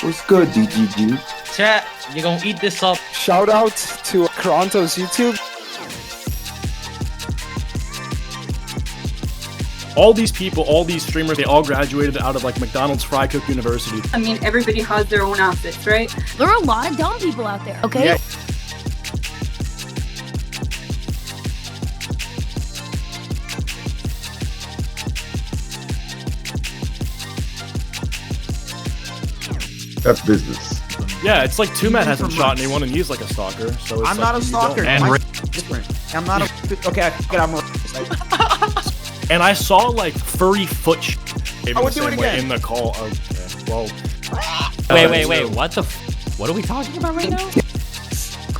What's good, DGG? Chat, you gonna eat this up. Shout out to Toronto's YouTube. All these people, all these streamers, they all graduated out of like McDonald's Fry Cook University. I mean, everybody has their own outfits, right? There are a lot of dumb people out there, okay? Yeah. That's business. Yeah, it's like Twomad hasn't shot anyone and he's like a stalker. So it's I'm like not a you stalker. don't- I'm different. I'm not a. Okay, I'm a. And I saw like furry foot I would do it again. in the call. Okay, well. Wait, what the what are we talking about right now?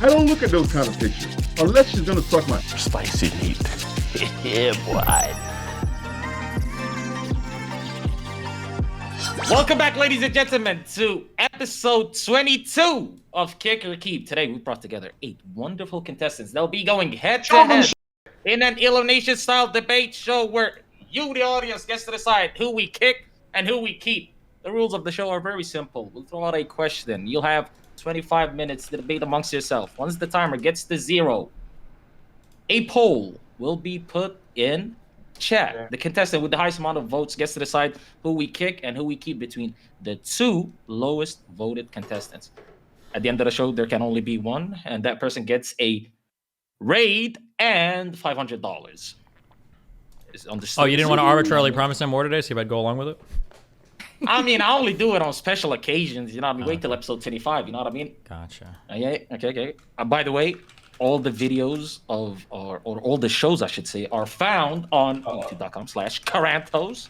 I don't look at those kind of pictures unless she's gonna suck my. Spicy meat. Yeah, boy. Welcome back, ladies and gentlemen, to episode 22 of Kick or Keep. Today, we brought together 8 wonderful contestants. They'll be going head-to-head in an elimination-style debate show where you, the audience, gets to decide who we kick and who we keep. The rules of the show are very simple. We'll throw out a question. You'll have 25 minutes to debate amongst yourself. Once the timer gets to 0, a poll will be put in chat. The contestant with the highest amount of votes gets to decide who we kick and who we keep between the 2 lowest voted contestants. At the end of the show, there can only be one, and that person gets a raid and $500. Oh, you didn't want to arbitrarily promise them more today, so if I'd go along with it? I mean, I only do it on special occasions, you know what I mean? Wait till episode 25, you know what I mean? Gotcha. Okay. By the way, all the videos of, or all the shows, I should say, are found on youtube.com/Carantos.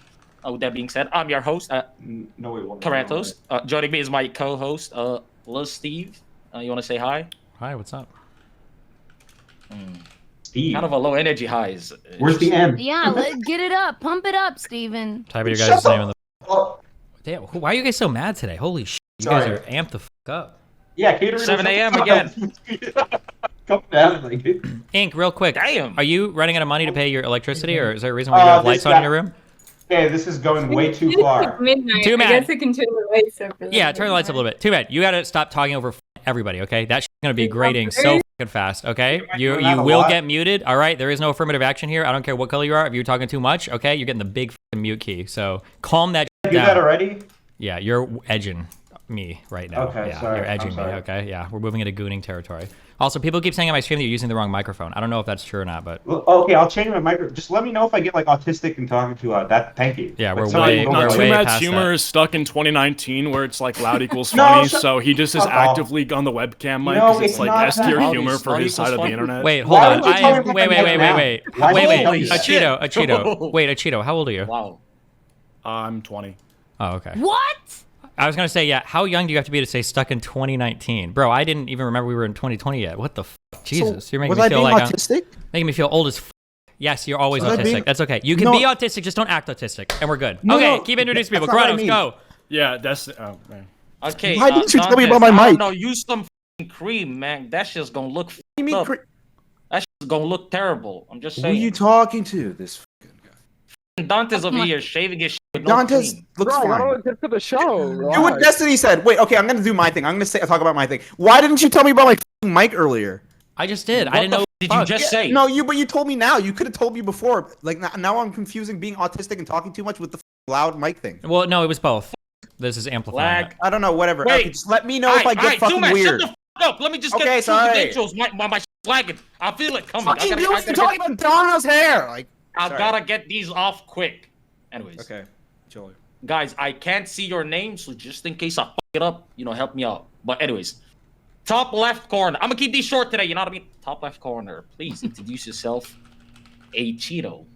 With that being said, I'm your host, Carantos. Joining me is my co-host, Lil Steve. You want to say hi? Hi, what's up? Steve. Kind of a low energy highs. Where's the M? Yeah, let's get it up. Pump it up, Steven. Type of your guys' name in the... Oh, Damn, why are you guys so mad today? Holy shit, you Sorry. guys are amped the fuck up. yeah, catering. 7 a.m. again. Come down, like. Ink, real quick. Damn. Are you running out of money to pay your electricity, or is there a reason why you don't have lights on in your room? Okay, this is going way too far. Midnight. Too I mad. guess I can turn the lights up. for Yeah, like turn the lights up a little bit. Too bad. You gotta stop talking over everybody, okay? That shit's gonna be grating so fucking fast, okay? You will get muted, all right? There is no affirmative action here. I don't care what color you are. If you're talking too much, okay? You're getting the big fucking mute key. So calm that Do down. that already? Yeah, you're edging me right now. Okay, yeah, sorry. You're edging I'm me, sorry. okay? Yeah, we're moving into gooning territory. Also, people keep saying on my stream that you're using the wrong microphone. I don't know if that's true or not, but... Well, okay, I'll change my micro. Just let me know if I get like autistic and talking to that. Thank you. Yeah, Like, we're somebody way- will we're go, way like, Twomad's past humor that. is stuck in 2019 where it's like loud equals No, funny, shut- so he just is fuck off. actively on the webcam mic No, because it's it's like not S tier that. humor for Loud his equals side of the funny. internet. Wait, hold Why on. would you tell me what Wait, the heck now? wait. Why would you tell Holy me that? shit. Achito. Wait, Achito, how old are you? Wow. I'm 20. Oh, okay. What? I was gonna say, yeah, how young do you have to be to say stuck in 2019? Bro, I didn't even remember we were in 2020 yet. What the f? Jesus, you're making Was me I feel being like autistic? making me feel old as f. Yes, you're always Was I autistic. being- That's okay. You can No. be autistic, just don't act autistic, and we're good. No, okay, no, keep introducing people. that's not what I Kratos, mean. go. Yeah, that's... Oh, man. Okay. Why didn't you tell me Dantes, about my I mic? don't know, use some f***ing cream, man. That shit's gonna look You mean up. That shit's gonna look terrible. I'm just who are saying. you talking to? This Dantes over here shaving his shit with no Dantes cream. looks fine. good for the show. Do what Destiny said. Wait, okay, I'm gonna do my thing. I'm gonna talk about my thing. Why didn't you tell me about my f***ing mic earlier? I just did. I What didn't the know. f- did you just say? No, but you told me now. You could have told me before. Like now I'm confusing being autistic and talking too much with the loud mic thing. Well, no, it was both. This is amplifying. Lag. it. I don't know. Whatever. Wait. Okay, just let me know if I get fucking Twomad, weird. Shut the f*** up. Let me just Okay, get two sorry. credentials. My shit's lagging. I feel it coming. Fucking dude, you're talking about Donald's hair. Like, I sorry. gotta get these off quick. Anyways, Okay, chill. guys, I can't see your name, so just in case I fuck it up, help me out. But anyways, top left corner. I'm gonna keep these short today. You know what I mean? Top left corner. Please introduce yourself. A Cheeto.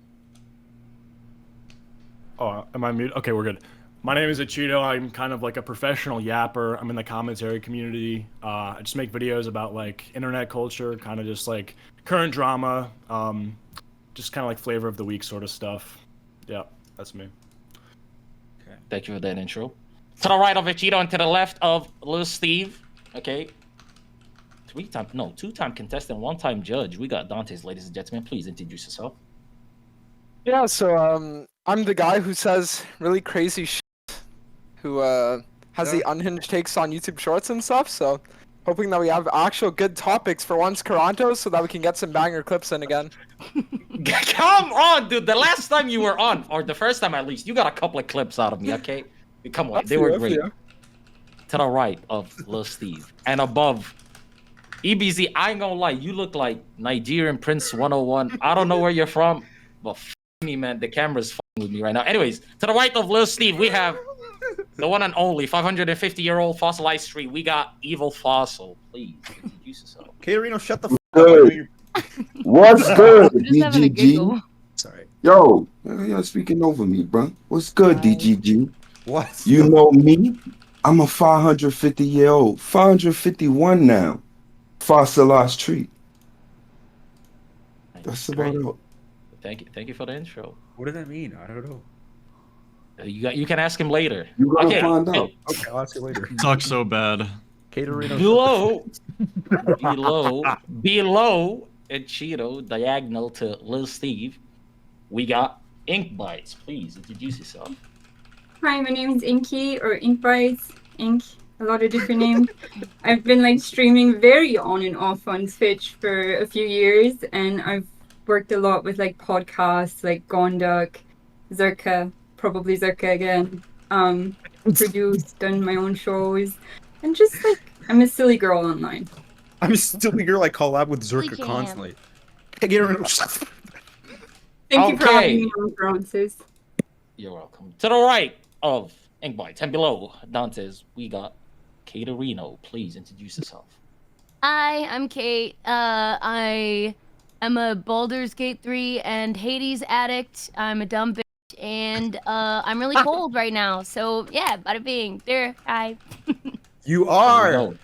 Oh, am I muted? Okay, we're good. My name is Achito. I'm kind of like a professional yapper. I'm in the commentary community. I just make videos about like internet culture, kind of just like current drama, just kind of like flavor of the week sort of stuff. Yeah, that's me. Okay. Thank you for that intro. To the right of Cheeto and to the left of Lil Steve. Okay. Two-time contestant, one-time judge. We got Dantes, ladies and gentlemen. Please introduce yourself. Yeah, so I'm the guy who says really crazy shit, who has the unhinged takes on YouTube Shorts and stuff. So, hoping that we have actual good topics for once, Carantos, so that we can get some banger clips in again. Come on, dude. The last time you were on, or the first time at least, you got a couple of clips out of me, okay? Come on, they were great. To the right of Lil Steve and above EBZ, I ain't gonna lie, you look like Nigerian Prince 101. I don't know where you're from, but f me, man, the camera's with me right now. Anyways, to the right of Lil Steve, we have the one and only 550-year-old fossilized tree. We got Evil Fossil. Please introduce yourself. Caterino, shut the f up. What's good, Just having a DGG? giggle. Sorry. Yo, you're speaking over me, bro. What's good, DGG? What? You know me? I'm a 550-year-old, 551 now, fossilized tree. That's about it. Thank you for the intro. What does that mean? I don't know. You can ask him later. You gotta Okay. find out. Okay, I'll ask you later. Suck so bad. Caterino. below and Cheeto, diagonal to Lil Steve, we got Ink Bites. Please introduce yourself. Hi, my name is Inky or Ink Brides. Ink, a lot of different names. I've been like streaming very on and off on Twitch for a few years, and I've worked a lot with like podcasts like Gondok, Zerka, probably Zerka again. Produced, done my own shows, and just like I'm a silly girl online. I'm a silly girl. I collab with Zerka Jam. constantly. Caterino. Thank you for Okay. having me on, Francis. You're welcome. To the right of Ink Bites and below Dantes, we got Caterino. Please introduce yourself. Hi, I'm Kate. I am a Baldur's Gate 3 and Hades addict. I'm a dumb bitch, and I'm really cold right now. So yeah, bada bing. There, hi. You There we are. go.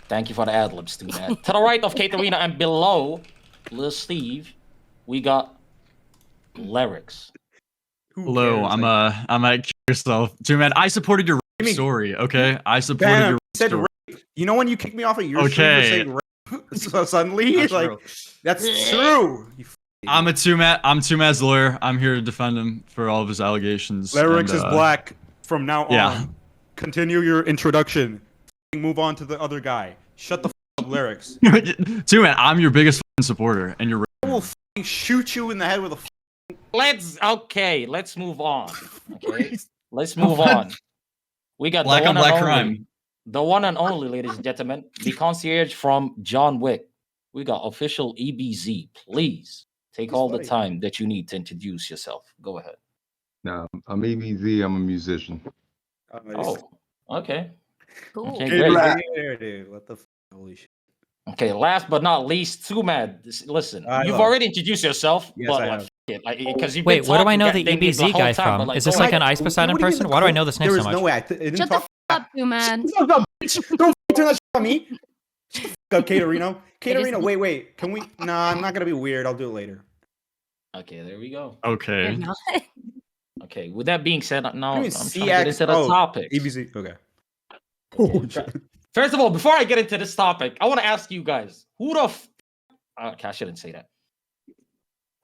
Thank you for the ad libs, Twomad. To the right of Caterina and below Lil Steve, we got Lyrics. Who Hello, cares? I'm at yourself. Twomad, I supported your I mean- story, okay? I supported Bam, your said story. rape. You know when you kicked me off of your stream for Okay. saying rape? So suddenly, That's like, true. that's true. You I'm Twomad's lawyer. I'm here to defend him for all of his allegations. Lyrics and, is black from now yeah. on. Continue your introduction. Move on to the other guy. Shut the up, Lyrics. Twomad, I'm your biggest supporter, and you're I will shoot you in the head with a. Let's move on. Okay, let's move on. We got black the on one black and only, crime. the one and only, ladies and gentlemen, the concierge from John Wick. We got official EBZ. Please take all the funny. time that you need to introduce yourself. Go ahead. Now, I'm EBZ, I'm a musician. Oh, okay. Cool. Okay, Hey, great. dude. What the holy shit. Okay, last but not least, Twomad. Listen, I you've love- already introduced yourself, Yes, but I like, have. because you've Wait, been where do I talking know the goddamn the EBZ whole guy time, but, from? like, Is this go like ahead. an Ice Poseidon What do you mean person? the Why do I code? know this name There so is much? no way. I didn't Shut the talk. f up, you man. Shut up, bitch. Don't turn that shit on me. Shut the f up, Caterino. Caterino, wait. Can we? Nah, I'm not gonna be weird. I'll do it later. Okay, there we go. Okay. You're not. Okay, with that being said, now I'm mean trying to get into the CX? Oh, topics. EBZ. Okay. First of all, before I get into this topic, I want to ask you guys, who the okay, I shouldn't say that.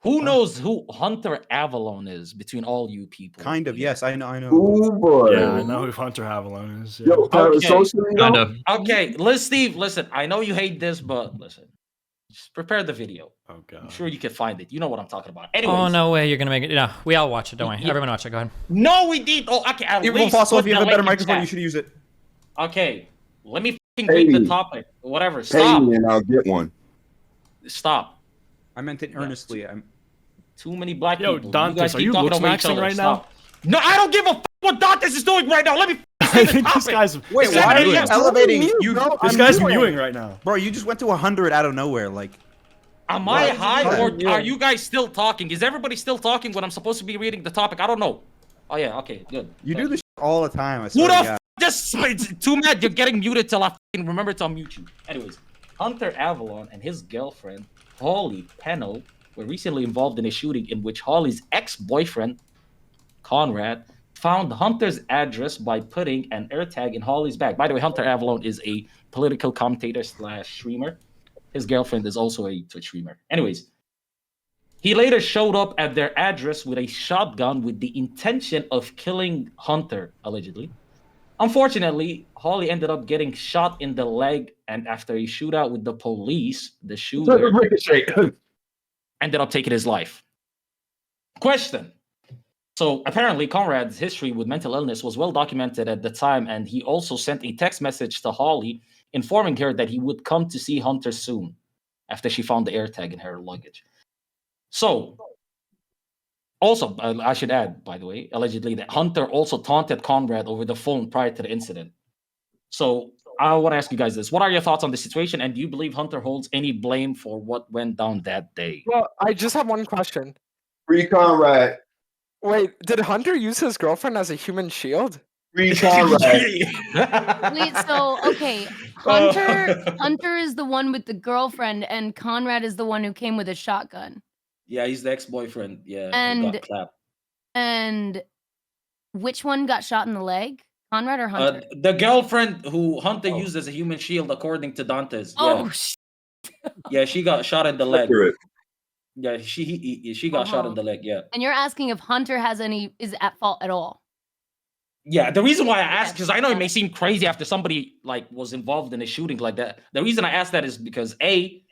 Who knows who Hunter Avalone is between all you people? Kind of. here? Yes, I know. Ooh, boy. Yeah, I know who Hunter Avalone is. Yeah. Yo, parasocially, Kind though? of. Okay, Steve, listen, I know you hate this, but listen. Just prepare the video. Oh I'm god. sure you can find it. You know what I'm talking about. Anyways. Oh no way, you're gonna make it. No, we all watch it. Don't worry. Yeah. Everyone watch it. Go ahead. No, we did. Oh, okay. At Evil least Fossil, put if you the have a better link in microphone, chat. you should use it. Okay, let me fucking read the Hey. topic. Whatever. Pay Stop. me and I'll get one. Stop. I meant it earnestly. I'm. Too many black Yo, people. Dantes, you guys are keep you talking looks over each maxing other. right Stop. No, I don't give a f what Dantes is doing right now. Let me I say the think this topic. guy's Wait, It's why are 7 you a.m. elevating? Mute, You, bro. this I'm guy's muting. mewing right now. bro, you just went to 100 out of nowhere. Like, Am I What? high or Yeah. are you guys still talking? Is everybody still talking when I'm supposed to be reading the topic? I don't know. Oh yeah, okay, good. you Thank do this all the time. I Who swear the to f God. just it's too mad you're getting muted till I f***ing remember to unmute you. Anyways, Hunter Avalone and his girlfriend, Holly Peno, were recently involved in a shooting in which Holly's ex-boyfriend, Conrad, found Hunter's address by putting an AirTag in Holly's bag. By the way, Hunter Avalone is a political commentator / streamer. His girlfriend is also a Twitch streamer. Anyways, He later showed up at their address with a shotgun with the intention of killing Hunter, allegedly. Unfortunately, Holly ended up getting shot in the leg, and after a shootout with the police, the shooter ended up taking his life. Question. So apparently Conrad's history with mental illness was well documented at the time, and he also sent a text message to Holly informing her that he would come to see Hunter soon after she found the AirTag in her luggage. So, also, I should add, by the way, allegedly that Hunter also taunted Conrad over the phone prior to the incident. So I want to ask you guys this. What are your thoughts on the situation, and do you believe Hunter holds any blame for what went down that day? Well, I just have one question. Free Conrad. Wait, did Hunter use his girlfriend as a human shield? Free Conrad. Wait, so okay, Hunter is the one with the girlfriend, and Conrad is the one who came with a shotgun. Yeah, he's the ex-boyfriend. Yeah, And- got clapped. And which one got shot in the leg? Conrad or Hunter? The girlfriend who Hunter used as a human shield, according to Dantes. Oh, Yeah, she got shot in the leg. Accurate. Yeah, she got shot in the leg. Yeah. and you're asking if Hunter is at fault at all? Yeah, the reason why I asked, because I know it may seem crazy after somebody like was involved in a shooting like that. The reason I asked that is because he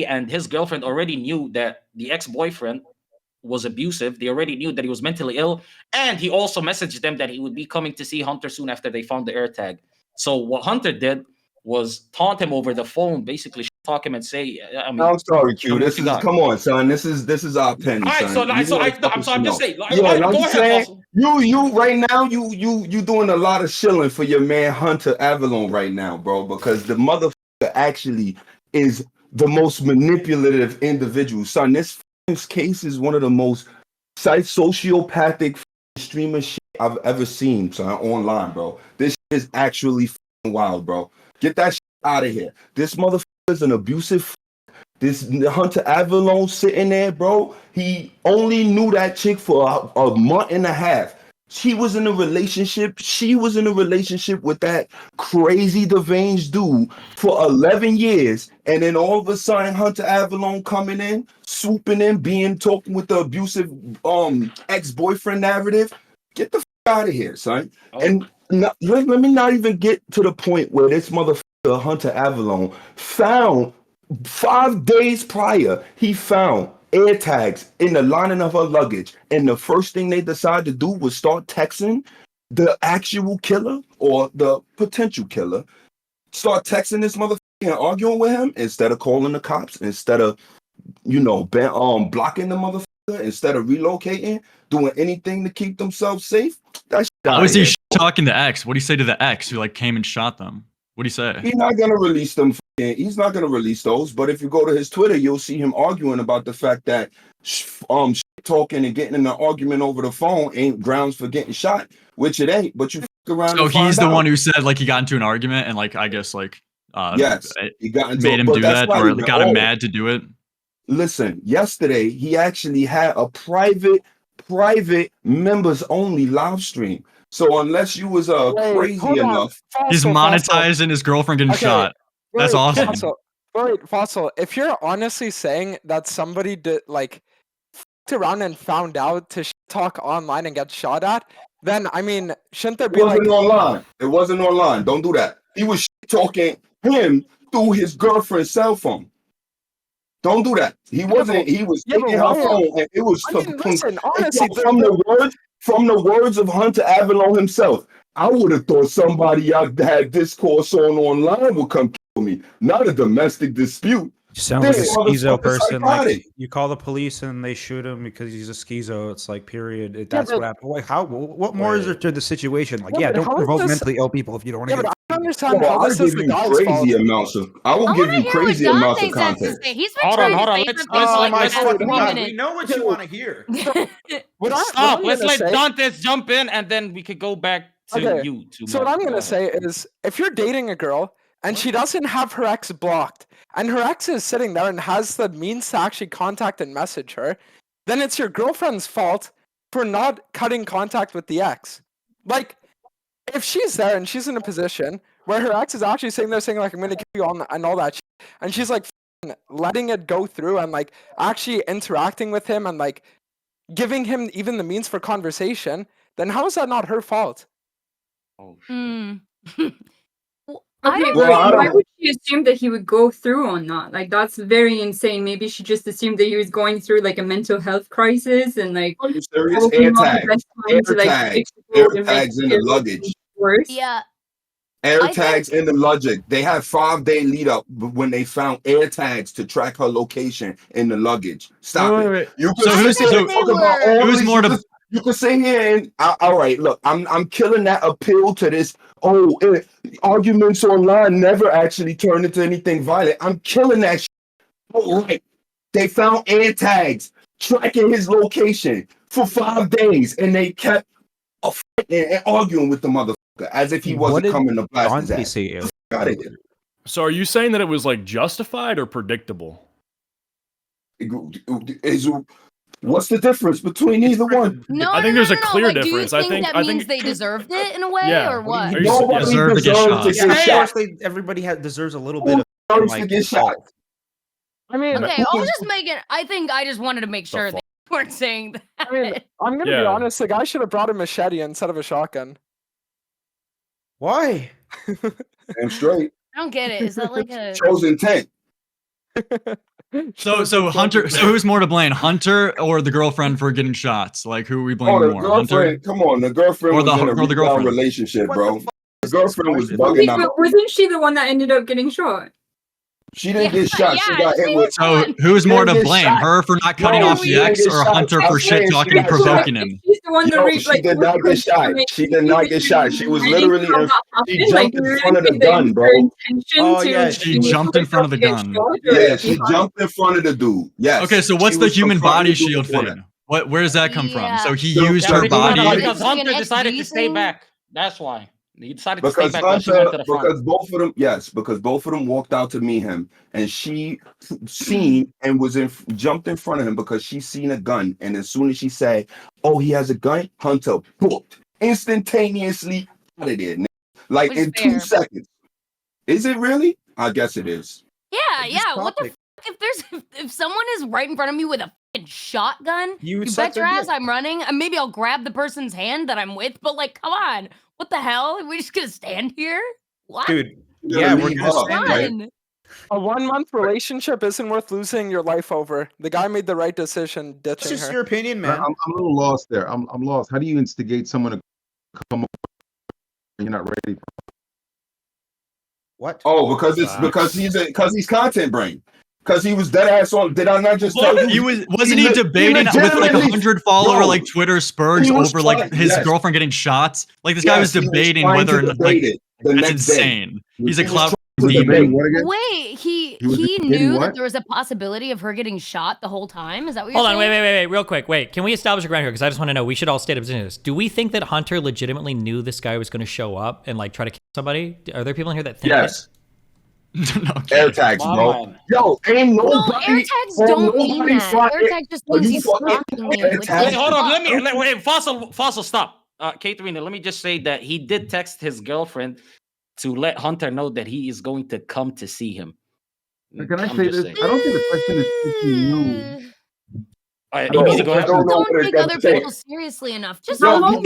and his girlfriend already knew that the ex-boyfriend was abusive. They already knew that he was mentally ill, and he also messaged them that he would be coming to see Hunter soon after they found the AirTag. So what Hunter did was taunt him over the phone, basically talk him and say, I'm sorry, Q. Come on, son. This is our pen. All right, son. I'm just saying. Yeah, Go I'm ahead, saying Fossil. you right now you doing a lot of shilling for your man Hunter Avalone right now, bro, because the motherfucker actually is the most manipulative individual, son. This case is one of the most sociopathic streamer shit I've ever seen, son, online, bro. This shit is actually wild, bro. Get that shit out of here. This motherfucker is an abusive. This Hunter Avalone sitting there, bro. He only knew that chick for a month and a half. She was in a relationship. She was in a relationship with that crazy Devange dude for 11 years. And then all of a sudden, Hunter Avalone coming in, swooping in, talking with the abusive ex-boyfriend narrative. Get the f out of here, son. Oh. And let me not even get to the point where this motherfucker, Hunter Avalone, found 5 days prior, he found AirTags in the lining of her luggage, and the first thing they decided to do was start texting the actual killer or the potential killer. Start texting this motherfucker and arguing with him instead of calling the cops, instead of blocking the motherfucker, instead of relocating, doing anything to keep themselves safe. That's how is he talking to X? What do you say to the X who like came and shot them? What do you say? He's not gonna release them. He's not gonna release those. But if you go to his Twitter, you'll see him arguing about the fact that talking and getting in an argument over the phone ain't grounds for getting shot, which it ain't. But you fuck around. So he's the one who said like he got into an argument and like I guess like yes, he made him do that or got him mad to do it. Listen, yesterday he actually had a private members only live stream. So unless you was crazy enough, he's monetizing his girlfriend getting shot. That's awesome. Fossil, if you're honestly saying that somebody did like f***ed around and found out to talk online and get shot at, then I mean, shouldn't there be online? It wasn't online. Don't do that. He was talking him through his girlfriend's cell phone. Don't do that. He wasn't. He was taking her phone, and it was listen, honestly, from the words of Hunter Avalone himself. I would have thought somebody out that had discourse online would come kill me, not a domestic dispute. You sound like a schizo person. Like, you call the police and they shoot him because he's a schizo. It's like, period. That's what happened. Like, what more is there to the situation? Like, don't provoke mentally ill people if you don't want to get. I understand how this is the guy's fault. I will give you crazy amounts of content. He's been trying to say something. We know what you want to hear. Stop. Let's let Dantes jump in, and then we could go back to you. So what I'm gonna say is, if you're dating a girl and she doesn't have her ex blocked, and her ex is sitting there and has the means to actually contact and message her, then it's your girlfriend's fault for not cutting contact with the ex. Like, if she's there and she's in a position where her ex is actually sitting there saying like, I'm gonna kill you and all that shit, and she's like, letting it go through and like actually interacting with him and like giving him even the means for conversation, then how is that not her fault? Oh, Okay, why would she assume that he would go through on that? Like, that's very insane. Maybe she just assumed that he was going through like a mental health crisis and like. Are you serious? Air tags in the luggage. Worse. Yeah. Air tags in the luggage. They had 5-day lead up when they found air tags to track her location in the luggage. Stop it. You can who's more to? You can sit here and all right. Look, I'm killing that appeal to this. Arguments online never actually turn into anything violent. I'm killing that. All right, they found air tags tracking his location for 5 days, and they kept and arguing with the motherfucker as if he wasn't coming to blast his ass. Got it. So, are you saying that it was like justified or predictable? What's the difference between either one? No, I think there's a clear like, difference. Do you think I think means they deserved it in a way, Yeah. or what? Nobody deserve to get shot. Everybody deserves a little bit of to get shot. I mean, Okay, I'll just make it. I think I just wanted to make sure they weren't saying that. I mean, I'm gonna be honest. The guy should have brought a machete instead of a shotgun. Why? I'm straight. I don't get it. Is that like a Chose intent. So Hunter. So who's more to blame, Hunter or the girlfriend for getting shots? Like, who are we blaming the more, girlfriend. Hunter? Come on, the girlfriend Or was in a the girlfriend relationship, What bro. the The girlfriend was Wait, bugging out. but wasn't she the one that ended up getting shot? She didn't get shot. She got hit with. So who's more to didn't get blame, shot. her for not cutting No, off she the didn't ex, get or shot. Hunter I'm for saying shit she talking and got shot. provoking him? She's the one that No, raped, she did not get shot. She did not get shot. She was literally she jumped in front of the gun, bro. Oh, yeah, she jumped in front of the gun. Yeah, she jumped in front of the dude. Yes. Okay, so what's She the was human confronting body the dude shield before thing? that. Where does that come from? So he Yeah. used Yeah, her body. Because Like an Hunter decided to XD stay thing? back. That's why. He decided to Because stay back while she went to the front. because both of them walked out to meet him, and she seen and jumped in front of him because she seen a gun, and as soon as she said, "Oh, he has a gun," Hunter booked instantaneously out of there, like Which in is fair. 2 seconds. Is it really? I guess it is. Yeah. What the if someone is right in front of me with a fucking shotgun, you bet your ass I'm running. And maybe I'll grab the person's hand that I'm with. But like, come on, what the hell? Are we just gonna stand here? What? Dude, yeah, we're gonna stand there. Run. A 1-month relationship isn't worth losing your life over. The guy made the right decision That's ditching just her. your opinion, man. I'm a little lost there. I'm lost. How do you instigate someone to come up when you're not ready? What? Oh, because he's content brain. Because he was dead ass on. Did I not just tell you? Wasn't he debating with like 100 follower like Twitter spurge over like his girlfriend getting shots? Like this guy was debating whether or not like that's insane. He's a cloud demon. Wait, he knew that there was a possibility of her getting shot the whole time? Is that what you're Hold saying? on, wait, real quick. Wait, can we establish a ground here? Because I just want to know. We should all state up to this. Do we think that Hunter legitimately knew this guy was going to show up and like try to kill somebody? Are there people in here that think Yes. No, Air tags, bro. Yo, ain't nobody. No, air tags don't mean that. Air tag just means he's stalking me. Wait, hold on. Wait, Fossil, stop. Katerina, let me just say that he did text his girlfriend to let Hunter know that he is going to come to see him. Can I say this? I don't think the question is if you knew. Don't take other people seriously enough. Just because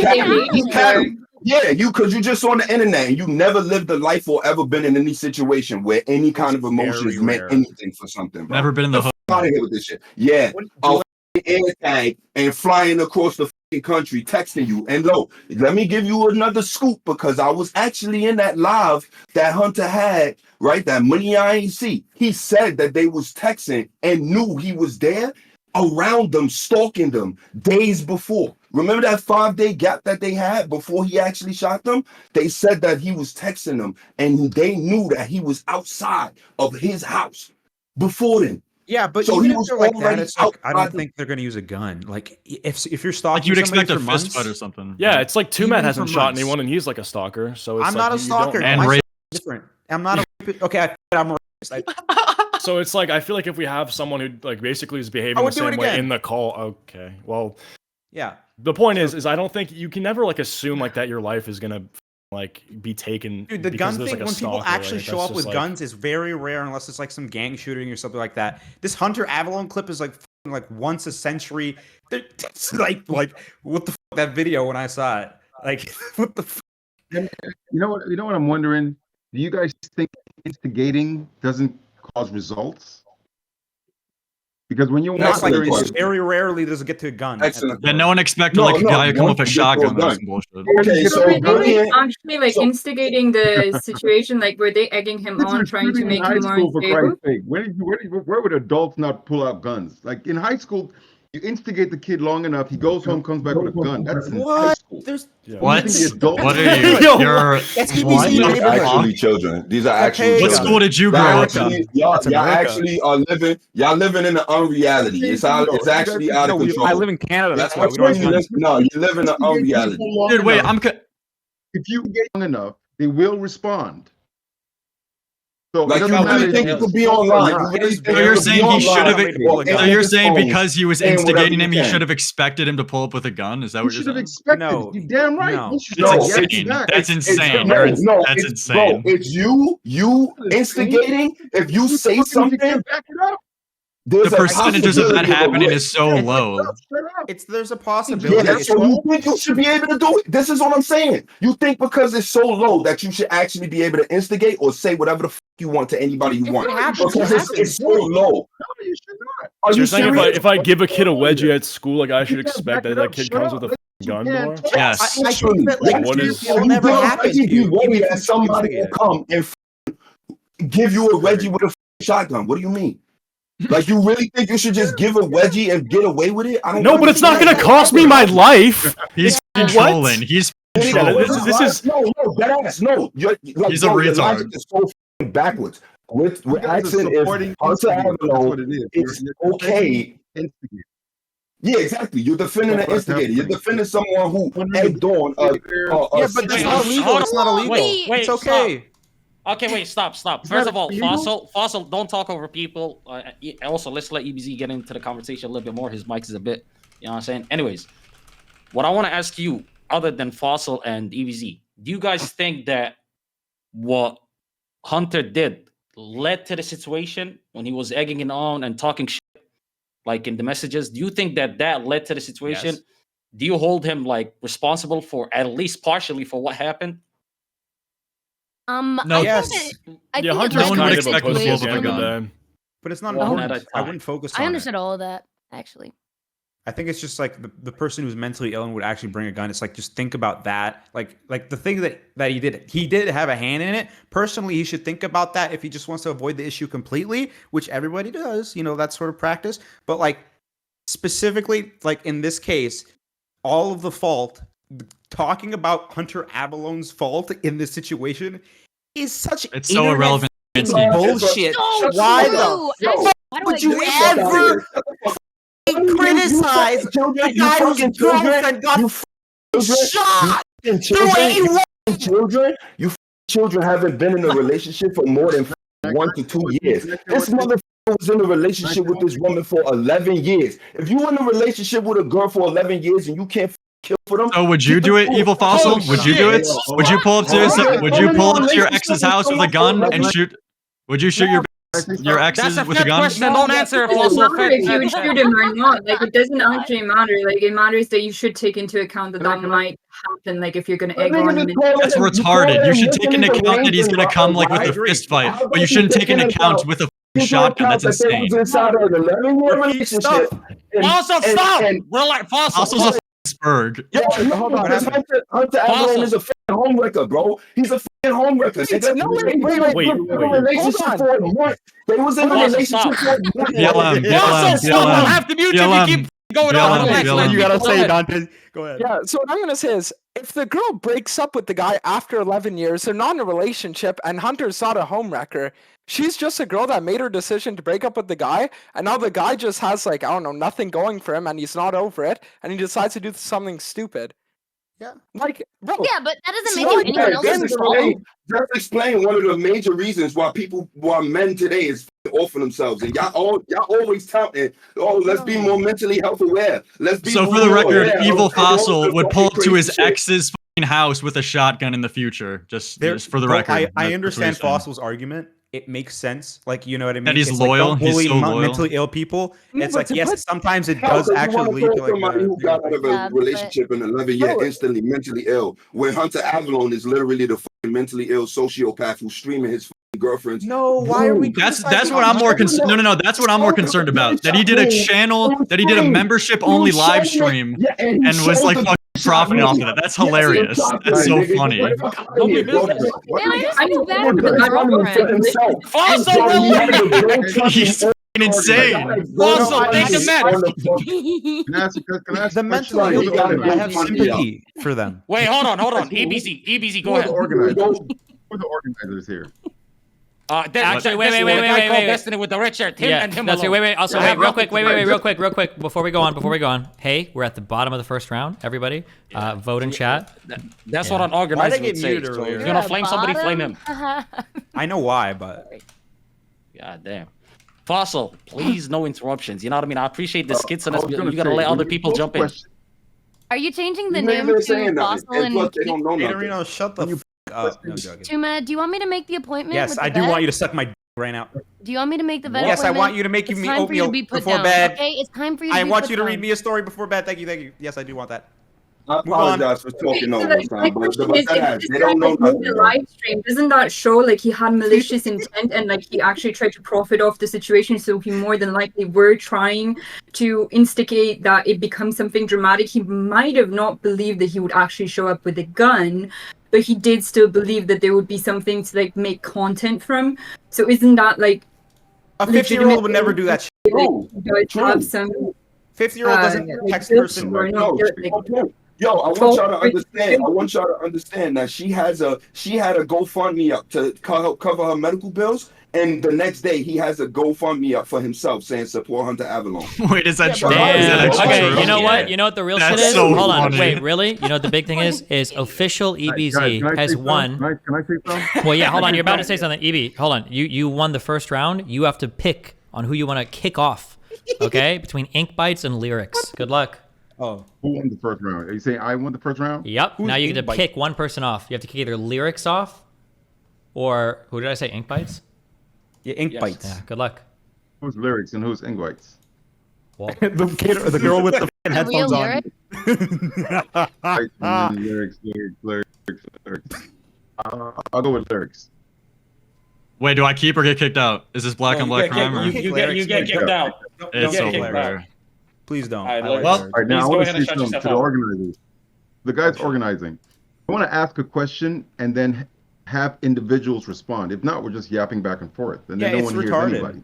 you just on the internet and you never lived a life or ever been in any situation where any kind of emotions meant anything for something. Bro. Never been in the hood. Out of here with this shit. Yeah, a air tag and flying across the country, texting you. And let me give you another scoop because I was actually in that live that Hunter had. Right, that money I ain't see. He said that they was texting and knew he was there. Around them, stalking them days before. Remember that 5-day gap that they had before he actually shot them? They said that he was texting them and they knew that he was outside of his house before then. Yeah, but so even he if was they're like that, already it's like, I don't outside think they're gonna use a gun. Like if you're stalking, Like you'd expect a somebody for fist fight or months, something. Yeah, it's like Twomad Even hasn't for shot months. anyone, and he's like a stalker. So it's I'm like not a you don't- stalker. And My rape. different. I'm not a rapist. Okay, I'm a rapist. So it's like I feel like if we have someone who like basically is I behaving the would do it same way again. in the call, okay. Well, Yeah. the point is I don't think you can never like assume like that your life is gonna like be taken. Dude, the because gun there's, thing, like, a when people stalker, actually like, show that's up with just, like- guns is very rare unless it's like some gang shooting or something like that. This Hunter Avalone clip is like once a century. It's like what the fuck, that video when I saw it. Like what the fuck? You know what I'm wondering? Do you guys think instigating doesn't cause results? Because when you're That's like question. very rarely does it get to a gun. Excellent. Yeah, no one expected like a guy to come with a shotgun. That's bullshit. Okay, So so were they Bernie, like, actually like instigating the situation? Like, were they egging him on, trying to make him more for unstable? Christ's sake. Where would adults not pull out guns? Like in high school, you instigate the kid long enough, he goes home, comes back with a gun. That's in high school. There's What? The adults- What are you? Yo, You're that's what? BBC these are neighborhood. actually children. These are actually Okay, What children. school did you grow up in? Y'all That's America. actually are living. Y'all living in the unreality. It's actually out of control. I live in Canada. That's why we That's don't have guns. no, you live in the unreality. Dude, wait, If you get long enough, they will respond. So Like, it you doesn't really matter think if it could be online? You It really is think So it you're could be saying he should have. online? So you're saying because he was saying whatever instigating him, you he can. should have expected him to pull up with a gun? Is that You what you're should have saying? expected No. it. You damn right. No. You should No, have it's expected insane. that. That's insane. That's It's, insane. Bro, it's you instigating. If you say something, Back it up. there's The a percentages of that possibility happening a is so low. There's a Yeah, possibility. that's what you think you should be able to do. This is what I'm saying. You think because it's so low that you should actually be able to instigate or say whatever the fuck you want to anybody you want. Because it's so low. No, you should not. Are So you you're saying serious? if I give a kid a wedgie at school, like I should You can't expect back it that up. kid Shut comes up. with a gun You tomorrow? can't. Yes. I think that like What is- it'll never happen to Be you. worried even if that you somebody will instigate it. come and give you a wedgie with a shotgun. What do you mean? Like you really think you should just give a wedgie and get away with it? I don't. No, but it's not gonna cost me my life. He's What? controlling. He's controlling. This is no, deadass. No, He's a your retard. logic is so f***ing backwards. With You guys are accent, if supporting Hunter instigators. That's what Avalone, it is. it's You're okay. instigating. Yeah, exactly. You're defending an instigator. You're defending someone who egged on Yeah, but that's not illegal. It's not illegal. Wait, It's okay. Okay, wait, stop. First that of all, illegal? Fossil, don't talk over people. Also, let's let EBZ get into the conversation a little bit more. His mic is a bit, you know what I'm saying? Anyways, what I want to ask you, other than Fossil and EBZ, do you guys think that what Hunter did led to the situation when he was egging it on and talking shit, like in the messages? Do you think that led to the situation? Yes. Do you hold him like responsible for at least partially for what happened? No, I yes. think that, I Yeah, think Hunter's it led one to would the expect him to pull up with a situation- gun. But it's not Well, important. at a I time. wouldn't focus on I it. understood all of that, actually. I think it's just like the person who's mentally ill and would actually bring a gun. It's like just think about that. Like the thing that he did have a hand in it. Personally, he should think about that if he just wants to avoid the issue completely, which everybody does. You know, that sort of practice. But like specifically, like in this case, all of the fault, talking about Hunter Avalone's fault in this situation is such It's so internet irrelevant. f***ing bullshit. Why the Why do would I you agree? ever criticize the guy whose girlfriend got shot children? You children haven't been in a relationship for more than 1 to 2 years. This motherfucker was in a relationship with this woman for 11 years. If you in a relationship with a girl for 11 years and you can't kill for them, So would you do it, Evil Fossil? Would you do it? Would you pull up to your ex's house with a gun and shoot? Would you shoot your exes That's a with a fair gun? question. Don't answer it, It doesn't Fossil. matter if you would shoot him or not. Like, it doesn't actually matter. Like, it matters that you should take into account that might happen. Like, if you're gonna egg on him. That's retarded. You should take into account that he's gonna come like with a fist fight, but you shouldn't take into account with a shotgun. That's insane. Inside of an 11-year relationship. Fossil, stop! Relax, Fossil. Fossil's a Spurg. Yeah, hold on. Hunter Avalone is a fucking homewrecker, bro. He's a fucking homewrecker. Relationship for a month. They was in a relationship for a month. I have to mute you if you keep going on. You gotta say, Dantes. Go ahead. Yeah, so what I'm gonna say is, if the girl breaks up with the guy after 11 years, they're not in a relationship, and Hunter's not a homewrecker. She's just a girl that made her decision to break up with the guy, and now the guy just has, like, I don't know, nothing going for him, and he's not over it, and he decides to do something stupid. Yeah. Like, bro. Yeah, but that doesn't make it anyone else's fault. Just explain one of the major reasons why men today is offing themselves, and y'all always touting, oh, let's be more mentally health aware. Let's be So more for the record, aware Evil of Fossil all the would pull up to crazy his shit. ex's house with a shotgun in the future. Just for the bro, record. I That's understand what he's saying. Fossil's argument. It makes sense. Like, you know what I mean? That he's It's loyal. Like, don't bully He's so loyal. mentally ill people. It's But like, yes, sometimes it How does could you actually wanna lead to call somebody who got out of a Yeah, but- relationship in 11 years instantly mentally ill, when Hunter Avalone is literally the fucking mentally ill sociopath who's streaming his fucking girlfriends. No, why are we? That's what I'm more concerned. No. That's what I'm more concerned about. That he did a channel. That he did a membership only live stream and was like fucking profiting off of that. That's hilarious. That's so funny. Man, I just feel bad for the girlfriend. Fossil, he's fucking insane. Fossil, take a match. Can I ask The a mentally question? ill people, I have sympathy for them. Wait, hold on. EBZ, go Who are the ahead. organizers? Who are the organizers here? Actually, wait. Destiny with the red shirt. Him and him That's alone. wait. Also, wait, real quick. Real quick. Before we go on. Hey, we're at the bottom of the first round. Everybody, vote in chat. That's what an organizer Why'd I get would say. muted So if earlier? you're gonna flame somebody, flame him. I know why, but God damn. Fossil, please no interruptions. You know what I mean? I appreciate the skits and I this. was You gonna gotta say, let other when people you jump in. question- Are you changing the You ain't name even to saying nothing. Fossil And plus, they and don't know nothing. Reno, shut the f up. No, I'm joking. Twomad? Do you want me to make the appointment? Yes, with I the do want vet? you to suck my dick right now. Do you want me to make the vet Yes, I appointment? want you to make It's me time for you to oatmeal be put before down, bed. Okay, it's time for you to I be want put you to down. read me a story before bed. Thank you. Yes, I do want that. I Move on. apologize for talking So over like, time, my but question but is, that if has, this they guy don't know like made nothing, the bro. live stream, doesn't that show like he had malicious intent and like he actually tried to profit off the situation? So he more than likely were trying to instigate that it becomes something dramatic. He might have not believed that he would actually show up with a gun, but he did still believe that there would be something to like make content from. So isn't that like A 50-year-old would never do that shit. True. does have some 50-year-old doesn't like, text this person. or not, No, like, yo, I want y'all to understand. I want y'all to understand that she had a GoFundMe up to cover her medical bills, and the next day he has a GoFundMe up for himself saying support Hunter Avalone. Wait, is that true? Damn. Is that actually Okay, true? you know what? You know what the real shit That's is? so Hold on. funny. Wait, really? You know what the big thing is? Is official EBZ Guys, can I has say something? won. Can I say something? Well, yeah, hold on. You're about to say something. EB, hold on. You won the first round. You have to pick on who you want to kick off. Okay? Between ink bites and lyrics. Good luck. Oh, Who won the first round? Are you saying I won the first round? Yep. Now you get to Ink Bite? pick one person off. You have to kick either lyrics off or who did I say? Ink bites? yeah, ink Yes. bites. Yeah, good luck. Who's lyrics and who's invites? Well, the girl with the A real headphones on. lyric? Right, and then lyrics. I'll go with lyrics. Wait, do I keep or get kicked out? Is this black on black crime? Or? You get kicked out. It's get so kicked out. rare. Please don't. Alright, I like well- lyrics. All right, now Please I go want ahead to and say shut something to yourself the out. organizers. The guys organizing. I want to ask a question and then have individuals respond. If not, we're just yapping back and forth, and then Yeah, no it's one hears retarded. anybody.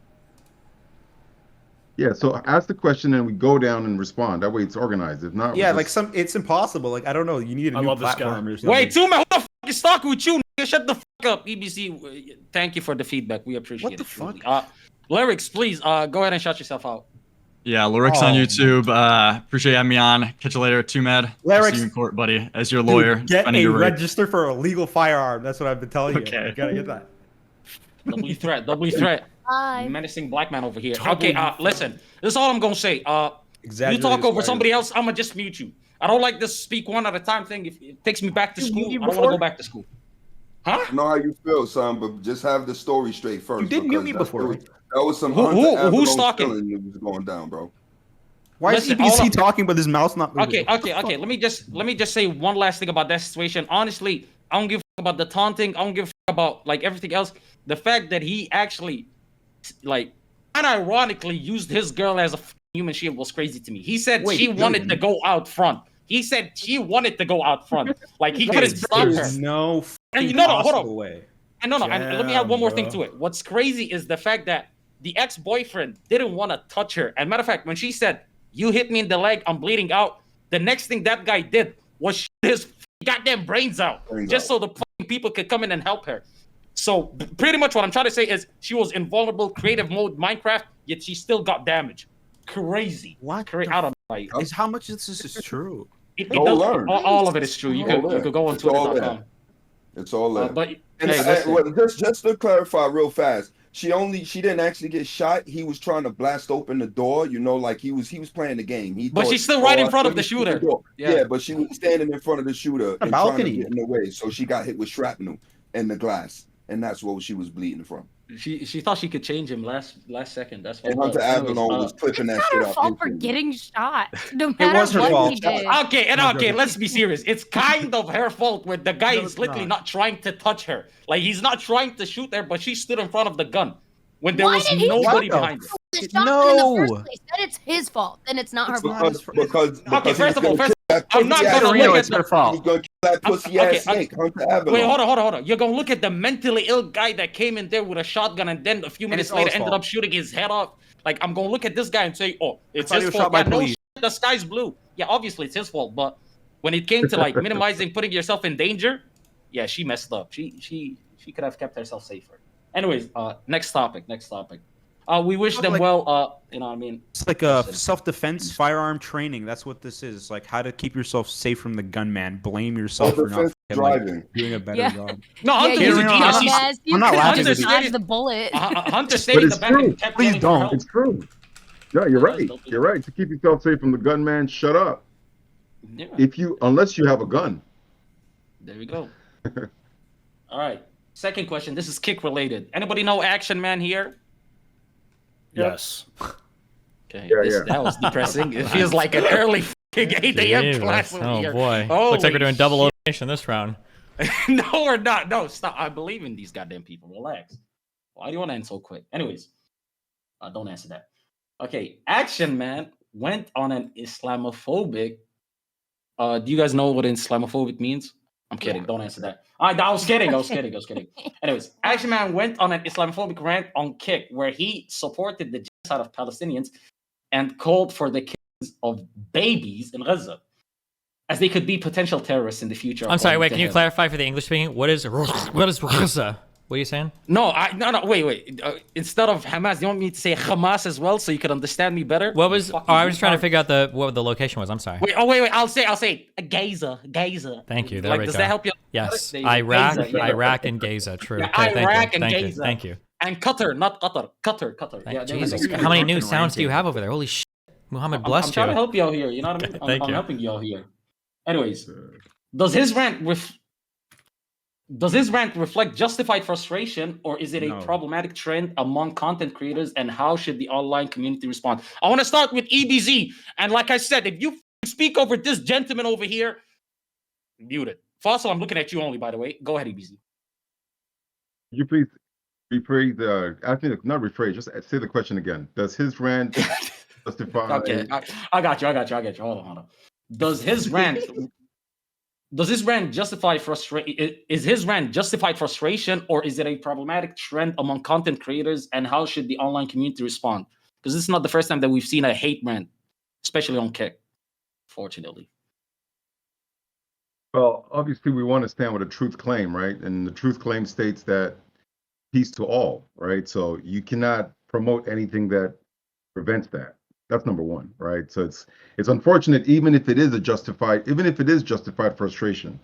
Yeah, so ask the question and we go down and respond. That way it's organized. If not, Yeah, we're like just- it's impossible. Like I don't know. You need a I new love this guy. platform or something. Wait, Twomad, who the fuck is talking with you? Nigga? Shut the fuck up, EBC. Thank you for the feedback. We appreciate What the it. truly. fuck? Lyrics, please. Go ahead and shut yourself out. Yeah, lyrics on Oh. YouTube. Appreciate having me on. Catch you later. Too mad. Lyrics. See you in court, buddy. As your Dude, lawyer. get defending a your right. register for a legal firearm. That's what I've been telling you. Okay. You gotta get that. Doubly threat. Bye. Menacing black man over here. Okay, listen. This is all I'm gonna say. You Exaggerated talk over swears. somebody else, I'ma just mute you. I don't like this speak one at a time thing. If it takes me back to You school, I muted don't want before? to go back to school. Huh? I know how you feel, son, but just have the story straight first. You did mute because me that before. was- That was some Who's Hunter Avalone talking? killing that was going down, bro. Why Listen, is all EBC of- talking but his mouth's not moving? Okay. Let me just say one last thing about that situation. Honestly, I don't give a fuck about the taunting. I don't give a fuck about like everything else. The fact that he actually, like, unironically used his girl as a human shield was crazy to me. He said Wait, she no, wanted to go out front. He said she wanted to go out front. Like he couldn't stop her. There's no And no, hold on. possible way. And no, and let me add one more thing Damn, to it. What's crazy is the fact that the ex-boyfriend didn't want to touch her. And matter of fact, when she said, "You hit me in the leg, I'm bleeding out," the next thing that guy did was shoot his goddamn brains out, just so the fucking people could come in and help her. So pretty much what I'm trying to say is she was invulnerable, creative mode, Minecraft, yet she still got damage. Crazy. What? I don't know. Like, Is how much this is true? Go learn. all of it is true. You could go on It's all Twitter.com. It's all there. But And hey, listen. just to clarify real fast, she didn't actually get shot. He was trying to blast open the door, you know, like he was playing the game. But she's still right in front of the shooter. Yeah, but she was standing in front of the shooter and trying to get in the way. So she got hit with shrapnel in the glass, and that's what she was bleeding from. She thought she could change him last second. That's what. And Hunter Avalone was clipping that shit up. It's not her fault for getting shot. No matter was her what fault. he did. Okay, let's be serious. It's kind of her fault where the guy is literally not trying to touch her. Like he's not trying to shoot her, but she stood in front of the gun when there was nobody behind her. The shotgun in the first place. Then it's his fault. Then it's not her fault. Because Okay, first of all, I'm not gonna look at her fault. He's gonna kill that pussy ass snake, Hunter Avalone. Wait, hold on. You're gonna look at the mentally ill guy that came in there with a shotgun and then a few minutes later ended up shooting his head off. Like I'm gonna look at this guy and say, oh, it's his fault. Yeah, no shit, the sky's blue. Yeah, obviously it's his fault. But when it came to like minimizing putting yourself in danger, yeah, she messed up. She could have kept herself safer. Anyways, next topic. We wish them well. You know what I mean? It's like a self-defense firearm training. That's what this is. Like how to keep yourself safe from the gunman. Blame yourself for not driving. Doing a better job. No, Hunter was a genius. I'm not laughing. Just dodged the bullet. Hunter stayed in the back and kept Please don't. It's true. Yeah, you're right. You're right. To keep yourself safe from the gunman, shut up. Yeah. Unless you have a gun. There we go. All right. Second question. This is kick related. Anybody know Action Man here? Yes. Okay. That was depressing. It feels like an early 8 a.m. class over here. Oh boy. Holy Looks like we're doing double elimination this round. No, we're not. No, stop. I believe in these goddamn people. Relax. Why do you want to end so quick? Anyways, don't answer that. Okay. Action Man went on an Islamophobic. Do you guys know what Islamophobic means? I'm kidding. Don't answer that. I was kidding. Anyways, Action Man went on an Islamophobic rant on Kick where he supported the genocide of Palestinians and called for the kills of babies in Gaza as they could be potential terrorists in the future. I'm sorry, wait, can you clarify for the English speaking? What is Gaza? What are you saying? No, wait. Instead of Hamas, you want me to say Hamas as well so you can understand me better? What was? I was trying to figure out what the location was. I'm sorry. Wait. I'll say Gaza. Thank you. There like, we does go. that help you? Yes, Gaza, Iraq and Gaza. True. Yeah, Okay, Iraq and thank you. Gaza. Thank you. And Qatar, not Qatar. Qatar. Yeah, Jesus, how many new sounds do you have over there? Holy shit! Muhammad blessed I'm trying you. to help you out here. You know what I mean? Thank I'm you. helping you out here. Anyways, does his rant reflect justified frustration, or is it a problematic trend among content creators? And how should the online community respond? I want to start with EBZ. And like I said, if you speak over this gentleman over here, mute it. Fossil, I'm looking at you only, by the way. Go ahead, EBZ. You please rephrase not rephrase, just say the question again. Does his rant justify? Okay, I got you. Hold on. Does his rant justify frustration? Is his rant justified frustration, or is it a problematic trend among content creators? And how should the online community respond? Because this is not the first time that we've seen a hate rant, especially on Kick, fortunately. Well, obviously, we want to stand with a truth claim, right? And the truth claim states that peace to all, right? So you cannot promote anything that prevents that. That's number one, right? So it's unfortunate, even if it is justified frustration,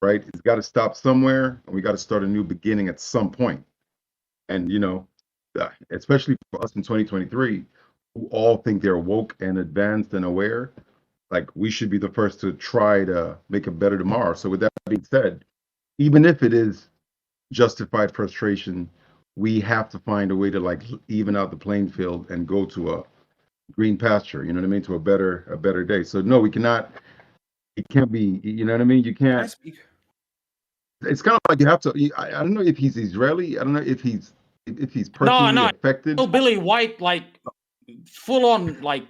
right? It's got to stop somewhere, and we got to start a new beginning at some point. And especially for us in 2023, who all think they're woke and advanced and aware, like we should be the first to try to make a better tomorrow. So with that being said, even if it is justified frustration, we have to find a way to like even out the playing field and go to a green pasture, you know what I mean, to a better day. So no, it can't be, you know what I mean? You can't. It's kind of like you have to. I don't know if he's Israeli. I don't know if he's personally affected. No, Billy White, like full on, like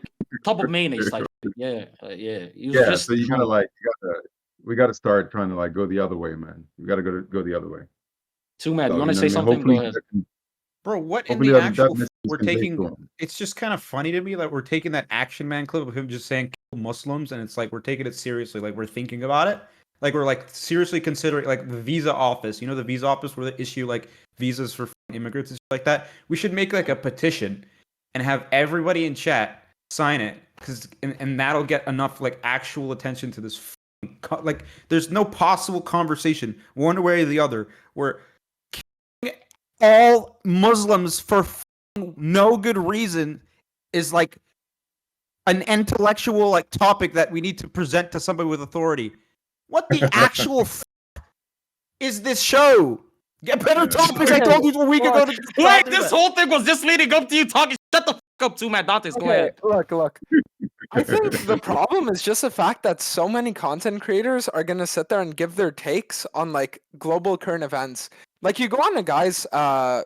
top of mayonnaise type. Yeah. So we got to start trying to like go the other way, man. We got to go the other way. Twomad, you want to say something? Go ahead. Bro, what in the actual we're taking? It's just kind of funny to me that we're taking that Action Man clip of him just saying kill Muslims, and it's like we're taking it seriously, like we're thinking about it, like we're like seriously considering like the visa office. You know, the visa office where they issue like visas for immigrants and shit like that. We should make like a petition and have everybody in chat sign it, and that'll get enough like actual attention to this. Like, there's no possible conversation one way or the other where all Muslims for no good reason is like an intellectual like topic that we need to present to somebody with authority. What the actual is this show? Get better topics. I told you a week ago. Wait, this whole thing was just leading up to you talking. Shut the up, Twomad. Dantes, go ahead. Look. I think the problem is just the fact that so many content creators are gonna sit there and give their takes on like global current events. Like you go on a guy's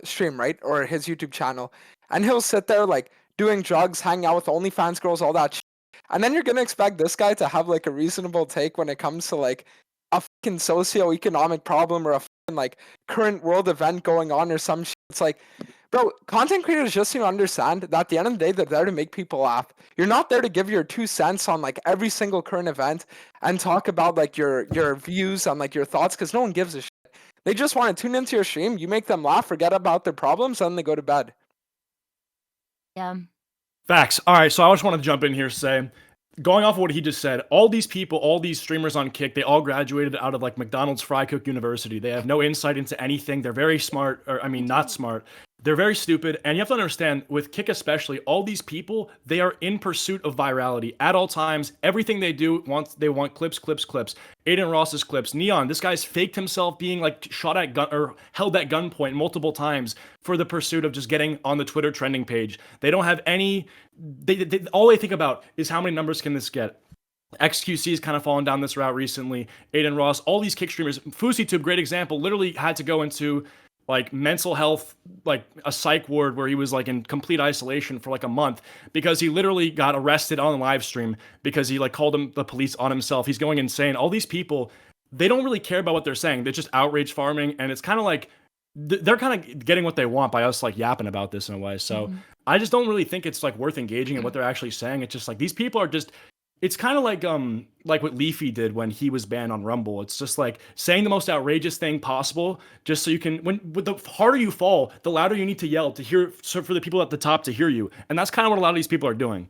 stream, right, or his YouTube channel, and he'll sit there like doing drugs, hanging out with OnlyFans girls, all that shit. And then you're gonna expect this guy to have like a reasonable take when it comes to like a fucking socioeconomic problem or a fucking like current world event going on or some shit. It's like, bro, content creators just need to understand that at the end of the day, they're there to make people laugh. You're not there to give your 2 cents on like every single current event and talk about like your views on like your thoughts, because no one gives a shit. They just want to tune into your stream, you make them laugh, forget about their problems, and then they go to bed. Yeah. Facts. All right, so I just want to jump in here and say, going off of what he just said, all these people, all these streamers on Kick, they all graduated out of like McDonald's Fry Cook University. They have no insight into anything. They're very smart, or I mean, not smart. They're very stupid. And you have to understand, with Kick especially, all these people, they are in pursuit of virality at all times. Everything they do, they want clips. Aiden Ross's clips. Neon, this guy's faked himself being like shot at gun or held at gunpoint multiple times for the pursuit of just getting on the Twitter trending page. They don't have any, all they think about is how many numbers can this get. XQC's kind of fallen down this route recently. Aiden Ross, all these Kick streamers. FouseyTube, great example, literally had to go into like mental health, like a psych ward where he was like in complete isolation for like a month because he literally got arrested on a live stream because he like called the police on himself. He's going insane. All these people, they don't really care about what they're saying. They're just outrage farming, and it's kind of like they're kind of getting what they want by us like yapping about this in a way. So I just don't really think it's like worth engaging in what they're actually saying. It's just like these people are just, it's kind of like what Leafy did when he was banned on Rumble. It's just like saying the most outrageous thing possible, just so you can. With the harder you fall, the louder you need to yell to hear, so for the people at the top to hear you. And that's kind of what a lot of these people are doing.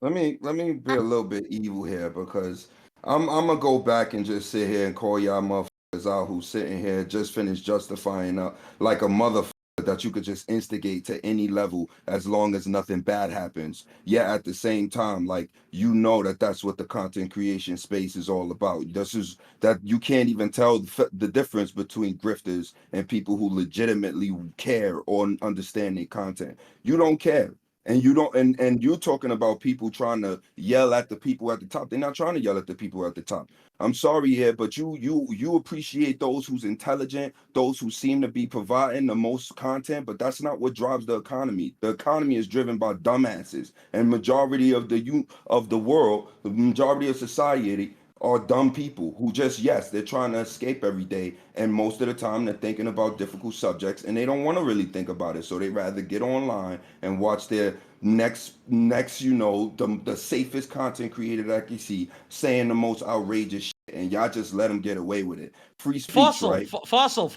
Let me be a little bit evil here, because I'm gonna go back and just sit here and call y'all motherfuckers out who sitting here just finished justifying like a motherfucker that you could just instigate to any level as long as nothing bad happens. Yet at the same time, like, you know that's what the content creation space is all about. This is that you can't even tell the difference between grifters and people who legitimately care or understand their content. You don't care. And you don't, and you're talking about people trying to yell at the people at the top. They're not trying to yell at the people at the top. I'm sorry here, but you appreciate those who's intelligent, those who seem to be providing the most content, but that's not what drives the economy. The economy is driven by dumbasses, and majority of the world, the majority of society are dumb people who just, yes, they're trying to escape every day, and most of the time they're thinking about difficult subjects and they don't want to really think about it, so they rather get online and watch their next the safest content creator that you see saying the most outrageous shit, and y'all just let them get away with it. Free speech, right? Fossil.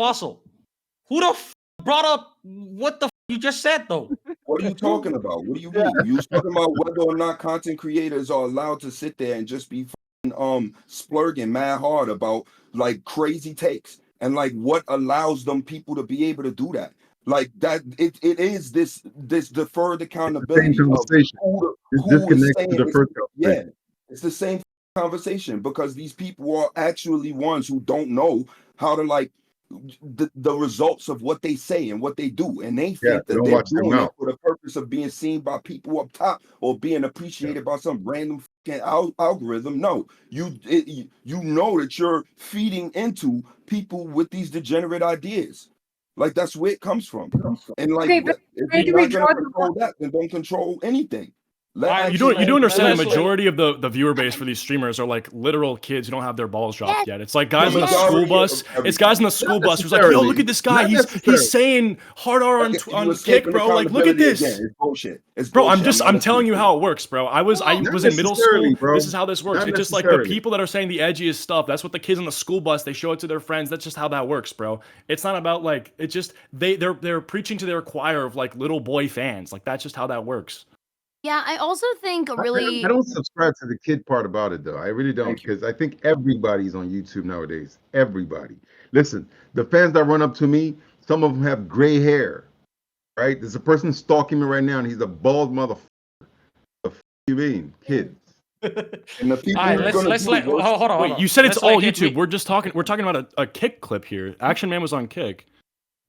Who the brought up what the you just said though? What are you talking about? What do you mean? You was talking about whether or not content creators are allowed to sit there and just be splurging mad hard about like crazy takes, and like what allows them people to be able to do that. Like that, it is this deferred accountability of who is saying yeah, it's the same conversation, because these people are actually ones who don't know how to like the results of what they say and what they do, and they think that they're doing it for the purpose of being seen by people up top or being appreciated by some random algorithm. No, you know that you're feeding into people with these degenerate ideas. Like, that's where it comes from. And like, if you're not gonna control that, then don't control anything. You do understand the majority of the viewer base for these streamers are like literal kids who don't have their balls dropped yet. It's like guys in the school bus. It's guys in the school bus who's like, yo, look at this guy. He's saying hard R on Kick, bro. Like, look at this. It's bullshit. Bro, I'm telling you how it works, bro. I was in middle school. Bro. This is how this works. It's just like the people that are saying the edgiest stuff. That's what the kids on the school bus, they show it to their friends. That's just how that works, bro. It's not about like, it's just they're preaching to their choir of like little boy fans. Like, that's just how that works. Yeah, I also think really... I don't subscribe to the kid part about it, though. I really don't, because I think everybody's on YouTube nowadays. Everybody. Listen, the fans that run up to me, Some of them have gray hair, right? There's a person stalking me right now, and he's a bald motherfucker. The f you mean, kids? And the people All right, who are gonna let's do let it, hold on. Hold Wait, on. you said it's Let's let all Kid- YouTube. We're talking about a Kick clip here. Action Man was on Kick.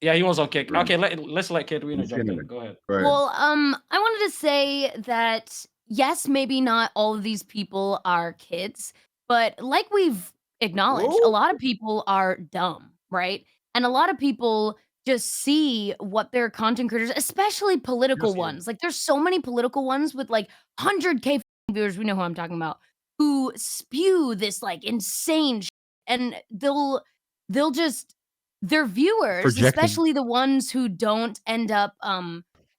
Yeah, he was on Kick. Right. Okay, let's let Kid Reno jump in. Go ahead. Right. Well, I wanted to say that yes, maybe not all of these people are kids, but like we've acknowledged, a lot of people are dumb, right? And a lot of people just see what their content creators, especially political ones. Like there's so many political ones with like 100K viewers, we know who I'm talking about, who spew this like insane and they'll just their viewers, Projecting. especially the ones who don't end up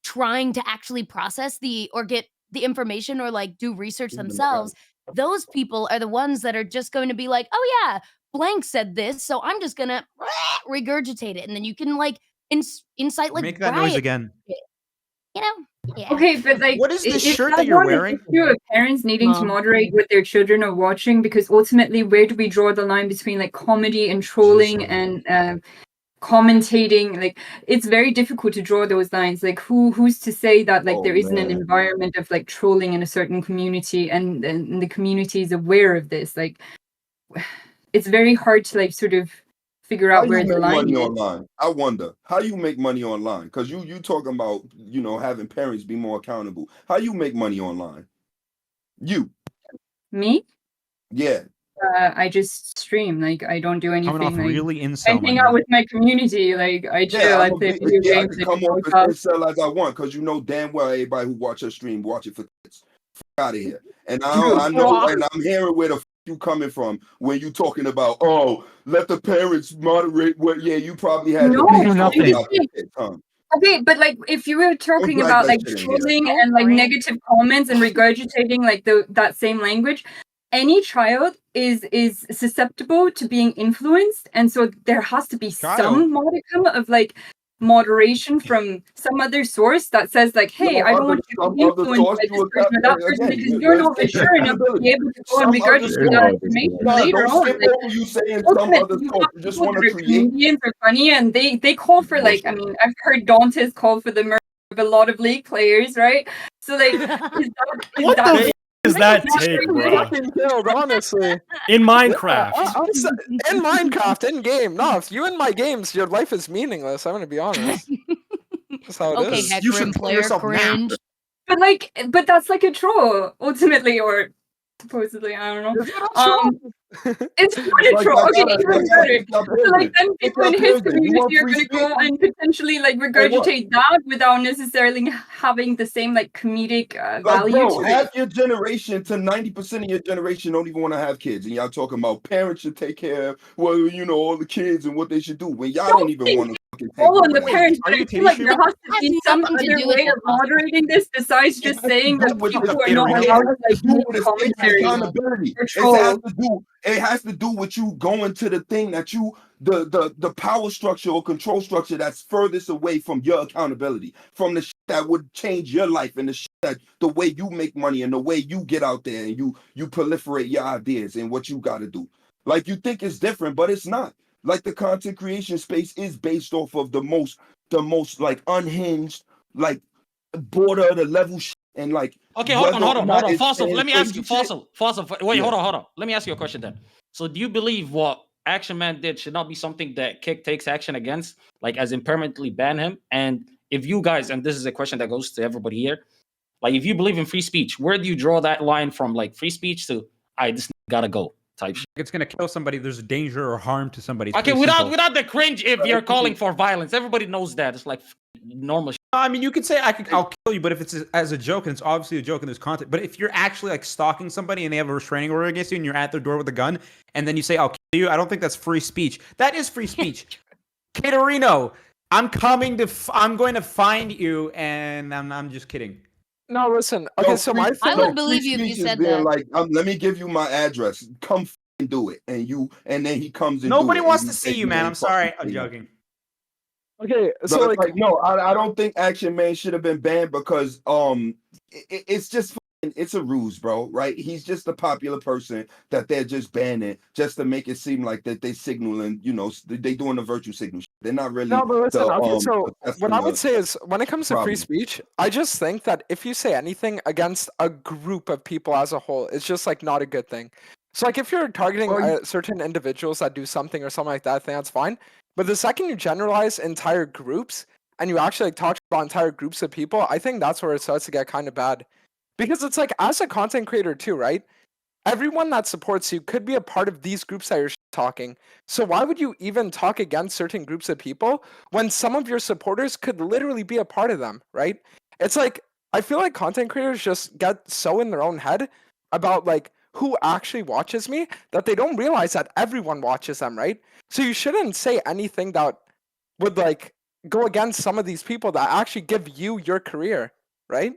trying to actually process or get the information or like do research themselves, those people are the ones that are just going to be like, oh yeah, blank said this, so I'm just gonna regurgitate it, and then you can like incite like Make that noise riot again. shit, you know? Yeah. Okay, but like, What is this is shirt that that you're not an wearing? issue of parents needing to moderate what their children are watching? Because ultimately, where do we draw the line between like comedy and trolling and commentating? Like, it's very difficult to draw those lines. Like, who's to say that like there isn't an environment of like trolling in a certain community, and the community is aware of this? Like, it's very hard to like sort of figure out where the line is. Online? I wonder how you make money online, because you talking about having parents be more accountable. How you make money online? Me? Yeah. I just stream. Like, I don't do anything. Coming off like, really I incel. hang out with my community. Like, I chill. I play video games. I can come off as incel as I want, because you know damn well everybody who watch her stream watch it for kids. Out of here. And I know, and I'm hearing where the f you coming from when you talking about, oh, let the parents moderate. What? Yeah, you probably had nothing. Okay, but like if you were talking about like trolling and like negative comments and regurgitating like that same language, any child is susceptible to being influenced, and so there has to be some modicum of like moderation from some other source that says like, hey, I don't want you to be influenced by this person or that person, because you're not mature enough to be able to go and regurgitate that information later on. You just want to create. Comedians are funny, and they call for like, I mean, I've heard Dantes call for the murder of a lot of league players, right? So like, is that take, bro? Fucking killed, honestly. In Minecraft. In Minecraft, in game. No, if you in my games, your life is meaningless. I'm gonna be honest. That's how it is. You should play yourself cringe. But that's like a troll ultimately, or supposedly, I don't know. It's not a troll. Okay, even better. So like then people in his community are gonna go and potentially like regurgitate that without necessarily having the same like comedic value. Bro, half your generation to 90% of your generation don't even want to have kids, and y'all talking about parents should take care of all the kids and what they should do when y'all don't even want to. All on the parents. I feel like there has to be some other way of moderating this besides just saying that people are not allowed to like do commentary. Accountability. It has to do with you going to the thing that the power structure or control structure that's furthest away from your accountability, from the shit that would change your life, and the shit that the way you make money and the way you get out there and you proliferate your ideas and what you got to do. Like, you think it's different, but it's not. Like, the content creation space is based off of the most like unhinged, like border the level shit, and like. Okay, hold on. Fossil, let me ask you. Fossil. Wait, hold on. Let me ask you a question then. So, do you believe what Action Man did should not be something that Kick takes action against, like as in permanently ban him? And if you guys, and this is a question that goes to everybody here, like if you believe in free speech, where do you draw that line from, like free speech to, this gotta go type shit? It's gonna kill somebody. There's danger or harm to somebody. Okay, without the cringe, if you're calling for violence, everybody knows that it's like normal shit. I mean, you could say I'll kill you, but if it's as a joke, and it's obviously a joke and there's content. But if you're actually like stalking somebody and they have a restraining order against you and you're at their door with a gun, and then you say I'll kill you, I don't think that's free speech. That is free speech. Caterino, I'm going to find you, and I'm just kidding. No, listen. Okay, so my I would believe you if you said that. Like, let me give you my address. Come and do it, and then he comes and nobody wants to see you, man. I'm sorry. I'm joking. Okay, so like no, I don't think Action Man should have been banned because it's just it's a ruse, bro, right? He's just a popular person that they're just banning just to make it seem like that they signaling, they doing a virtue signal. They're not really No, but listen, okay, so assessing what I would the say is when it comes to free problem. speech, I just think that if you say anything against a group of people as a whole, it's just like not a good thing. So like if you're targeting certain individuals that do something or something like that, I think that's fine. But the second you generalize entire groups and you actually like talk about entire groups of people, I think that's where it starts to get kind of bad. Because it's like as a content creator too, right? Everyone that supports you could be a part of these groups that you're talking. So why would you even talk against certain groups of people when some of your supporters could literally be a part of them, right? It's like I feel like content creators just get so in their own head about like who actually watches me that they don't realize that everyone watches them, right? So you shouldn't say anything that would like go against some of these people that actually give you your career, right?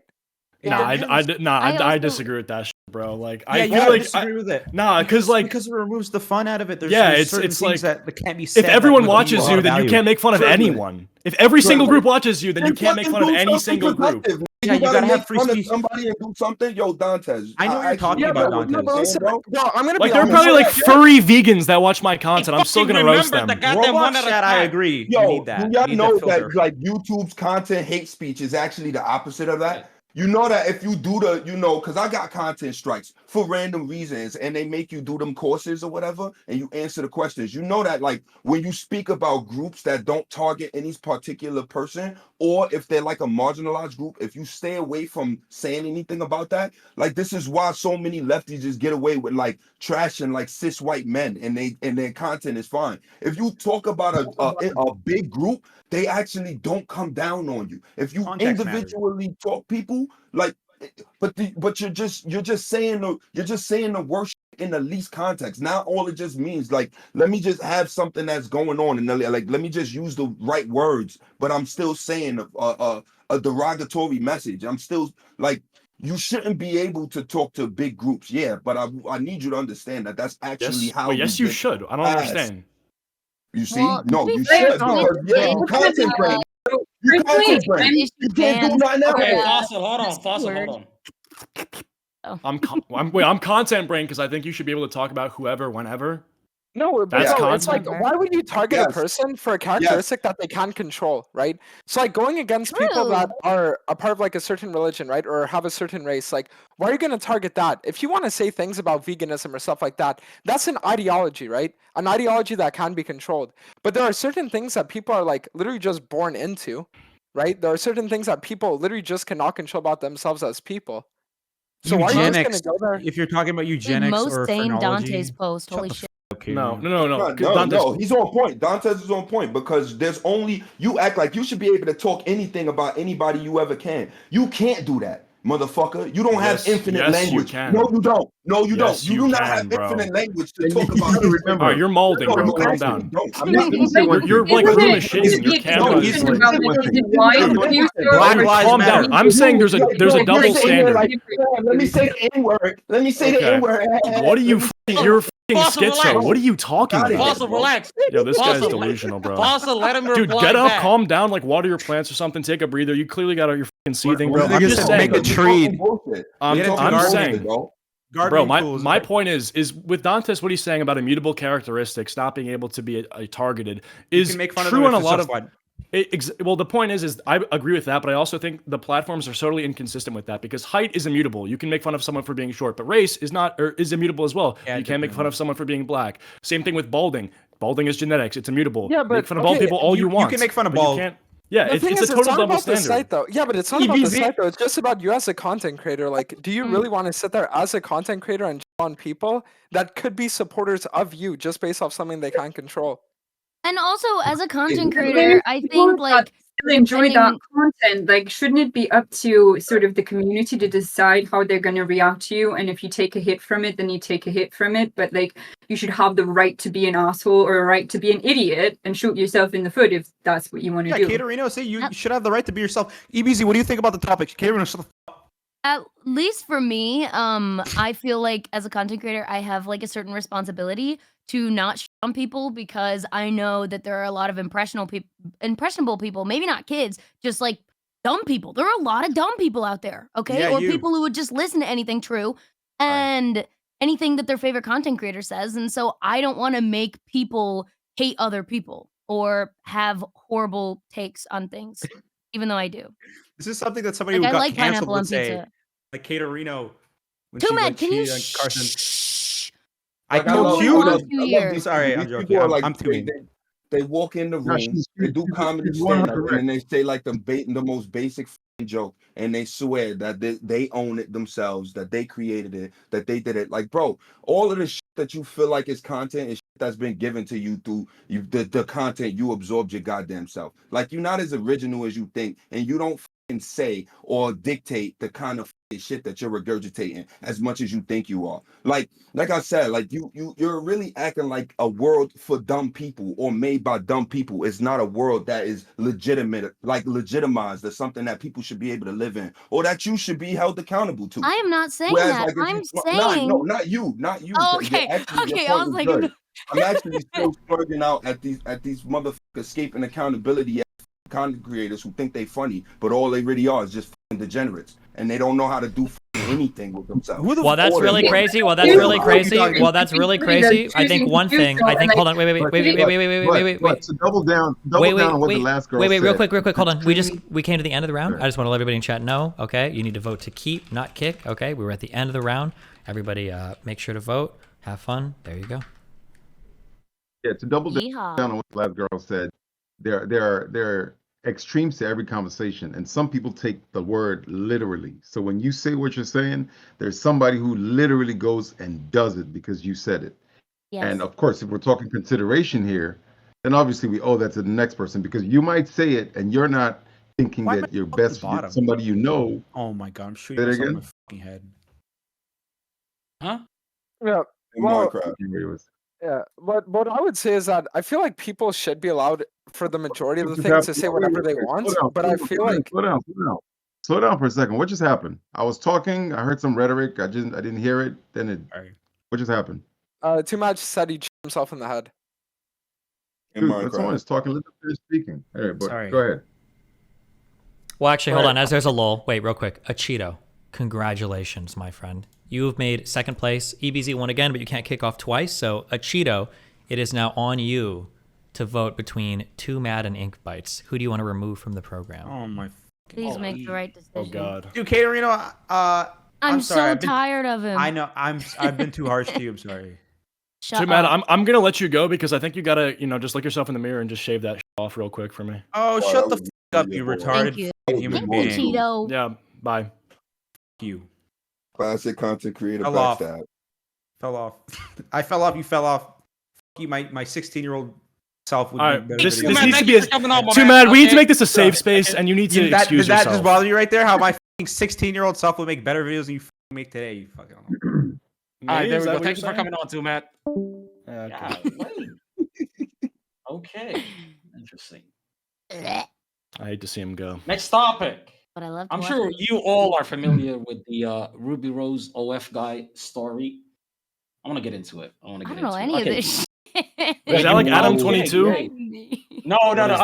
I disagree with that shit, bro. Like, Yeah, you gotta disagree with it. Nah, because it removes the fun out of it. There's certain things like that can't be said. If everyone watches you, then you can't make fun of anyone. If every single group watches you, then you can't make fun of any single group. Yeah, you gotta have free fun of speech. somebody and do something. Yo, Dantes. I know what you're talking about, Dantes. Bro, I'm gonna Like be there are honest. probably like furry vegans that watch my content. I'm still gonna roast them. Roblox chat, I agree. You Yo, need that. y'all You need know that filter. that like YouTube's content hate speech is actually the opposite of that. You know that if you do because I got content strikes for random reasons and they make you do them courses or whatever and you answer the questions. You know that like when you speak about groups that don't target any particular person or if they're like a marginalized group, if you stay away from saying anything about that, like this is why so many lefties just get away with like trashing like cis white men and their content is fine. If you talk about a big group, they actually don't come down on you. If you Context individually talk people, like, but you're just saying the worst in the least context. Now all it just means like let me just have something that's going on and like let me just use the right words, but I'm still saying a derogatory message. I'm still like you shouldn't be able to talk to big groups, yeah, but I need you to understand that that's actually how. Yes, you should. I don't understand. You see? Well, No, to be you fair, should. You concentrate. You concentrate. You can't do nothing else. Okay, Fossil, hold on. I'm content brain because I think you should be able to talk about whoever, whenever. No, but That's no, it's like, content. why would you target a person for a characteristic that they can control, right? So like going against people that are a part of like a certain religion, right? Or have a certain race, like why are you going to target that? If you want to say things about veganism or stuff like that, that's an ideology, right? An ideology that can be controlled. But there are certain things that people are like literally just born into, right? There are certain things that people literally just cannot control about themselves as people. So why are you just going to go there? If you're talking about eugenics most or sane phrenology, Dantes post. Holy shit. No. No, he's on point. Dantes is on point because there's only you act like you should be able to talk anything about anybody you ever can. You can't do that, motherfucker. You don't have infinite language. You can. No, you don't. No, you Yes, don't. You you do not can, have bro. infinite language to talk about. All right, you're molding, No, bro. you Calm actually down. don't. I'm not. Your like room is shaking. Your camera is like. Black Lives Calm Matter. down. I'm saying there's a double standard. Let me say the N-word. Let me say the N-word. What are you? You're schizo. What are you talking about? Fossil, relax. Yo, this guy's Fossil, delusional, bro. Fossil, let him Dude, reply get up, back. calm down, like water your plants or something. Take a breather. You clearly got your fucking seething, bro. What I'm just saying. make a tree. I'm saying. Bro, Gardening my point is with Dantes, what he's saying about immutable characteristics not being able to be targeted is true on a lot of. Well, the point is I agree with that, but I also think the platforms are totally inconsistent with that because height is immutable. You can make fun of someone for being short, but race is not or is immutable as well. Yeah, you can't make fun of someone for being black. Same thing with balding. Balding is genetics. It's immutable. Yeah, but make fun of bald people all you want. You can make fun of but you bald. can't. Yeah, The thing it's is, a total not double about the standard. site, though. Yeah, but it's not about the site, though. It's just about you as a content creator. Like, do you really want to sit there as a content creator and on people that could be supporters of you just based off something they can't control? And also, as a content creator, I think like still enjoy that content. Like, shouldn't it be up to sort of the community to decide how they're going to react to you? And if you take a hit from it, then you take a hit from it. But like, you should have the right to be an asshole or a right to be an idiot and shoot yourself in the foot if that's what you want to do. Yeah, Caterino, say you should have the right to be yourself. EBZ, what do you think about the topic? Caterino, shut the fuck. At least for me, I feel like as a content creator, I have like a certain responsibility to not shit on people because I know that there are a lot of impressionable people, maybe not kids, just like dumb people. There are a lot of dumb people out there, okay? Yeah, or you. people who would just listen to anything true and anything that their favorite content creator says. And so I don't want to make people hate other people or have horrible takes on things, even though I do. This is something that somebody Like, who I got like canceled pineapple on would say. pizza. Like Caterino. When she Twomad, like can you cheated on Carson. shh? I Like, I told love, you. I want love, to I love hear. these Sorry, people. I'm These joking. people are like I'm they, tuning. they walk in the No, room, they do comedy she's stand up, 100 and then they say like the most basic f***ing joke, and they swear that they own it themselves, that they created it, that they did it. Like, bro, all of the shit that you feel like is content is shit that's been given to you through the content you absorbed your goddamn self. Like, you're not as original as you think, and you don't f***ing say or dictate the kind of shit that you're regurgitating as much as you think you are. Like I said, like you're really acting like a world for dumb people or made by dumb people. It's not a world that is legitimate, like legitimized as something that people should be able to live in or that you should be held accountable to. I am not saying Whereas, that. like, if I'm you, saying. no, not you, not you. Oh, You're okay. actually, your Okay. I point was was like, good. I'm actually still swerving out at these motherfuckers escaping accountability content creators who think they funny, but all they really are is just degenerates, and they don't know how to do anything with themselves. Well, that's really crazy. Well, that's really crazy. Well, that's really crazy. I think one thing. I think. Hold on. Wait. But to double down on what the last girl said. Wait, real quick. Hold on. We came to the end of the round. I just want to let everybody in chat know. Okay, you need to vote to keep, not kick. Okay, we were at the end of the round. Everybody, make sure to vote. Have fun. There you go. Yeah, to double down Yeehaw. on what the last girl said, there are extremes to every conversation, and some people take the word literally. So when you say what you're saying, there's somebody who literally goes and does it because you said it. Yes. And of course, if we're talking consideration here, then obviously we owe that to the next person, because you might say it and you're not thinking Why am that I you're at the best for bottom? somebody you know. Oh my god, I'm shooting Say it myself in my again? fucking head. Huh? Yeah. In Well, Minecraft. yeah. What I would say is that I feel like people should be allowed for the majority of the What just things to happened? say whatever they want. But I feel like Slow down for a second. What just happened? I was talking, I heard some rhetoric, I didn't hear it, what just happened? Too much said he shot himself in the head. In Dude, when someone Minecraft. is talking, let them finish speaking. All right, but Sorry. go ahead. Well, actually, hold on. As there's a lull. Wait, real quick. A Cheeto. Congratulations, my friend. You've made second place. EBZ won again, but you can't kick off twice. So, a Cheeto, it is now on you to vote between Twomad and Ink Bites. Who do you want to remove from the program? Oh my. Please make the right decision. Oh God. Dude, Caterino, I'm sorry, so I've been- tired of him. I know. I've been too harsh to you. I'm sorry. Shut Twomad, up. I'm gonna let you go because I think you gotta, just look yourself in the mirror and just shave that off real quick for me. Oh, Wow, shut that the was f up, really you good, boy. retarded Thank you. fucking human Thank you, being. Cheeto. Yeah. Bye. F you. Classic content creator Fell off. backstab. Fell off. I fell off. You fell off. F you, my 16-year-old self would All be right, better this videos. needs to be a too mad. We need to make this a safe space, and you need to Did that excuse just yourself. bother you right there? How my 16-year-old self would make better videos than you make today? You fucking. All right, Me? there Is we that go. what Thank you you're for coming on, too, Matt. saying? Yeah, okay. Interesting. I hate to see him go. Next topic. But I love to I'm watch sure it. you all are familiar with the Ruby Rose OF guy story. I want to get into it. I don't know any of this shit. Is that like Adam 22? No. What is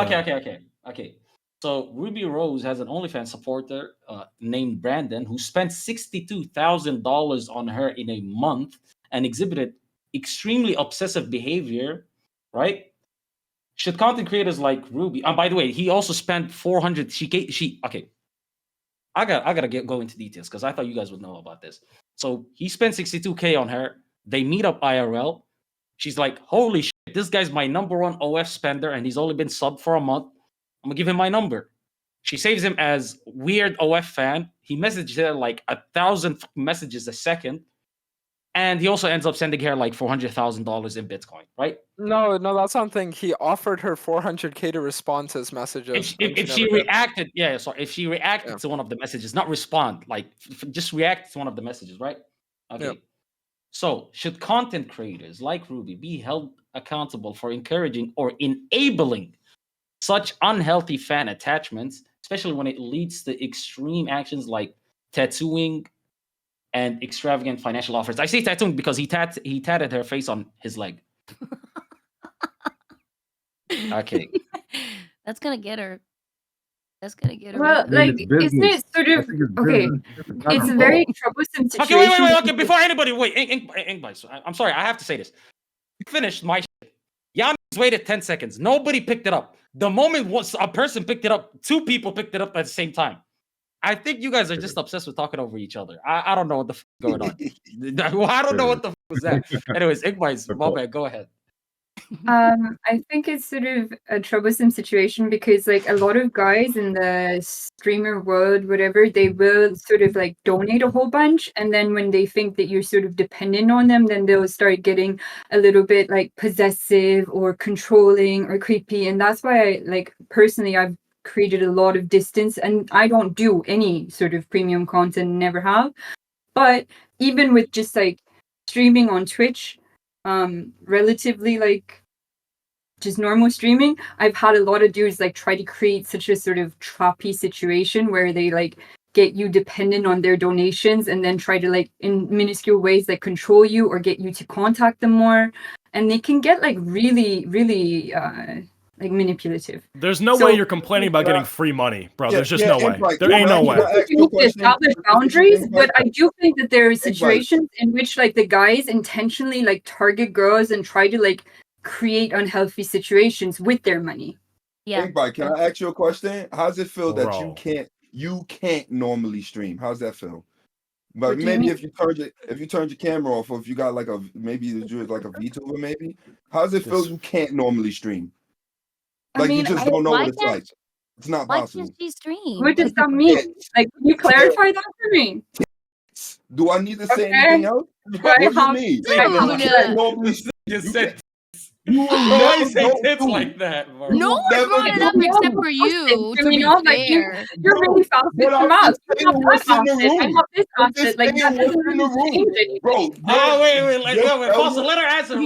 Okay. So Ruby Rose has an OnlyFans supporter named Brandon who spent $62,000 on her in a month and exhibited extremely obsessive behavior, right? Should content creators like Ruby? By the way, he also spent 400. Okay. I gotta go into details because I thought you guys would know about this. So he spent 62K on her. They meet up IRL. She's like, "Holy shit, this guy's my #1 OF spender, and he's only been subbed for a month. I'm gonna give him my number." She saves him as weird OF fan. He messages her like 1,000 messages a second. And he also ends up sending her like $400,000 in Bitcoin, right? No, that's something. He offered her 400K to respond to his messages. If she reacted, if she reacted to one of the messages, not respond, like just react to one of the messages, right? Okay. Yeah. So should content creators like Ruby be held accountable for encouraging or enabling such unhealthy fan attachments, especially when it leads to extreme actions like tattooing and extravagant financial offers? I say tattooing because he tatted her face on his leg. Okay. That's gonna get her. That's gonna get Well, her. like, isn't it sort of okay? It's a very troublesome situation. Okay, wait. Okay, before anybody, wait, Ink Bites, I'm sorry, I have to say this. You finished my shit. Yannis waited 10 seconds. Nobody picked it up. The moment a person picked it up, 2 people picked it up at the same time. I think you guys are just obsessed with talking over each other. I don't know what the f is going on. I don't know what the f was that. Anyways, Ink Bites, my bad, go ahead. I think it's sort of a troublesome situation because like a lot of guys in the streamer world, whatever, they will sort of like donate a whole bunch, and then when they think that you're sort of dependent on them, then they'll start getting a little bit like possessive or controlling or creepy, and that's why I like personally I've created a lot of distance, and I don't do any sort of premium content, never have. But even with just like streaming on Twitch, relatively like just normal streaming, I've had a lot of dudes like try to create such a sort of trappy situation where they like get you dependent on their donations and then try to like in minuscule ways like control you or get you to contact them more, and they can get like really like manipulative. There's no way you're complaining about getting free money, bro. There's just no way. There ain't no way. You need to establish boundaries, but I do think that there are situations in which like the guys intentionally like target girls and try to like create unhealthy situations with their money. Yeah. Hey, can I ask you a question? How's it feel that you can't normally stream? How's that feel? But maybe if you turned your camera off, or if you got like a maybe you're like a VTuber, maybe. How's it feel you can't normally stream? Like you just don't know what it's like. It's not possible. Why can't she stream? What does that mean? Like, can you clarify that for me? Do I need to say anything else? What do you mean? You said you why say tits like that, bro? No one's brought it up except for you. To be fair, you're really fast with your mouth. I have this asset. Like that doesn't really change anything. Bro, wait. Let her answer.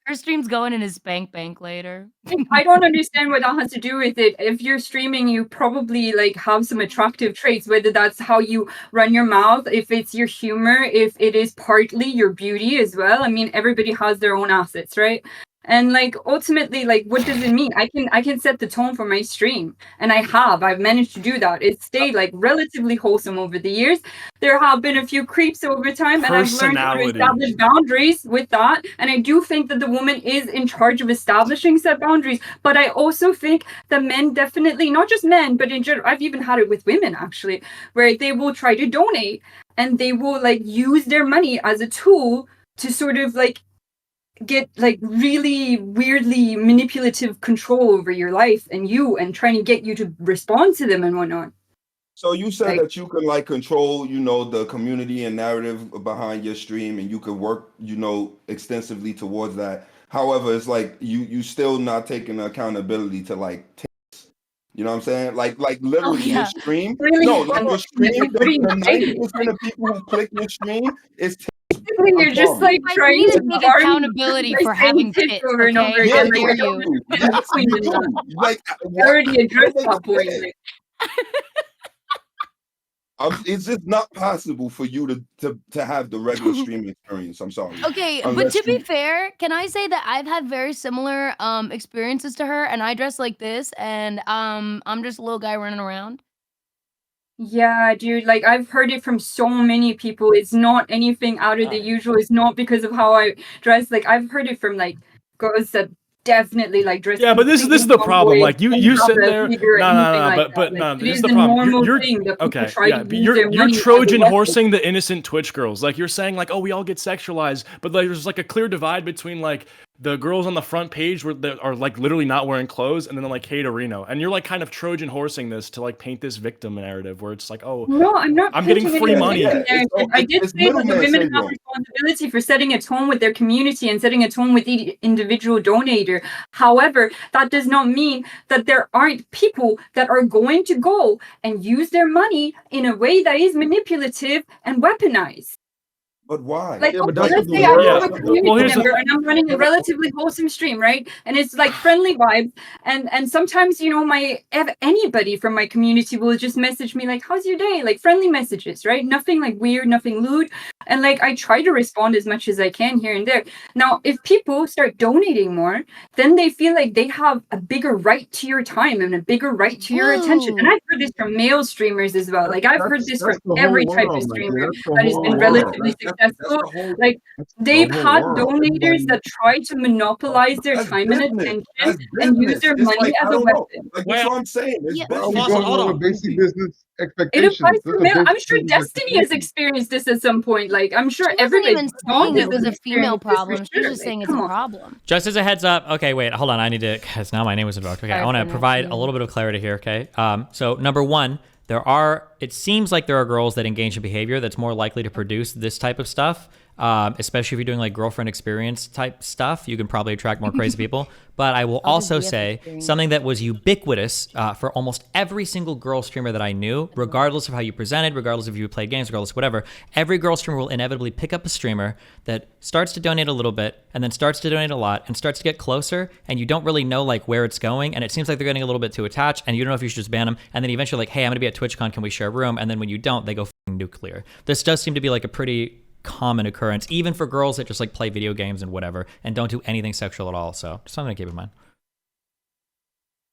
Her stream's going in his bank later. I don't understand what that has to do with it. If you're streaming, you probably like have some attractive traits, whether that's how you run your mouth, if it's your humor, if it is partly your beauty as well. I mean, everybody has their own assets, right? And like ultimately, like what does it mean? I can set the tone for my stream, and I've managed to do that. It's stayed like relatively wholesome over the years. There have been a few creeps over time, and I've learned how to establish boundaries with that. And I do think that the woman is in charge of establishing set boundaries. But I also think the men definitely, not just men, but in general, I've even had it with women actually, where they will try to donate and they will like use their money as a tool to sort of like get like really weirdly manipulative control over your life and trying to get you to respond to them and whatnot. So you said that you can like control, the community and narrative behind your stream, and you could work, extensively towards that. However, it's like you still not taking accountability to like tips. You know what I'm saying? Like literally your stream. Really? No, like your stream, the 90% of people who click your stream is tips. You're just like trying to take accountability for having tits over and over again. again. Like already addressed that point. It's just not possible for you to have the regular streaming experience. I'm sorry. Okay, but to be fair, can I say that I've had very similar experiences to her, and I dress like this, and I'm just a little guy running around. Yeah, dude, like I've heard it from so many people. It's not anything out of the usual. It's not because of how I dress. Like I've heard it from like girls that definitely like dress. Yeah, but this is the problem. Like you sit there. No. This is the problem. You're Trojan horsing the innocent Twitch girls. Like you're saying like, oh, we all get sexualized, but like there's like a clear divide between like the girls on the front page where they are like literally not wearing clothes, and then like Caterino, and you're like kind of Trojan horsing this to like paint this victim narrative where it's like, oh, no, I'm not. I'm getting free money. I did say that the women have responsibility for setting a tone with their community and setting a tone with each individual donator. However, that does not mean that there aren't people that are going to go and use their money in a way that is manipulative and weaponized. But why? Like, Yeah, but okay, that's let's what say the I world- have a community Well, here's the- member and I'm running a relatively wholesome stream, right? And it's like friendly vibes. And sometimes, you know, anybody from my community will just message me like, how's your day? Like friendly messages, right? Nothing like weird, nothing lewd. And like I try to respond as much as I can here and there. Now, if people start donating more, then they feel like they have a bigger right to your time and a bigger right to your attention. And I've heard this from male streamers as well. Like I've heard this from the every whole type of world, my streamer dear. That's the that has whole been world. relatively successful. Like That's they've the whole had world. donators Everybody- that try to monopolize their That's time and business. attention That's and use business. their It's money like, as I a don't know. weapon. Like, Well, that's what I'm saying. It's yeah, Why are we business. Fossil, going hold over on. basic business It expectations? applies Those to are male. basic I'm sure business Destiny has expectations. experienced this at some point. Like I'm sure She wasn't everybody's even dog saying it has was a female experienced this for problem. She was sure. just Like, saying it's come a on. problem. Just as a heads up, okay, wait, hold on. I need to, because now my name was invoked. Okay, I Sorry want for to provide a interrupting you. little bit of clarity here, okay? So, number one, it seems like there are girls that engage in behavior that's more likely to produce this type of stuff, especially if you're doing like girlfriend experience type stuff. You can probably attract more crazy people. But I will also say something that was ubiquitous for almost every single girl streamer that I knew, regardless of how you presented, regardless if you played games, regardless of whatever. Every girl streamer will inevitably pick up a streamer that starts to donate a little bit and then starts to donate a lot and starts to get closer, and you don't really know like where it's going, and it seems like they're getting a little bit too attached, and you don't know if you should just ban them, and then eventually like, hey, I'm gonna be at TwitchCon, can we share a room? And then when you don't, they go f***ing nuclear. This does seem to be like a pretty common occurrence, even for girls that just like play video games and whatever, and don't do anything sexual at all. So just something to keep in mind.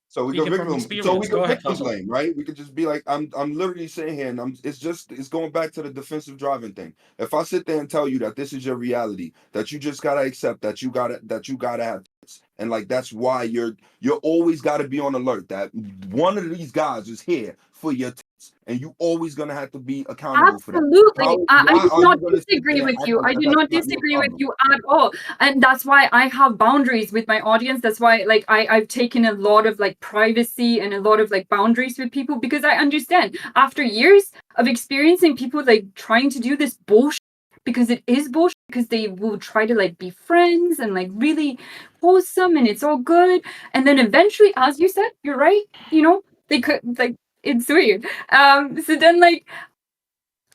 So we Speaking can from victim, experience, so we go can ahead, victim Fossil. blame, right? We could just be like, I'm literally sitting here, and it's going back to the defensive driving thing. If I sit there and tell you that this is your reality, that you just gotta accept that you gotta have tits, and like that's why you're always gotta be on alert that one of these guys is here for your tits, and you always gonna have to be accountable for that. Absolutely. I Why do are not you gonna sit disagree there with and you. act I like do that's not not your disagree with problem? you at all. And that's why I have boundaries with my audience. That's why like I've taken a lot of like privacy and a lot of like boundaries with people, because I understand after years of experiencing people like trying to do this bullshit, because it is bullshit, because they will try to like be friends and like really wholesome and it's all good. And then eventually, as you said, you're right, you know, they could like, it's weird. So then like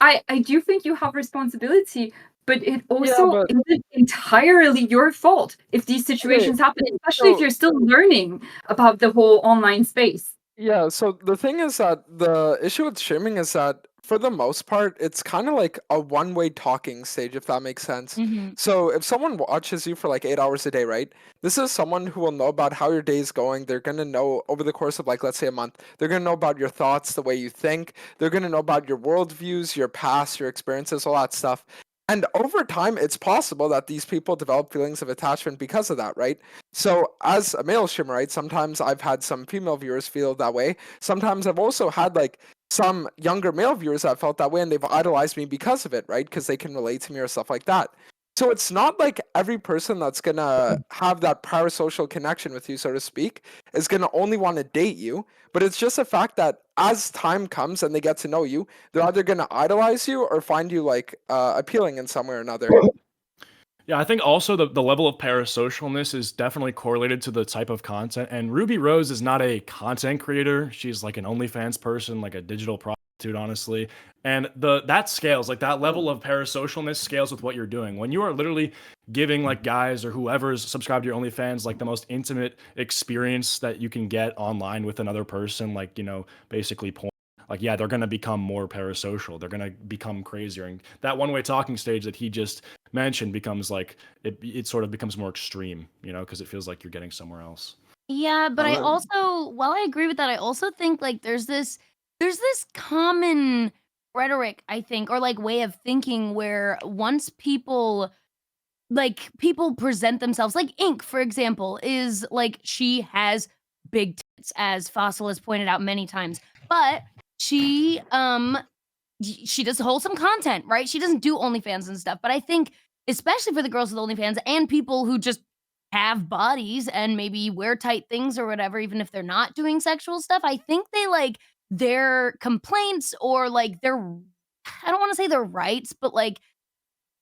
I do think you have responsibility, but it also but- isn't entirely your fault if these situations happen, especially if so- you're still learning about the whole online space. Yeah, so the thing is that the issue with streaming is that for the most part, it's kind of like a one-way talking stage, if that makes sense. So if someone watches you for like 8 hours a day, right? This is someone who will know about how your day is going. They're going to know over the course of like, let's say a month, they're going to know about your thoughts, the way you think. They're going to know about your worldviews, your past, your experiences, all that stuff. And over time, it's possible that these people develop feelings of attachment because of that, right? So as a male streamer, right, sometimes I've had some female viewers feel that way. Sometimes I've also had like some younger male viewers that felt that way, and they've idolized me because of it, right? Because they can relate to me or stuff like that. So it's not like every person that's gonna have that parasocial connection with you, so to speak, is gonna only want to date you. But it's just a fact that as time comes and they get to know you, they're either gonna idolize you or find you like appealing in some way or another. Yeah, I think also the level of parasocialness is definitely correlated to the type of content. And Ruby Rose is not a content creator. She's like an OnlyFans person, like a digital prostitute, honestly. And that scales, like that level of parasocialness scales with what you're doing. When you are literally giving like guys or whoever's subscribed to your OnlyFans like the most intimate experience that you can get online with another person, like, you know, basically porn. Like, yeah, they're going to become more parasocial. They're going to become crazier. And that one-way talking stage that he just mentioned becomes like, it sort of becomes more extreme, you know, because it feels like you're getting somewhere else. Yeah, but I love- also, while I agree with that, I also think like there's this common rhetoric, I think, or like way of thinking where once people present themselves, like Ink, for example, is like she has big tits, as Fossil has pointed out many times, but she does wholesome content, right? She doesn't do OnlyFans and stuff, but I think especially for the girls with OnlyFans and people who just have bodies and maybe wear tight things or whatever, even if they're not doing sexual stuff, I think they like their complaints or like their, I don't want to say their rights, but like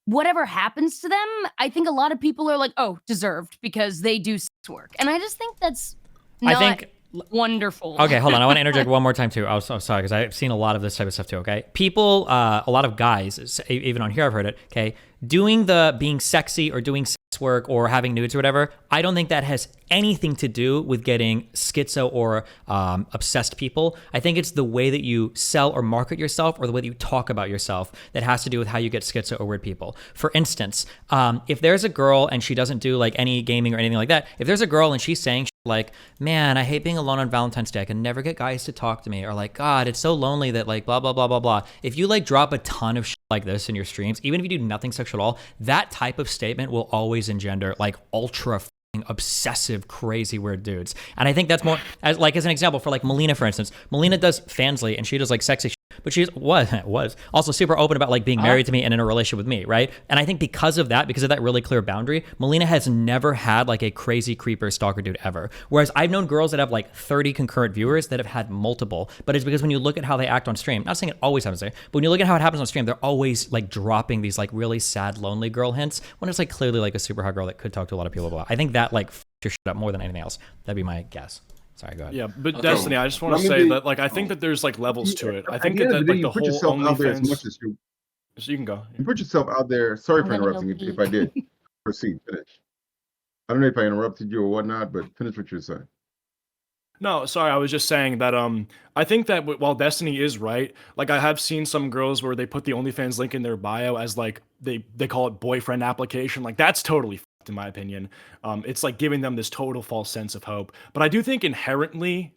whatever happens to them, I think a lot of people are like, oh, deserved because they do sex work. And I just think that's not Wonderful. Okay, hold on. I want to interject one more time too. I'm so sorry because I've seen a lot of this type of stuff too. Okay, people, a lot of guys, even on here, I've heard it. Okay, doing the being sexy or doing sex work or having nudes or whatever. I don't think that has anything to do with getting schizo or obsessed people. I think it's the way that you sell or market yourself or the way that you talk about yourself that has to do with how you get schizo or weird people. For instance, if there's a girl and she doesn't do like any gaming or anything like that, if there's a girl and she's saying like, man, I hate being alone on Valentine's Day. I can never get guys to talk to me. Or like, God, it's so lonely that like blah, blah, blah, blah, blah. If you like drop a ton of shit like this in your streams, even if you do nothing sexual at all, that type of statement will always engender like ultra obsessive, crazy, weird dudes. And I think that's more as an example for like Melina, for instance. Melina does Fansly and she does like sexy shit, but she was also super open about like being married to me and in a relationship with me, right? And I think because of that really clear boundary, Melina has never had like a crazy creeper stalker dude ever. Whereas I've known girls that have like 30 concurrent viewers that have had multiple, but it's because when you look at how they act on stream, not saying it always happens there, but when you look at how it happens on stream, they're always like dropping these like really sad, lonely girl hints when it's like clearly like a super hot girl that could talk to a lot of people. Blah. I think that like your shit up more than anything else. That'd be my guess. Sorry, go ahead. Yeah, but Destiny, I just want to say that like I think that there's like levels to it. I think that like the whole OnlyFans. So you can go. You put yourself out there. Sorry for interrupting if I did. Proceed. Finish. I don't know if I interrupted you or whatnot, but finish what you're saying. No, sorry, I was just saying that I think that while Destiny is right, like I have seen some girls where they put the OnlyFans link in their bio as like they call it boyfriend application. Like that's totally fucked in my opinion. It's like giving them this total false sense of hope. But I do think inherently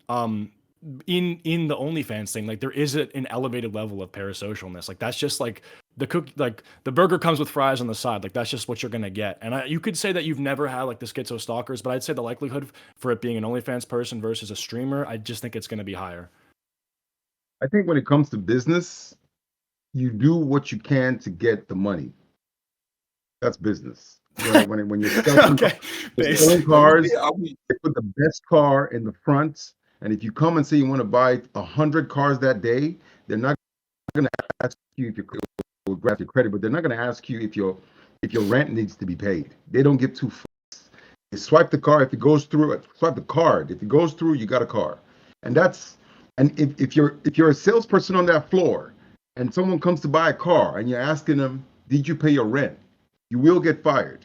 in the OnlyFans thing, like there is an elevated level of parasocialness. Like that's just like the burger comes with fries on the side. Like that's just what you're gonna get. And you could say that you've never had like the schizo stalkers, but I'd say the likelihood for it being an OnlyFans person versus a streamer, I just think it's gonna be higher. I think when it comes to business, you do what you can to get the money. That's business. When you're selling, selling cars, you put the best car in the front. And if you come and say you want to buy 100 cars that day, they're not going to ask you if you grab your credit, but they're not going to ask you if your rent needs to be paid. They don't give two fucks. They swipe the car. If it goes through, swipe the card. If it goes through, you got a car. And if you're a salesperson on that floor and someone comes to buy a car and you're asking them, did you pay your rent? You will get fired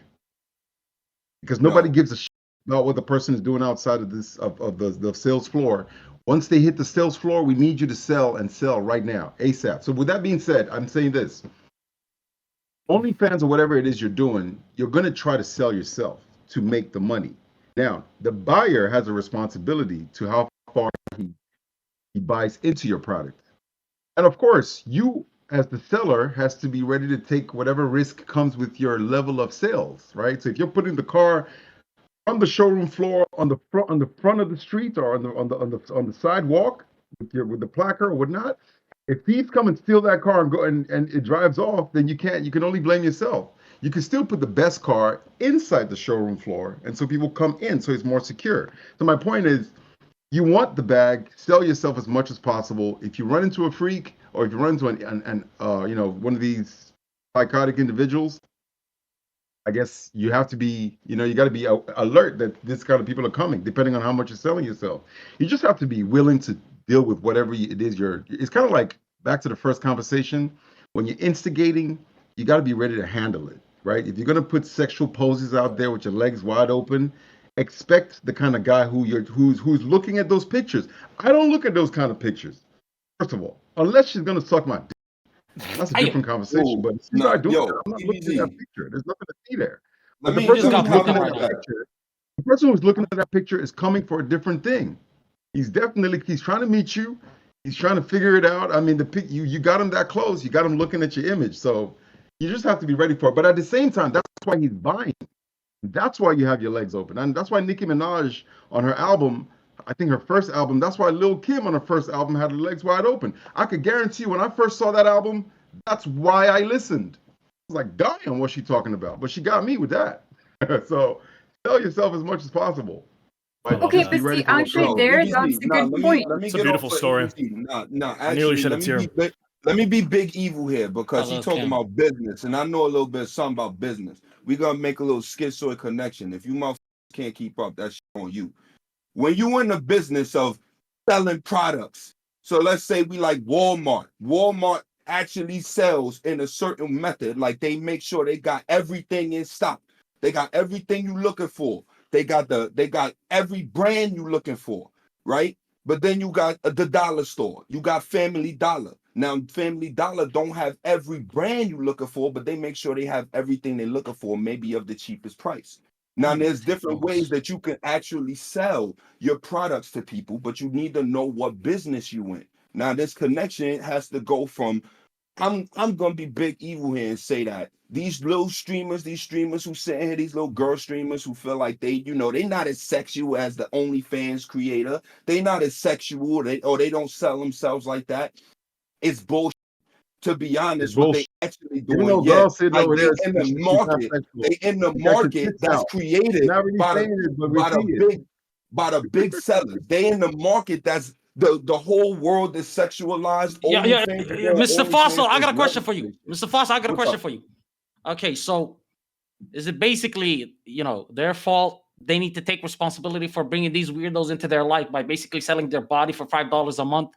because nobody gives a shit about what the person is doing outside of the sales floor. Once they hit the sales floor, we need you to sell and sell right now, ASAP. So with that being said, I'm saying this. OnlyFans or whatever it is you're doing, you're going to try to sell yourself to make the money. Now, the buyer has a responsibility to how far he buys into your product. And of course, you as the seller has to be ready to take whatever risk comes with your level of sales, right? So if you're putting the car on the showroom floor on the front of the street or on the sidewalk with the placard or whatnot, if thieves come and steal that car and go and it drives off, then you can only blame yourself. You can still put the best car inside the showroom floor, and so people come in, so it's more secure. So my point is, you want the bag, sell yourself as much as possible. If you run into a freak, or if you run into one of these psychotic individuals, I guess you have to be, you got to be alert that this kind of people are coming, depending on how much you're selling yourself. You just have to be willing to deal with whatever it is it's kind of like back to the first conversation. When you're instigating, you got to be ready to handle it, right? If you're going to put sexual poses out there with your legs wide open, expect the kind of guy who's looking at those pictures. I don't look at those kind of pictures, first of all, unless she's going to suck my dick. That's a different conversation, but I'm not looking at that picture. There's nothing to see there. But the person who's looking at that picture is coming for a different thing. He's trying to meet you. He's trying to figure it out. I mean, you got him that close. You got him looking at your image. So you just have to be ready for it. But at the same time, that's why he's buying. That's why you have your legs open. And that's why Nicki Minaj on her album, I think her first album, that's why Lil' Kim on her first album had her legs wide open. I could guarantee you when I first saw that album, that's why I listened. I was like, damn, what's she talking about? But she got me with that. So sell yourself as much as possible. Okay, but see, actually that's a good point. It's a beautiful story. I nearly shed a tear. Let me be Big Evil here because he's talking about business, and I know a little bit of something about business. We're gonna make a little schizoid connection. If you motherfuckers can't keep up, that's on you. When you in the business of selling products, so let's say we like Walmart. Walmart actually sells in a certain method, like they make sure they got everything in stock. They got everything you looking for. They got every brand you looking for, right? But then you got the dollar store. You got Family Dollar. Now, Family Dollar don't have every brand you looking for, but they make sure they have everything they're looking for, maybe of the cheapest price. Now, there's different ways that you can actually sell your products to people, but you need to know what business you in. Now, this connection has to go from, I'm gonna be big evil here and say that these little streamers, these streamers who sit here, these little girl streamers who feel like they, you know, they not as sexual as the OnlyFans creator. They not as sexual, or they don't sell themselves like that. It's bullshit. To be honest, what they actually doing, like they in the market, that's created by the big sellers. They in the market that's the whole world is sexualized. Yeah. Mr. Fossil, I got a question for you. Mr. Fossil, I got a question for you. Okay, so is it basically, you know, their fault? They need to take responsibility for bringing these weirdos into their life by basically selling their body for $5 a month.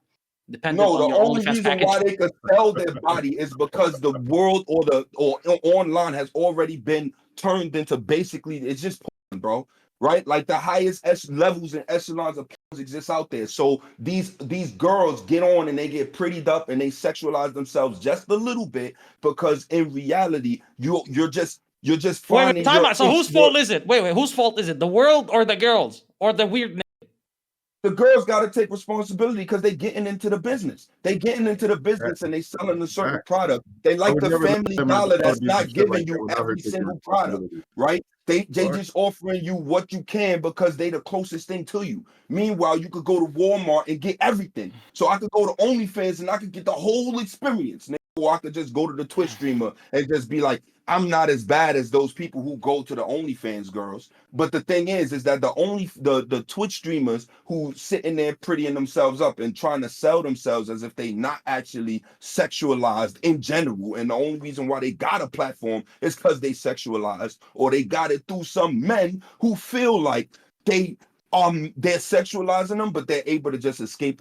No, the only reason why they could sell their body is because the world or online has already been turned into basically, it's just porn, bro. Right? Like the highest levels and echelons of porn exist out there. So these girls get on and they get prettied up and they sexualize themselves just a little bit, because in reality, you're just finding. Wait, time out. So whose fault is it? Wait, whose fault is it? The world or the girls or the weird? The girls got to take responsibility because they getting into the business. They getting into the business and they selling a certain product. They like the Family Dollar that's not giving you every single product, right? They just offering you what you can because they the closest thing to you. Meanwhile, you could go to Walmart and get everything. So I could go to OnlyFans and I could get the whole experience. Or I could just go to the Twitch streamer and just be like, I'm not as bad as those people who go to the OnlyFans girls. But the thing is that the Twitch streamers who sitting there prettying themselves up and trying to sell themselves as if they not actually sexualized in general, and the only reason why they got a platform is because they sexualized, or they got it through some men who feel like they're sexualizing them, but they're able to just escape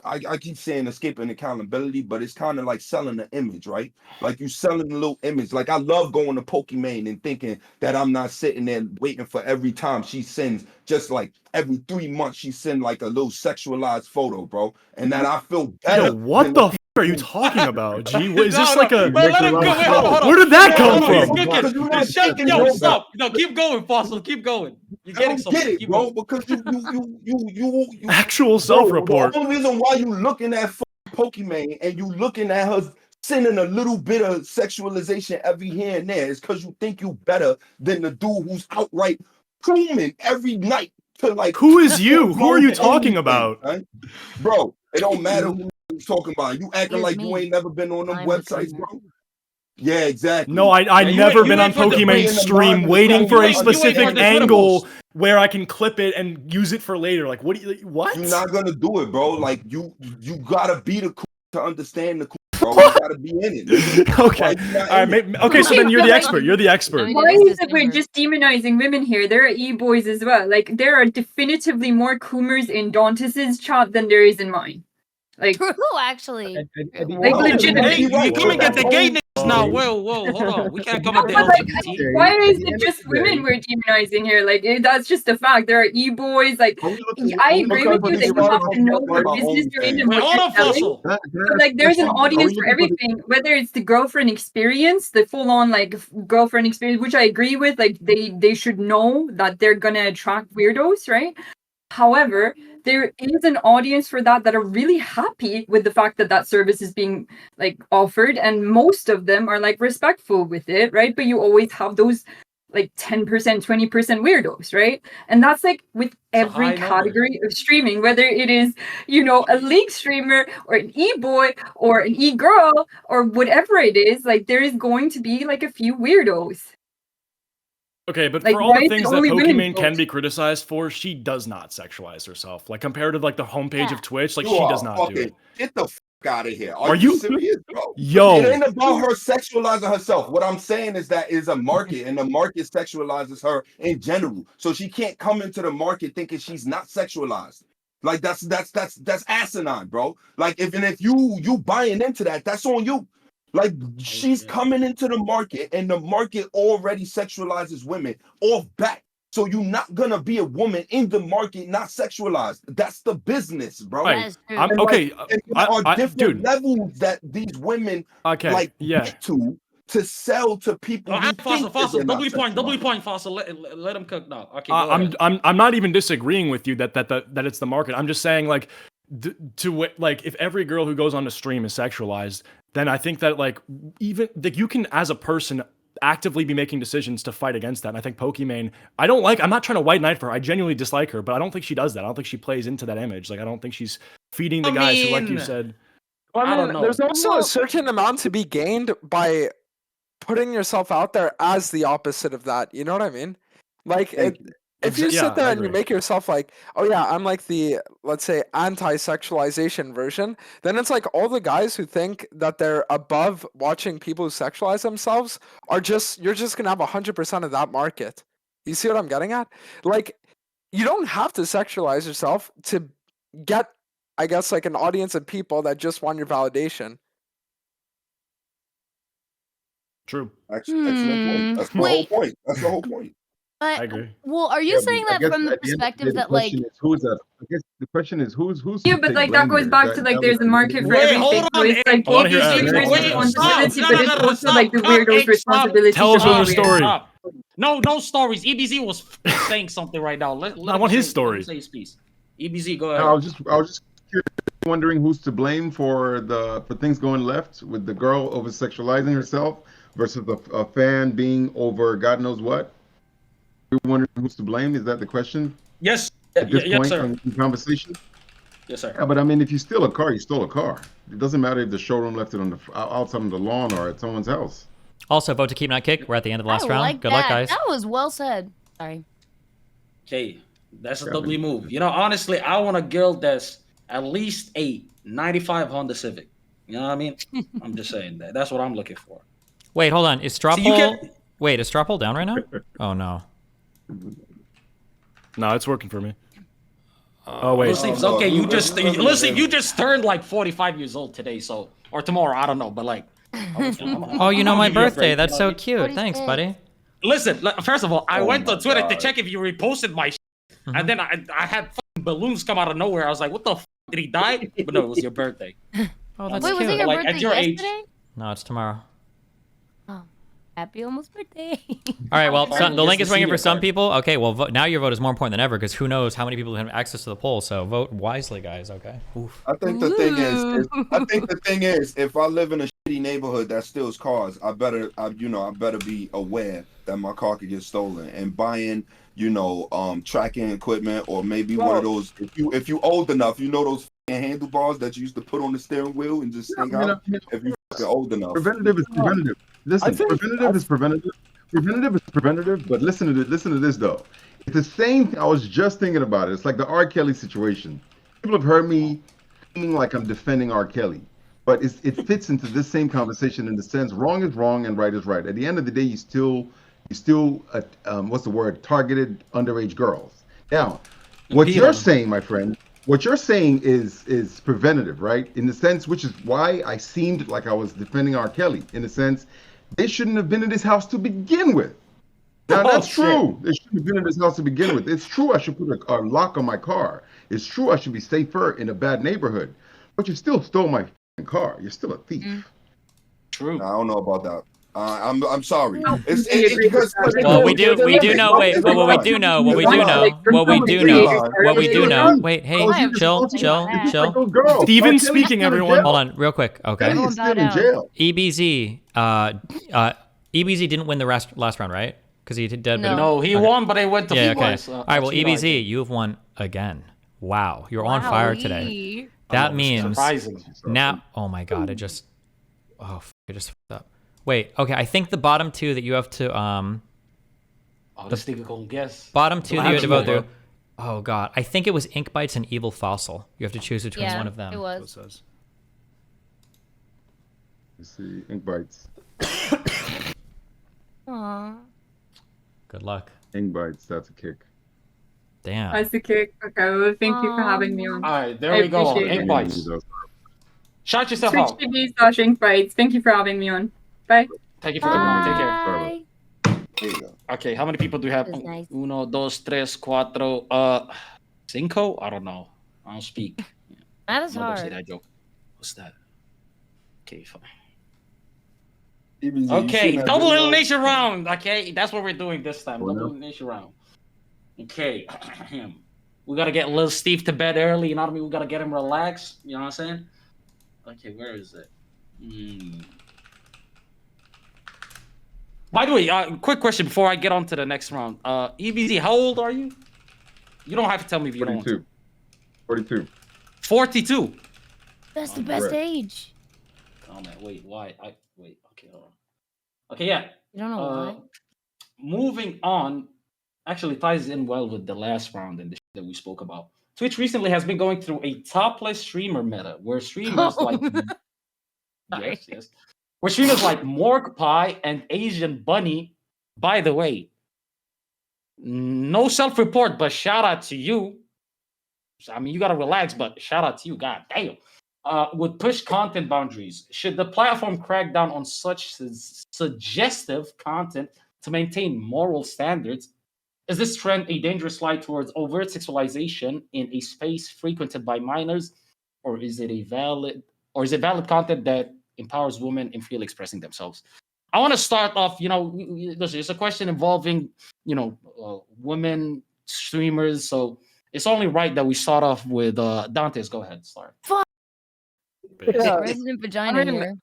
I keep saying escaping accountability, but it's kind of like selling the image, right? Like you selling a little image. Like I love going to Pokimane and thinking that I'm not sitting there waiting for every time she sends, just like every 3 months she send like a little sexualized photo, bro. And that I feel better. Yo, what the f are you talking about, G? What, is this like a... Let him go. Wait, hold on. Where did that come from? Yo, stop. No, keep going, Fossil. Keep going. You're getting something. Get it, bro, because you actual self-report. The only reason why you looking at Pokimane and you looking at her sending a little bit of sexualization every here and there is because you think you better than the dude who's outright grooming every night to like. Who is you? Who are you talking about? Right? Bro, it don't matter who you're talking about. You acting like you ain't never been on them websites, bro. Yeah, exactly. No, I've never been on Pokimane stream waiting for a specific angle where I can clip it and use it for later. Like, what? What? You're not gonna do it, bro. Like, you gotta be the cool to understand the cool, bro. You gotta be in it. Okay. All right. Okay. So then you're the expert. You're the expert. Why is it we're just demonizing women here? There are e-boys as well. Like, there are definitively more coomers in Dantes' chat than there is in mine. Like, true, actually. Like, legitimately. You coming at the gay niggas now. Whoa, hold on. We can't come at the LGBT. Why is it just women we're demonizing here? Like, that's just a fact. There are e-boys. Like, I agree with you that you have to know what business you're in and what you're selling. But, like, there's an audience for everything. Whether it's the girlfriend experience, the full-on, like, girlfriend experience, which I agree with. Like, they should know that they're gonna attract weirdos, right? However, there is an audience for that are really happy with the fact that service is being like offered, and most of them are like respectful with it, right? But you always have those like 10%, 20% weirdos, right? And that's like with every category of streaming, whether it is, you know, a league streamer or an e-boy or an e-girl or whatever it is, like there is going to be like a few weirdos. Okay, but like, for all the things that Pokimane can be criticized for, she does not sexualize herself. Like compared to like the homepage of Twitch, like she does not do it. Get the out of here. Are you serious, bro? Yo. It ain't about her sexualizing herself. What I'm saying is that is a market, and the market sexualizes her in general. So she can't come into the market thinking she's not sexualized. Like that's asinine, bro. Like if you buying into that, that's on you. Like she's coming into the market, and the market already sexualizes women off back. So you're not gonna be a woman in the market not sexualized. That's the business, bro. Right. And Okay. and there are different dude. levels that these women get to sell to people. Oh, who Fossil, think double they're not point, sexualized. Fossil. Let him cook now. Okay, go ahead. I'm not even disagreeing with you that it's the market. I'm just saying like if every girl who goes on the stream is sexualized, then I think that like even like you can as a person actively be making decisions to fight against that. And I think Pokimane, I'm not trying to white knight for her. I genuinely dislike her, but I don't think she does that. I don't think she plays into that image. Like I don't think she's feeding the guys who, like you said. I don't know. There's also a certain amount to be gained by putting yourself out there as the opposite of that. You know what I mean? Like if you sit there and you make yourself like, oh yeah, I'm like the, let's say, anti-sexualization version, then it's like all the guys who think that they're above watching people who sexualize themselves you're just gonna have 100% of that market. You see what I'm getting at? Like, you don't have to sexualize yourself to get, I guess, like an audience of people that just want your validation. True. Excellent point. That's the whole point. That's the whole point. I agree. Well, are you saying that from the perspective that like? Who's that? I guess the question is who's. Yeah, but like that goes back to like there's a market for Wait, everything. hold So on. it's like Hold on, it's here, your wait, responsibility, stop. but it's also like the weirdo's responsibility. Tell us to your be story. weird. No stories. EBZ was saying something right now. Let I want his story. Say his piece. EBZ, go ahead. I was just curious, wondering who's to blame for things going left with the girl over sexualizing herself versus a fan being over God knows what. You're wondering who's to blame? Is that the question? Yes. At this yes, point sir. in the conversation? Yes, sir. Yeah, but I mean, if you steal a car, you stole a car. It doesn't matter if the showroom left it on the outside on the lawn or at someone's house. Also, vote to keep not kick. We're at the end of the last round. Like Good that. luck, guys. That was well said. Sorry. Okay, that's a W move. You know, honestly, I want a girl that's at least a 95 Honda Civic. You know what I mean? I'm just saying that. That's what I'm looking for. Wait, hold on. Is straw poll? Wait, is straw poll down right now? Oh no. No, it's working for me. Oh wait. Listen, okay, you just turned like 45 years old today, so or tomorrow, I don't know, but like. Oh, you know my birthday. That's so cute. Thanks, buddy. Listen, first of all, I went on Twitter to check if you reposted my shit, and then I had fucking balloons come out of nowhere. I was like, what the f***, did he die? But no, it was your birthday. Oh, that's Wait, cute. was it your Like, birthday at your age- yesterday? No, it's tomorrow. Oh, happy almost birthday. All right, well, the link is ringing for some card. people. Okay, well, now your vote is more important than ever because who knows how many people have access to the poll. So vote wisely, guys. Okay. Oof. I think the thing is, if I live in a shitty neighborhood that steals cars, I better be aware that my car could get stolen. And buying, tracking equipment, or maybe one of those. If you old enough, those handlebars that you used to put on the steering wheel and just hang out. If you old enough, preventative is preventative. Listen, preventative is preventative. Preventative is preventative. But listen to this though. It's the same. I was just thinking about it. It's like the R. Kelly situation. People have heard me feeling like I'm defending R. Kelly, but it fits into this same conversation in the sense wrong is wrong and right is right. At the end of the day, you still what's the word? Targeted underage girls. Now, what you're saying, my friend, what you're saying is preventative, right? In the sense, which is why I seemed like I was defending R. Kelly. In the sense, they shouldn't have been in this house to begin with. Now that's true. They shouldn't have been in this house to begin with. It's true I should put a lock on my car. It's true I should be safer in a bad neighborhood. But you still stole my car. You're still a thief. True. I don't know about that. I'm sorry. Well, we do know. Wait, but what we do know. Wait, hey, chill. Steven speaking, everyone. Hold on, real quick. Okay. EBZ. EBZ didn't win the last round, right? Because he did dead. No, he won, but I went to twice. All right. Well, EBZ, you have won again. Wow, you're on fire today. That means now. Oh my God! It just fucked up. Wait, okay, I think the bottom two that you have to let's take a cold guess. Bottom two that you have to vote through. Oh God, I think it was Ink Bites and Evil Fossil. You have to choose between one of them. It was. Let's see. Ink bites. Aww. Good luck. Ink bites. That's a kick. Damn. That's a kick. Okay, well, thank you for having me on. All right, there I we go. appreciate Ink it. bites. Shout yourself out. Twitch.tv/inkbites. Thank you for having me on. Bye. Thank you for coming on. Take care. Bye. There you go. Okay, how many people do you have? That was nice. Uno, dos, tres, cuatro. Cinco? I don't know. I don't speak. That is I'm not gonna say hard. that joke. What's that? Okay, fine. EBZ, you Okay, shouldn't have double been on- elimination round. Okay, that's what we're doing this time. Oh, Double no. elimination round. Okay, we gotta get little Steve to bed early. You know what I mean? We gotta get him relaxed. You know what I'm saying? Okay, where is it? By the way, quick question before I get on to the next round. EBZ, how old are you? You don't have to tell me if you don't want to. 42. 42. That's the best Correct. age. Oh man, wait, why? Wait. Okay, hold on. Okay, yeah. You don't know why? Moving on, actually ties in well with the last round and the shit that we spoke about. Twitch recently has been going through a topless streamer meta where streamers like yes, where streamers like Morg Pie and Asian Bunny. By the way, no self-report, but shout out to you. I mean, you gotta relax, but shout out to you. God damn. Would push content boundaries. Should the platform crack down on such suggestive content to maintain moral standards? Is this trend a dangerous slide towards overt sexualization in a space frequented by minors, or is it valid content that empowers women in freely expressing themselves? I want to start off. Listen, it's a question involving women streamers, so it's only right that we start off with Dantes. Go ahead, start. Yeah, Resident vagina I mean, here.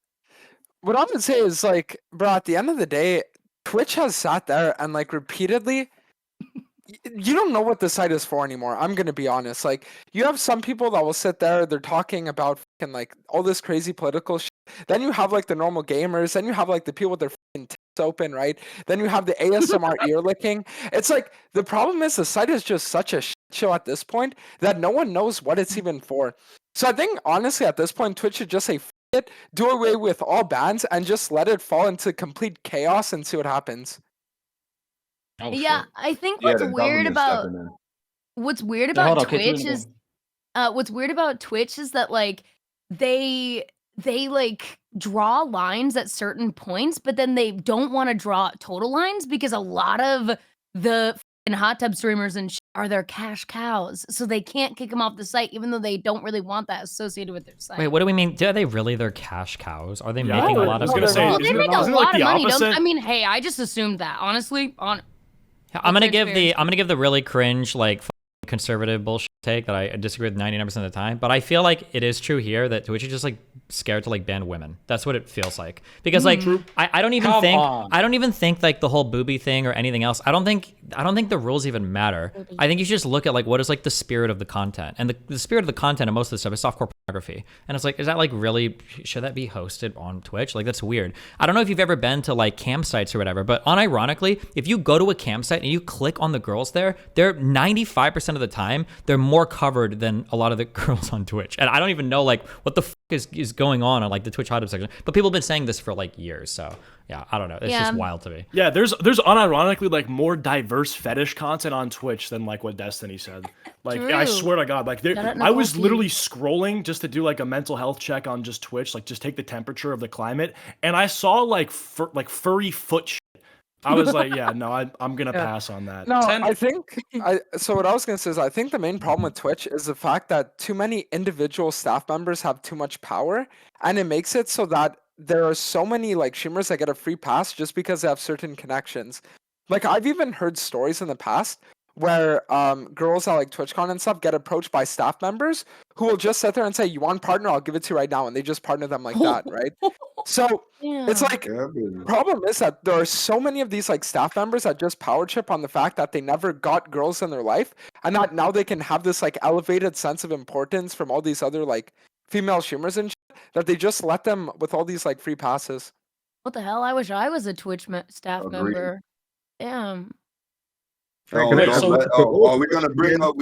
what I'm gonna say is like, bro, at the end of the day, Twitch has sat there and like repeatedly you don't know what the site is for anymore. I'm gonna be honest. Like, you have some people that will sit there, they're talking about fucking like all this crazy political shit. Then you have like the normal gamers. Then you have like the people with their fucking tits open, right? Then you have the ASMR ear licking. It's like the problem is the site is just such a shit show at this point that no one knows what it's even for. So I think honestly at this point Twitch should just say F it, do away with all bans, and just let it fall into complete chaos and see what happens. Oh, Yeah, shit. I think Yeah, what's the weird government about stepping in. what's weird Yeah, hold about on, continue Twitch going. is what's weird about Twitch is that like they like draw lines at certain points, but then they don't want to draw total lines because a lot of the fucking hot tub streamers and are their cash cows, so they can't kick them off the site even though they don't really want that associated with their site. Wait, what do we mean? Are they really their cash cows? Are they Yeah, making a I lot of? was gonna say, Well, they isn't it- make a isn't it like lot of the money, don't opposite? I mean, hey, I just assumed that. Honestly, I'm What's gonna your give experience? I'm gonna give the really cringe like conservative bullshit take that I disagree with 99% of the time, but I feel like it is true here that Twitch is just like scared to like ban women. That's what it feels like, because like I don't even Come think on. I don't even think like the whole booby thing or anything else. I don't think the rules even matter. I think you should just look at like what is like the spirit of the content, and the spirit of the content of most of the stuff is softcore pornography, and it's like, is that like really, should that be hosted on Twitch? Like, that's weird. I don't know if you've ever been to like campsites or whatever, but unironically, if you go to a campsite and you click on the girls there, they're 95% of the time they're more covered than a lot of the girls on Twitch, and I don't even know like what the fuck is going on like the Twitch hot tub section, but people have been saying this for like years, so yeah, I don't know, it's just wild to me. Yeah, there's unironically like more diverse fetish content on Twitch than like what Destiny said. Like, I True. swear to God, like Shout out I was Nicole literally scrolling just to do like a mental health check on just Twitch, like just take the temperature of the climate, and I saw like furry foot shit. I was like, yeah, no, I'm gonna pass on that. No, I think so what I was gonna say is I think the main problem with Twitch is the fact that too many individual staff members have too much power, and it makes it so that there are so many like streamers that get a free pass just because they have certain connections. Like, I've even heard stories in the past where girls at like TwitchCon and stuff get approached by staff members who will just sit there and say, "You want partner? I'll give it to you right now," and they just partner them like that, right? So it's like, the problem is that there are so many of these like staff members that just power trip on the fact that they never got girls in their life, and that now they can have this like elevated sense of importance from all these other like female streamers and shit, that they just let them with all these like free passes. What the hell? I wish I was a Twitch staff Agreed. member. Damn. Oh, Wait, don't so- let- oh, are we gonna bring up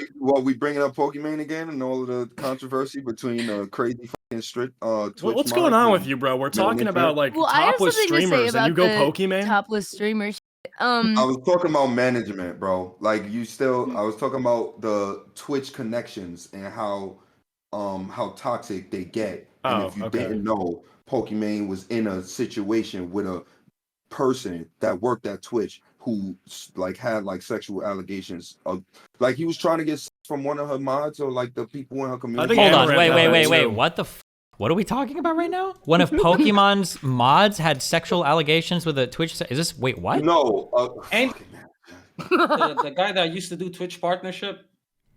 we bringing up Pokemon again and all of the controversy between crazy strict Twitch. What's going on with you, bro? We're talking about like Well, I have topless something to say streamers, and about you go the Pokemon. topless streamers. I was talking about management, bro. Like you still, I was talking about the Twitch connections and how toxic they get. And if you didn't know, Pokemon was in a situation with a person that worked at Twitch who like had like sexual allegations of, like he was trying to get from one of her mods or like the people in her community. Hold on, wait. What the? What are we talking about right now? One of Pokemon's mods had sexual allegations with a Twitch. Is this? Wait, what? No. And the guy that used to do Twitch partnership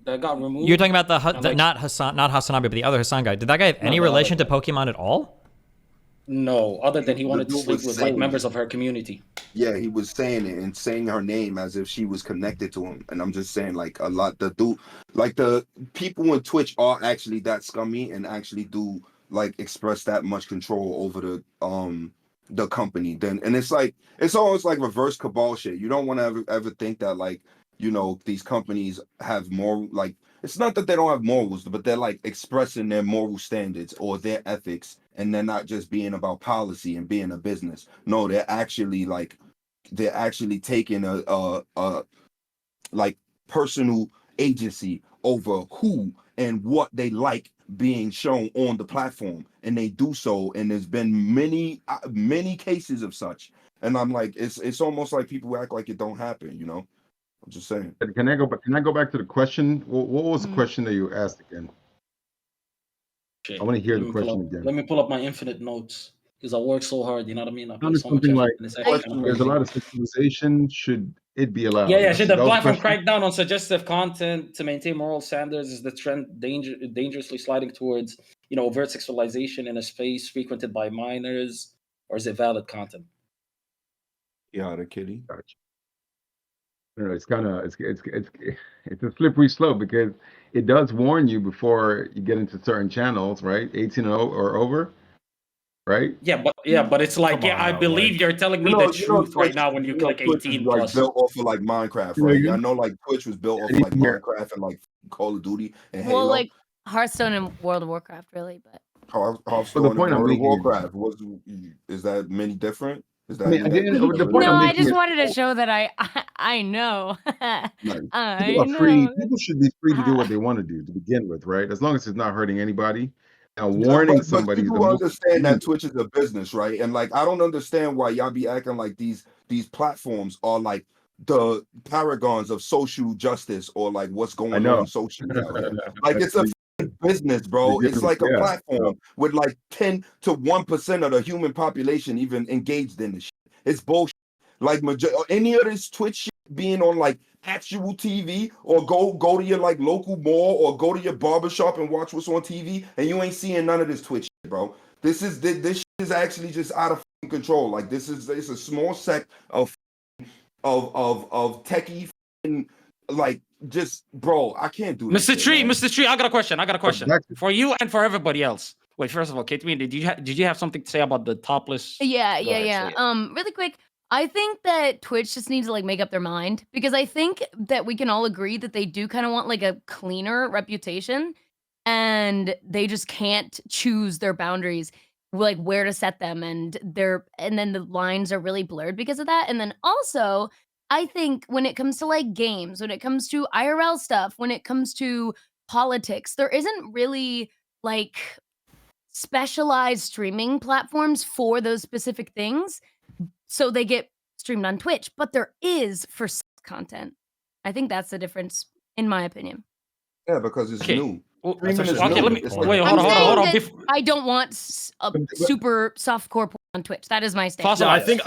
that got removed. You're talking about not Hasanabe, but the other Hassan guy. Did that guy have any relation to Pokemon at all? No, other than he wanted to sleep with like members of her community. Yeah, he was saying it and saying her name as if she was connected to him. And I'm just saying, like, a lot the people in Twitch are actually that scummy and actually do like express that much control over the company. Then and it's like it's almost like reverse cabal shit. You don't want to ever think that like, you know, these companies have more like, it's not that they don't have morals, but they're like expressing their moral standards or their ethics, and they're not just being about policy and being a business. No, they're actually taking a like personal agency over who and what they like being shown on the platform, and they do so. And there's been many cases of such. And I'm like, it's almost like people act like it don't happen, you know. I'm just saying. Can I go back to the question? What was the question that you asked again? Shit. I want to hear the question again. Let me pull up my infinite notes because I work so hard. You know what I mean? I Sounded something like there's a lot of sexualization. Should it be allowed? Yeah. Should the platform crack down on suggestive content to maintain moral standards? Is the trend dangerously sliding towards, you know, overt sexualization in a space frequented by minors, or is it valid content? Yeah, the kitty. Gotcha. You know, it's kind of it's a slippery slope because it does warn you before you get into certain channels, right? 18 or over, right? Yeah, but it's like, I believe you're telling me the truth right now when you click 18 like plus. built off of like Minecraft, right? I know like Twitch was built off of like Minecraft and like Call of Duty and Halo. Well, like Hearthstone and World of Warcraft, really, but Hearthstone and World of Warcraft is that many different? Is that no, I just wanted to show that I know. People should be free to do what they want to do to begin with, right? As long as it's not hurting anybody. Now, warning somebody. People understand that Twitch is a business, right? And like, I don't understand why y'all be acting like these platforms are like the paragons of social justice or like what's going on socially. Like it's a business, bro. It's like a platform with like 10 to 1% of the human population even engaged in this shit. It's bullshit. Like any of this Twitch shit being on like actual TV, or go to your like local mall or go to your barbershop and watch what's on TV, and you ain't seeing none of this Twitch shit, bro. This shit is actually just out of control. Like it's a small sect of techie like just, bro, I can't do this. Mr. Tree, I got a question for you and for everybody else. Wait, first of all, Kate, did you have something to say about the topless? Yeah. Really quick, I think that Twitch just needs to like make up their mind, because I think that we can all agree that they do kind of want like a cleaner reputation, and they just can't choose their boundaries, like where to set them, and then the lines are really blurred because of that. And then also, I think when it comes to like games, when it comes to IRL stuff, when it comes to politics, there isn't really like specialized streaming platforms for those specific things. So they get streamed on Twitch, but there is for content. I think that's the difference, in my opinion. Yeah, because it's new. Well, let me wait. Hold on. I don't want a super softcore porn on Twitch. That is my stance. I think.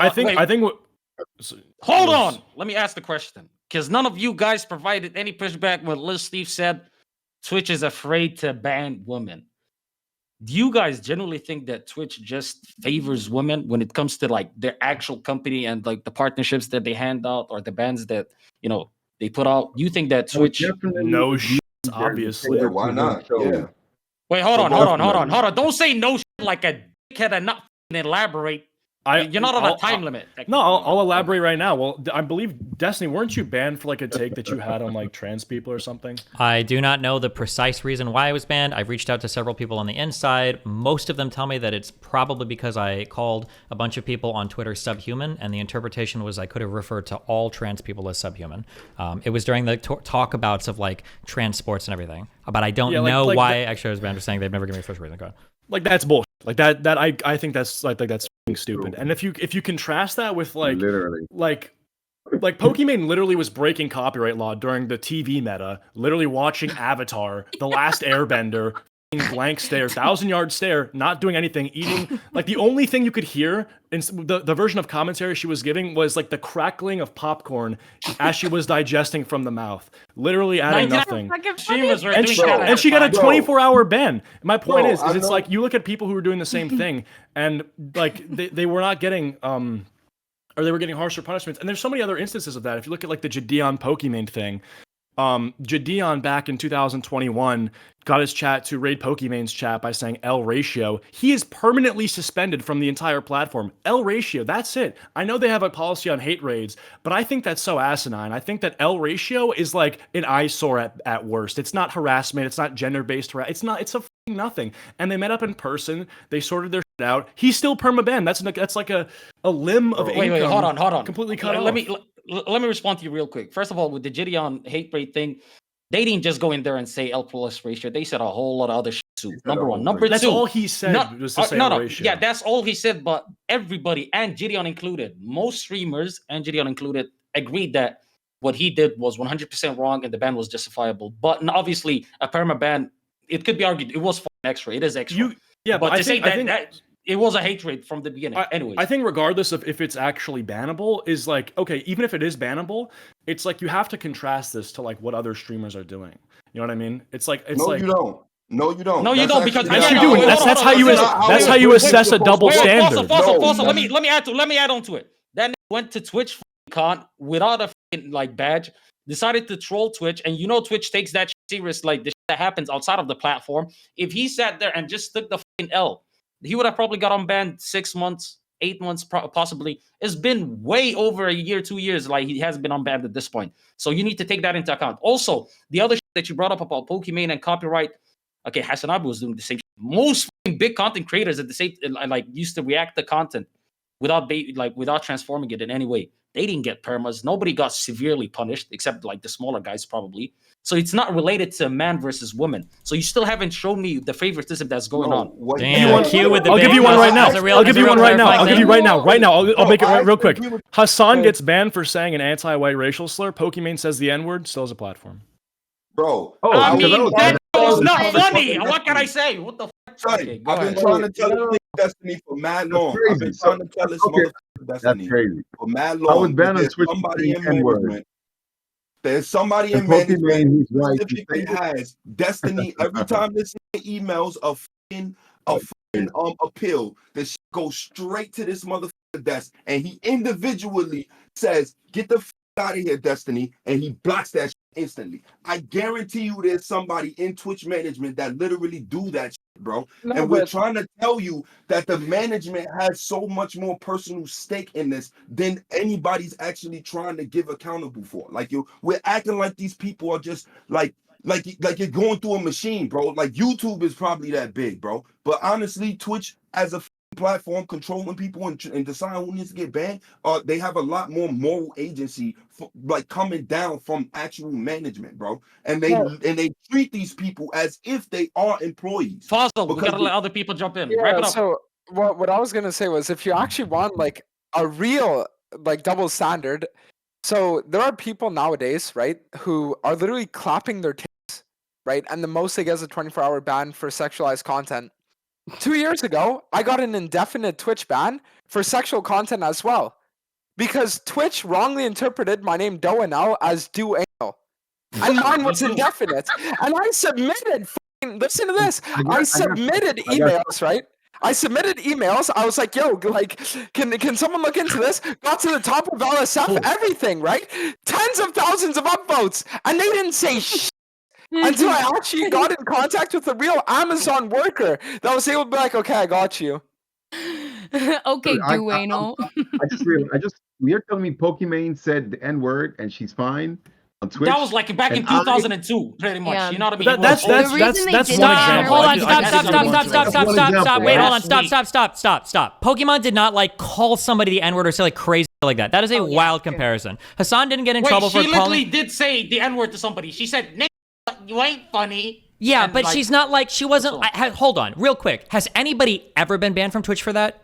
Hold on. Let me ask the question, because none of you guys provided any pushback when Liz Steve said Twitch is afraid to ban women. Do you guys generally think that Twitch just favors women when it comes to like their actual company and like the partnerships that they hand out or the bans that, you know, they put out? You think that Twitch? No shit, obviously. Yeah, why not? Yeah. Wait, hold on. Don't say no shit like a dickhead and not elaborate. You're not on a time limit. No, I'll elaborate right now. Well, I believe, Destiny, weren't you banned for like a take that you had on like trans people or something? I do not know the precise reason why I was banned. I've reached out to several people on the inside. Most of them tell me that it's probably because I called a bunch of people on Twitter subhuman, and the interpretation was I could have referred to all trans people as subhuman. It was during the talkabouts of like trans sports and everything. But I don't know why actually I was banned for saying they've never given me a first reason. Go ahead. Like that's bullshit. Like that I think that's that's stupid. And if you contrast that with like literally like Pokimane literally was breaking copyright law during the TV meta, literally watching Avatar, The Last Airbender, blank stare, 1,000-yard stare, not doing anything, eating. Like the only thing you could hear in the version of commentary she was giving was like the crackling of popcorn as she was digesting from the mouth, literally adding nothing. And she got a 24-hour ban. My point is it's like you look at people who are doing the same thing, and like they were not getting or they were getting harsher punishments. And there's so many other instances of that. If you look at like the Jadeon Pokimane thing. Jadeon back in 2021 got his chat to raid Pokimane's chat by saying L ratio. He is permanently suspended from the entire platform. L ratio, that's it. I know they have a policy on hate raids, but I think that's so asinine. I think that L ratio is like an eyesore at worst. It's not harassment. It's not gender-based harassment. It's a f***ing nothing. And they met up in person. They sorted their shit out. He's still perma-banned. That's like a limb of income. Wait, hold on. Completely cut off. Let me respond to you real quick. First of all, with the Gideon hate rate thing, they didn't just go in there and say L plus ratio. They said a whole lot of other shit too. Number one. Number two. That's all he said was to say L ratio. Yeah, that's all he said, but everybody, and Gideon included, most streamers, and Gideon included, agreed that what he did was 100% wrong and the ban was justifiable. But obviously, a perma ban, it could be argued, it was extra. It is extra. But to say that it was a hate rate from the beginning. Anyways, I think regardless of if it's actually bannable, is like, okay, even if it is bannable, it's like you have to contrast this to like what other streamers are doing. You know what I mean? It's like you don't. No, you don't. No, you don't, because yes, you do. That's how you assess a double standard. False. Let me add on to it. Then went to Twitch con without a like badge, decided to troll Twitch, and you know Twitch takes that serious, like the shit that happens outside of the platform. If he sat there and just took the L, he would have probably got unbanned 6 months, 8 months, possibly. It's been way over a year, 2 years. Like he hasn't been unbanned at this point. So you need to take that into account. Also, the other shit that you brought up about Pokimane and copyright. Okay, Hasanabu was doing the same shit. Most big content creators at the same like used to react to content without transforming it in any way. They didn't get permas. Nobody got severely punished except like the smaller guys probably. So it's not related to man versus woman. So you still haven't shown me the favoritism that's going on. I'll give you one right now. I'll give you one right now. I'll give you right now. Right now. I'll make it real quick. Hassan gets banned for saying an anti-white racial slur. Pokimane says the N-word. Still has a platform. Bro. I mean, that was not funny. What can I say? What the fuck? Okay, I've been trying to tell this Destiny for mad long. I've been trying to tell this motherfucker Destiny for mad long. I was banned on Twitch for saying N-word. There's somebody in management who specifically has Destiny. Every time this emails a appeal, this goes straight to this motherfucker desk, and he individually says, "Get the out of here, Destiny," and he blocks that instantly. I guarantee you, there's somebody in Twitch management that literally do that shit, bro. And we're trying to tell you that the management has so much more personal stake in this than anybody's actually trying to give accountable for. Like we're acting like these people are just like you're going through a machine, bro. Like YouTube is probably that big, bro. But honestly, Twitch as a platform controlling people and deciding who needs to get banned, they have a lot more moral agency like coming down from actual management, bro. And they treat these people as if they are employees. Fossil, we gotta let other people jump in. Yeah, wrap it up. So what I was gonna say was, if you actually want like a real like double standard, so there are people nowadays, right, who are literally clapping their tits, right, and the most they get is a 24-hour ban for sexualized content. 2 years ago, I got an indefinite Twitch ban for sexual content as well, because Twitch wrongly interpreted my name Doanel as Do Anal, and mine was indefinite. And I submitted. Listen to this. I submitted emails, right? I submitted emails. I was like, "Yo, like, can someone look into this?" Got to the top of LSF, everything, right? Tens of thousands of upvotes, and they didn't say shit. Until I actually got in contact with a real Amazon worker that was able to be like, "Okay, I got you." Okay, Dude, Duano. I just realized. You're telling me Pokimane said the N word and she's fine on Twitch. That was like back in And I- 2002, pretty much. Yeah. You know what I mean? But It was that's old. one example. Hold I on, could- I stop. could give a bunch of Stop. Wait, hold on, Last stop. Pokemon did not like call somebody the N-word or say like crazy like that. That is a wild comparison. Hassan didn't get in trouble for she literally calling. did say the N-word to somebody. She said, "Nick, you ain't funny." Yeah, And, but like, she's not like she wasn't. so- Hold on, real quick. Has anybody ever been banned from Twitch for that?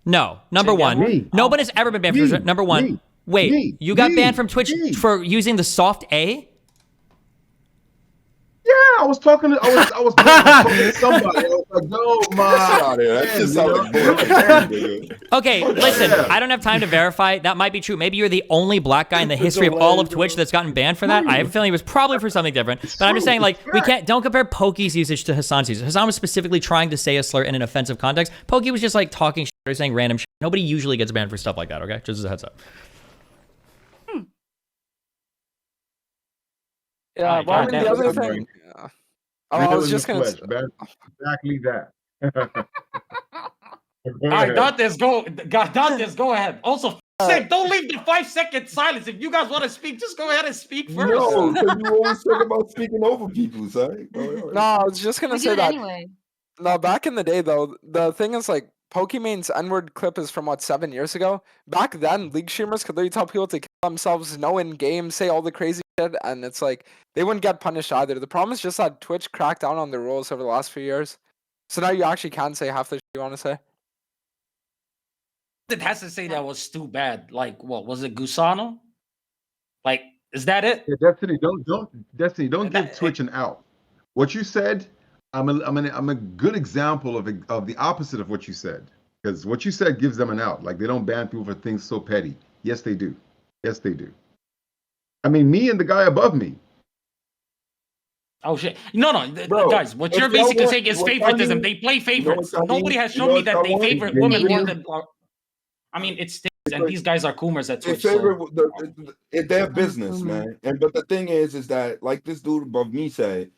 No. Number one, Me. nobody's ever been banned from Twitch. Number one. Me. Wait, Me. you got Me. banned from Twitch Me. for using the soft A? Yeah, I was talking to somebody. I was like, no, man. That's just how it Okay, listen, I don't have time to verify. That might be true. Maybe you're the only black guy in the history of all of Twitch that's gotten banned for that. I have a feeling it was probably for something different. But I'm just saying, like, don't compare Pokey's usage to Hassan's usage. Hassan was specifically trying to say a slur in an offensive context. Pokey was just like talking shit or saying random shit. Nobody usually gets banned for stuff like that, okay? Just as a heads up. Yeah, well, I mean, the other thing. I was just gonna. Exactly that. All right, Dantes, go. Dantes, go ahead. Also, sake, don't leave the 5-second silence. If you guys want to speak, just go ahead and speak first. No, because you always talk about speaking over people, son. No, I was just gonna We say do it that. anyway. No, back in the day though, the thing is like Pokemon's N-word clip is from what 7 years ago. Back then, league streamers could literally tell people to kill themselves, no in-game, say all the crazy shit, and it's like they wouldn't get punished either. The problem is just that Twitch cracked down on the rules over the last few years, so now you actually can say half the shit you want to say. It has to say that was too bad. Like, what was it, Gusano? Like, is that it? Yeah, Destiny, don't give Twitch an out. What you said, I'm a good example of the opposite of what you said. Because what you said gives them an out. Like they don't ban people for things so petty. Yes, they do. Yes, they do. I mean, me and the guy above me. Oh shit! No, Bro, guys. What if you're y'all basically want- saying is what favoritism. y'all They play You know favorites. what y'all Nobody need? has You shown know me what that y'all they want? favorite They women more do. than. I mean, it's things, and these guys are coomers at Their Twitch. So. favorite, it's their business, man. And but the thing is that like this dude above me said,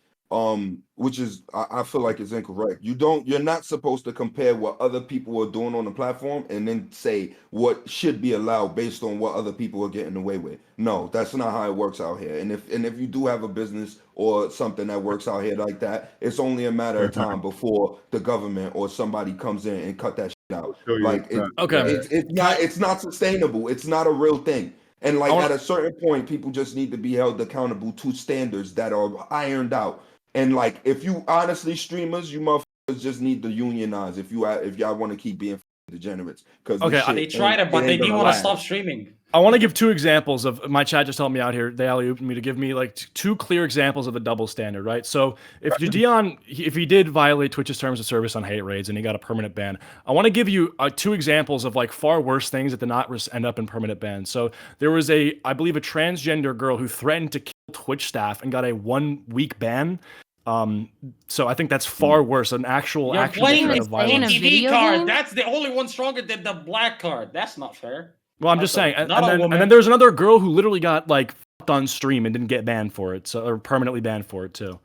which is I feel like it's incorrect. You're not supposed to compare what other people are doing on the platform and then say what should be allowed based on what other people are getting away with. No, that's not how it works out here. And if you do have a business or something that works out here like that, it's only a matter of time before the government or somebody comes in and cut that shit out. Like it's not sustainable. It's not a real thing. And like at a certain point, people just need to be held accountable to standards that are ironed out. And like, if you honestly streamers, you motherfuckers just need to unionize if y'all want to keep being degenerates. Because They tried it, but they didn't want to stop streaming. I want to give two examples of my chat just helped me out here. They alley-ooped me to give me like two clear examples of the double standard, right? So if Dion, if he did violate Twitch's terms of service on hate raids and he got a permanent ban, I want to give you two examples of like far worse things that did not end up in permanent bans. So there was I believe a transgender girl who threatened to kill Twitch staff and got a 1-week ban. So I think that's far worse. An actual You're playing threat this of violence. TV card. That's the only one stronger than the black card. That's not fair. Well, I'm just saying, and woman. then there's another girl who literally got like fucked on stream and didn't get banned for it, or permanently banned for it too.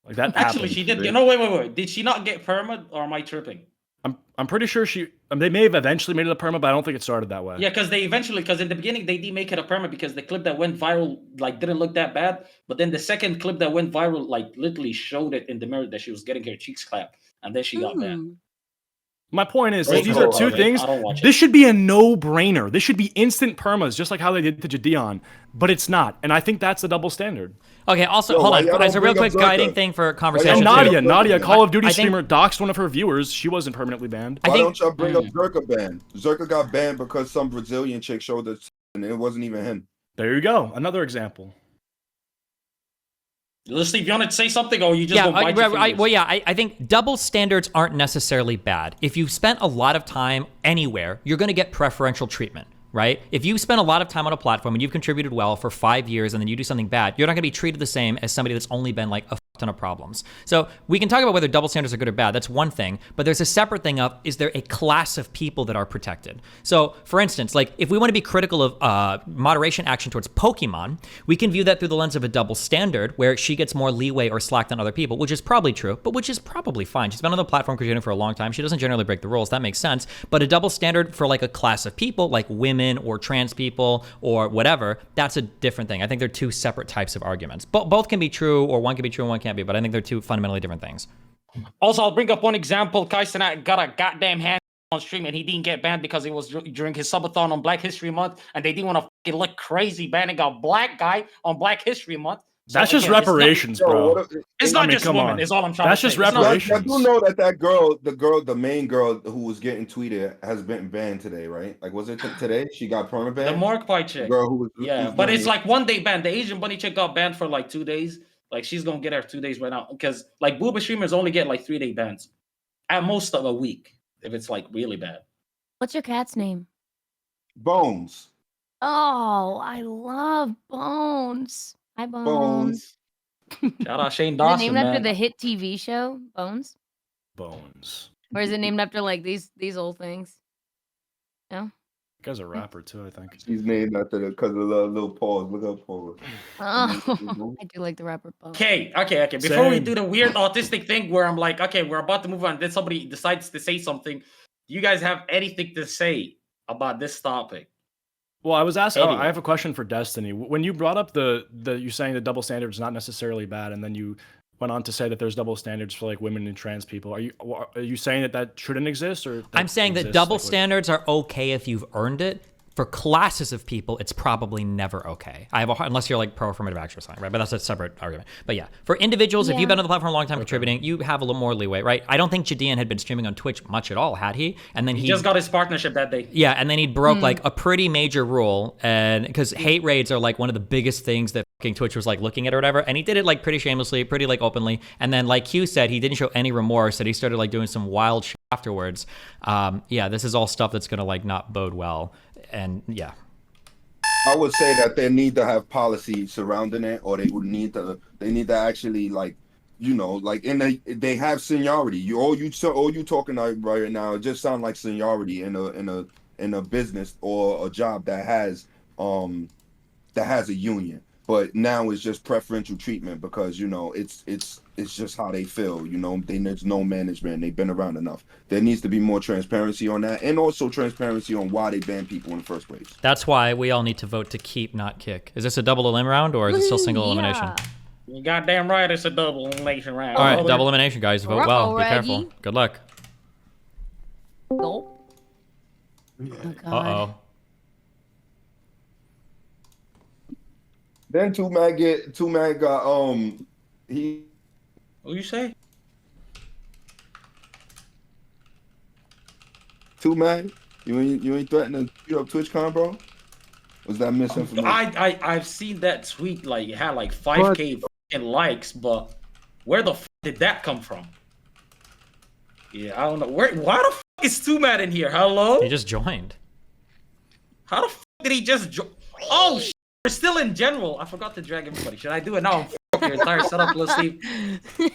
Like that. Actually, happened. she did. You know, wait. Did she not get perma, or am I tripping? I'm pretty sure they may have eventually made it a perma, but I don't think it started that way. Yeah, because in the beginning they did make it a perma because the clip that went viral like didn't look that bad, but then the second clip that went viral like literally showed it in the mirror that she was getting her cheeks clapped, and then she got banned. My point is, Right. these are two things. This should be a no-brainer. This should be instant permas, just like how they did to Jadion, but it's not. And I think that's the double standard. Okay, also, hold on. As a real quick guiding thing for conversation. And Nadia, Call of Duty streamer, doxed one of her viewers. She wasn't permanently banned. Why don't y'all bring up Zerka ban? Zerka got banned because some Brazilian chick showed it, and it wasn't even him. There you go. Another example. Leslie, if you want to say something, or you just don't bite your fingers? I think double standards aren't necessarily bad. If you've spent a lot of time anywhere, you're going to get preferential treatment, right? If you spend a lot of time on a platform and you've contributed well for 5 years and then you do something bad, you're not going to be treated the same as somebody that's only been like a ton of problems. So we can talk about whether double standards are good or bad. That's one thing. But there's a separate thing of, is there a class of people that are protected? So for instance, like if we want to be critical of moderation action towards Pokemon, we can view that through the lens of a double standard where she gets more leeway or slack than other people, which is probably true, but which is probably fine. She's been on the platform creating for a long time. She doesn't generally break the rules. That makes sense. But a double standard for like a class of people, like women or trans people or whatever, that's a different thing. I think they're two separate types of arguments. Both can be true, or one can be true and one can't be, but I think they're two fundamentally different things. Also, I'll bring up one example. Kai Cenat got a goddamn hand on stream and he didn't get banned because it was during his subathon on Black History Month, and they didn't want to fucking look crazy banning a black guy on Black History Month. So That's just again, reparations, bro. It's not just women, is all I'm trying That's to say. just reparations. I do know that that girl, the main girl who was getting tweeted, has been banned today, right? Like, was it today? She got perma banned. The Mark Pie chick. The girl who was, yeah, but it's like 1 day ban. The Asian bunny chick got banned for like 2 days. Like, she's gonna get her 2 days right now because like booba streamers only get like 3-day bans at most of a week if it's like really bad. What's your cat's name? Bones. Oh, I love Bones. Hi, Bones. Bones. Shout out Shane Is it Dawson, named man. after the hit TV show Bones, Bones. or is it named after like these old things? No. That guy's a rapper too, I think. She's named after the because of the little pause. Look up for her. Oh, I do like the rapper Bones. Okay. Before we Same. do the weird autistic thing where I'm like, okay, we're about to move on, then somebody decides to say something. Do you guys have anything to say about this topic? Well, I was asking. Anyway. I have a question for Destiny. When you brought up the you saying that double standards is not necessarily bad, and then you went on to say that there's double standards for like women and trans people. Are you saying that shouldn't exist, or I'm saying that double standards are okay if you've earned it. For classes of people, it's probably never okay. Unless you're like pro-affirmative action or something, right? But that's a separate argument. But yeah, for individuals, if you've been on the platform a long time contributing, you have a little more leeway, right? I don't think Jadian had been streaming on Twitch much at all, had he? And then He just got his partnership that day. yeah, and then he broke like a pretty major rule, and because hate raids are like one of the biggest things that fucking Twitch was like looking at or whatever, and he did it like pretty shamelessly, pretty like openly, and then like Q said, he didn't show any remorse, that he started like doing some wild shit afterwards. Yeah, this is all stuff that's gonna like not bode well, and yeah. I would say that they need to have policy surrounding it, or they need to actually like, you know, like they have seniority. All you talking about right now, it just sound like seniority in a business or a job that has a union. But now it's just preferential treatment because, you know, it's just how they feel, you know, there's no management. They've been around enough. There needs to be more transparency on that, and also transparency on why they ban people in the first place. That's why we all need to vote to keep, not kick. Is this a double elim round, or is it still single elimination? You goddamn right, it's a double elimination round. All right, double elimination, guys. Vote well. Be Reggie. careful. Good luck. Oh. Uh-oh. Then Twomad got he. What you say? Twomad, you ain't threatening to shoot up TwitchCon, bro? Was that misinformation? I've seen that tweet, like it had like 5K fucking likes, but where the did that come from? Yeah, I don't know. Why the is Twomad in here? Hello? He just joined. How the did he just join? Oh, we're still in general. I forgot to drag everybody. Should I do it now? Your entire setup, let's see.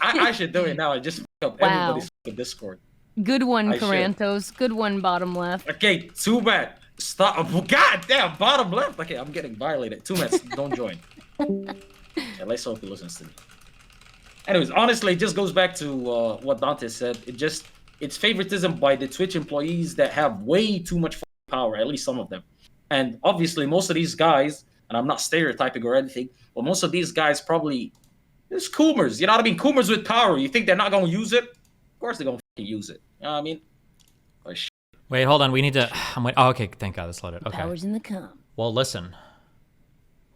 I should do it now. I just up everybody's Discord. Good one, I should. Carantos. Good one, bottom left. Okay, Twomad. Stop. God damn, bottom left. Okay, I'm getting violated. Twomad, don't join. Yeah, let's hope he listens to me. Anyways, honestly, it just goes back to what Dantes said. It's favoritism by the Twitch employees that have way too much power, at least some of them. And obviously, most of these guys, and I'm not stereotyping or anything, but most of these guys probably, it's Coomers, you know what I mean? Coomers with power. You think they're not going to use it? Of course they're going to use it. You know what I mean? Or Wait, hold on. We need to... Oh, okay. Thank God this loaded. Okay. Powers in the com. Well, listen.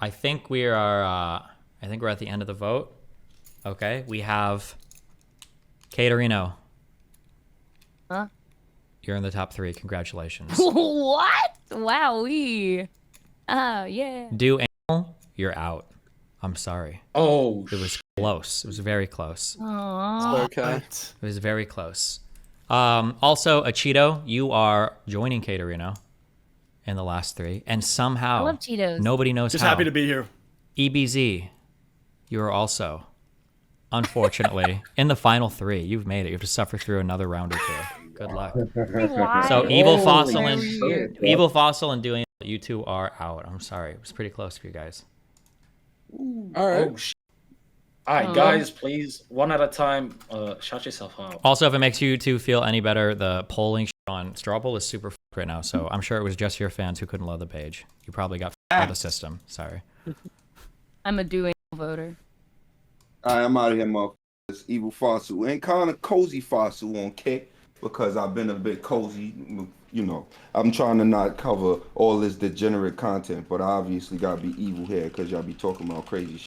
I think we are... I think we're at the end of the vote. Okay. We have... Caterino. Huh? You're in the top 3. Congratulations. What? Wowee. Oh, yeah. Do Animal, you're out. I'm sorry. Oh, it was close. It was very close. Aww. Okay. It was very close. Also, Cheeto, you are joining Caterino in the last 3, and somehow I love Cheetos. nobody knows Just how. happy to be here. EBZ, you are also Unfortunately, in the final 3, you've made it. You have to suffer through another round or 2. Good luck. Why? So Evil Holy Fossil and shit. Evil Fossil and Doing, you two are out. I'm sorry. It was pretty close for you guys. All right. Oh, all right, guys, please, one at a time. Shout yourself out. Also, if it makes you two feel any better, the polling on Straw Poll is super fucked right now. So I'm sure it was just your fans who couldn't load the page. You probably got fucked by the system. Sorry. I'm a Doing voter. All right, I'm out of here, motherfuckers. Evil Fossil and kind of cozy Fossil on Kick because I've been a bit cozy. You know, I'm trying to not cover all this degenerate content, but I obviously gotta be evil here because y'all be talking about crazy shit.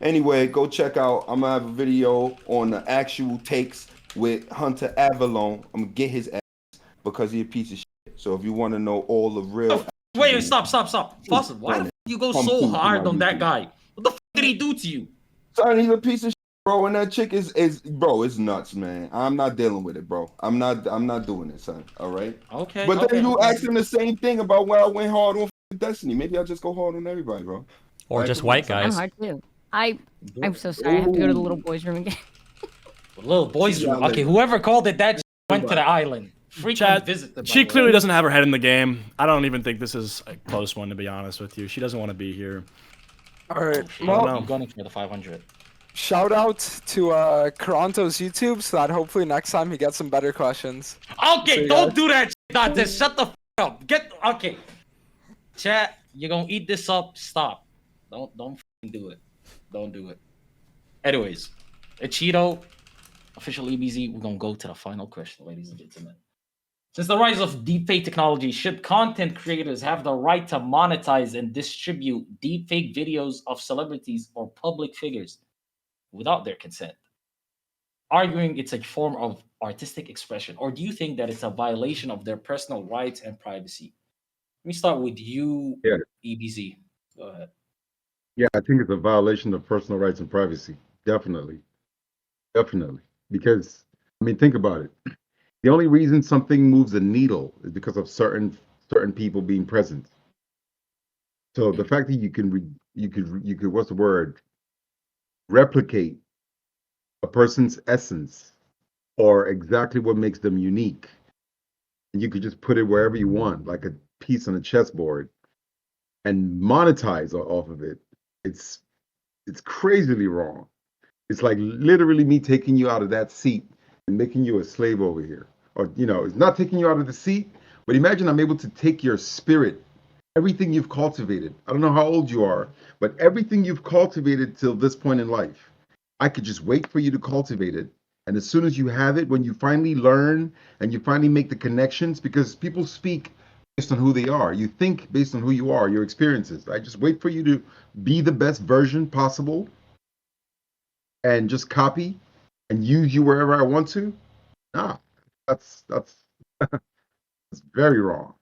Anyway, go check out. I'm gonna have a video on the actual takes with Hunter Avalone. I'm gonna get his ass because he's a piece of shit. So if you want to know all the real, Wait, stop. Fossil, why the f you go so hard on that guy? What the f did he do to you? son, he's a piece of shit, bro. And that chick is bro, it's nuts, man. I'm not dealing with it, bro. I'm not doing it, son. All right. Okay. But then you asking the same thing about where I went hard on Destiny. Maybe I just go hard on everybody, bro. Or just white I'm guys. hard too. I'm so sorry. I have to go to the little boys' room again. Little boys room. Okay, whoever called it that went to the island. Frequent visit them. She clearly doesn't have her head in the game. I don't even think this is a close one, to be honest with you. She doesn't want to be here. All right. Well, Well, I'm going for the 500. shout out to Caronto's YouTube so that hopefully next time he gets some better questions. Okay, See you don't guys. do that. Dantes, shut the f up. Okay. Chat, you're gonna eat this up. Stop. Don't f***ing do it. Don't do it. Anyways, Cheeto, official EBZ, we're gonna go to the final question, ladies and gentlemen. Since the rise of deepfake technology, should content creators have the right to monetize and distribute deepfake videos of celebrities or public figures without their consent? Arguing it's a form of artistic expression, or do you think that it's a violation of their personal rights and privacy? Let me start with you, Yeah. EBZ. Go ahead. Yeah, I think it's a violation of personal rights and privacy. Definitely. Because, I mean, think about it. The only reason something moves a needle is because of certain people being present. So the fact that you could what's the word? Replicate a person's essence or exactly what makes them unique. And you could just put it wherever you want, like a piece on a chessboard, and monetize off of it. It's crazily wrong. It's like literally me taking you out of that seat and making you a slave over here. Or, you know, it's not taking you out of the seat, but imagine I'm able to take your spirit, everything you've cultivated. I don't know how old you are, but everything you've cultivated till this point in life, I could just wait for you to cultivate it. And as soon as you have it, when you finally learn and you finally make the connections, because people speak based on who they are. You think based on who you are, your experiences. I just wait for you to be the best version possible and just copy and use you wherever I want to. Nah, that's that's very wrong.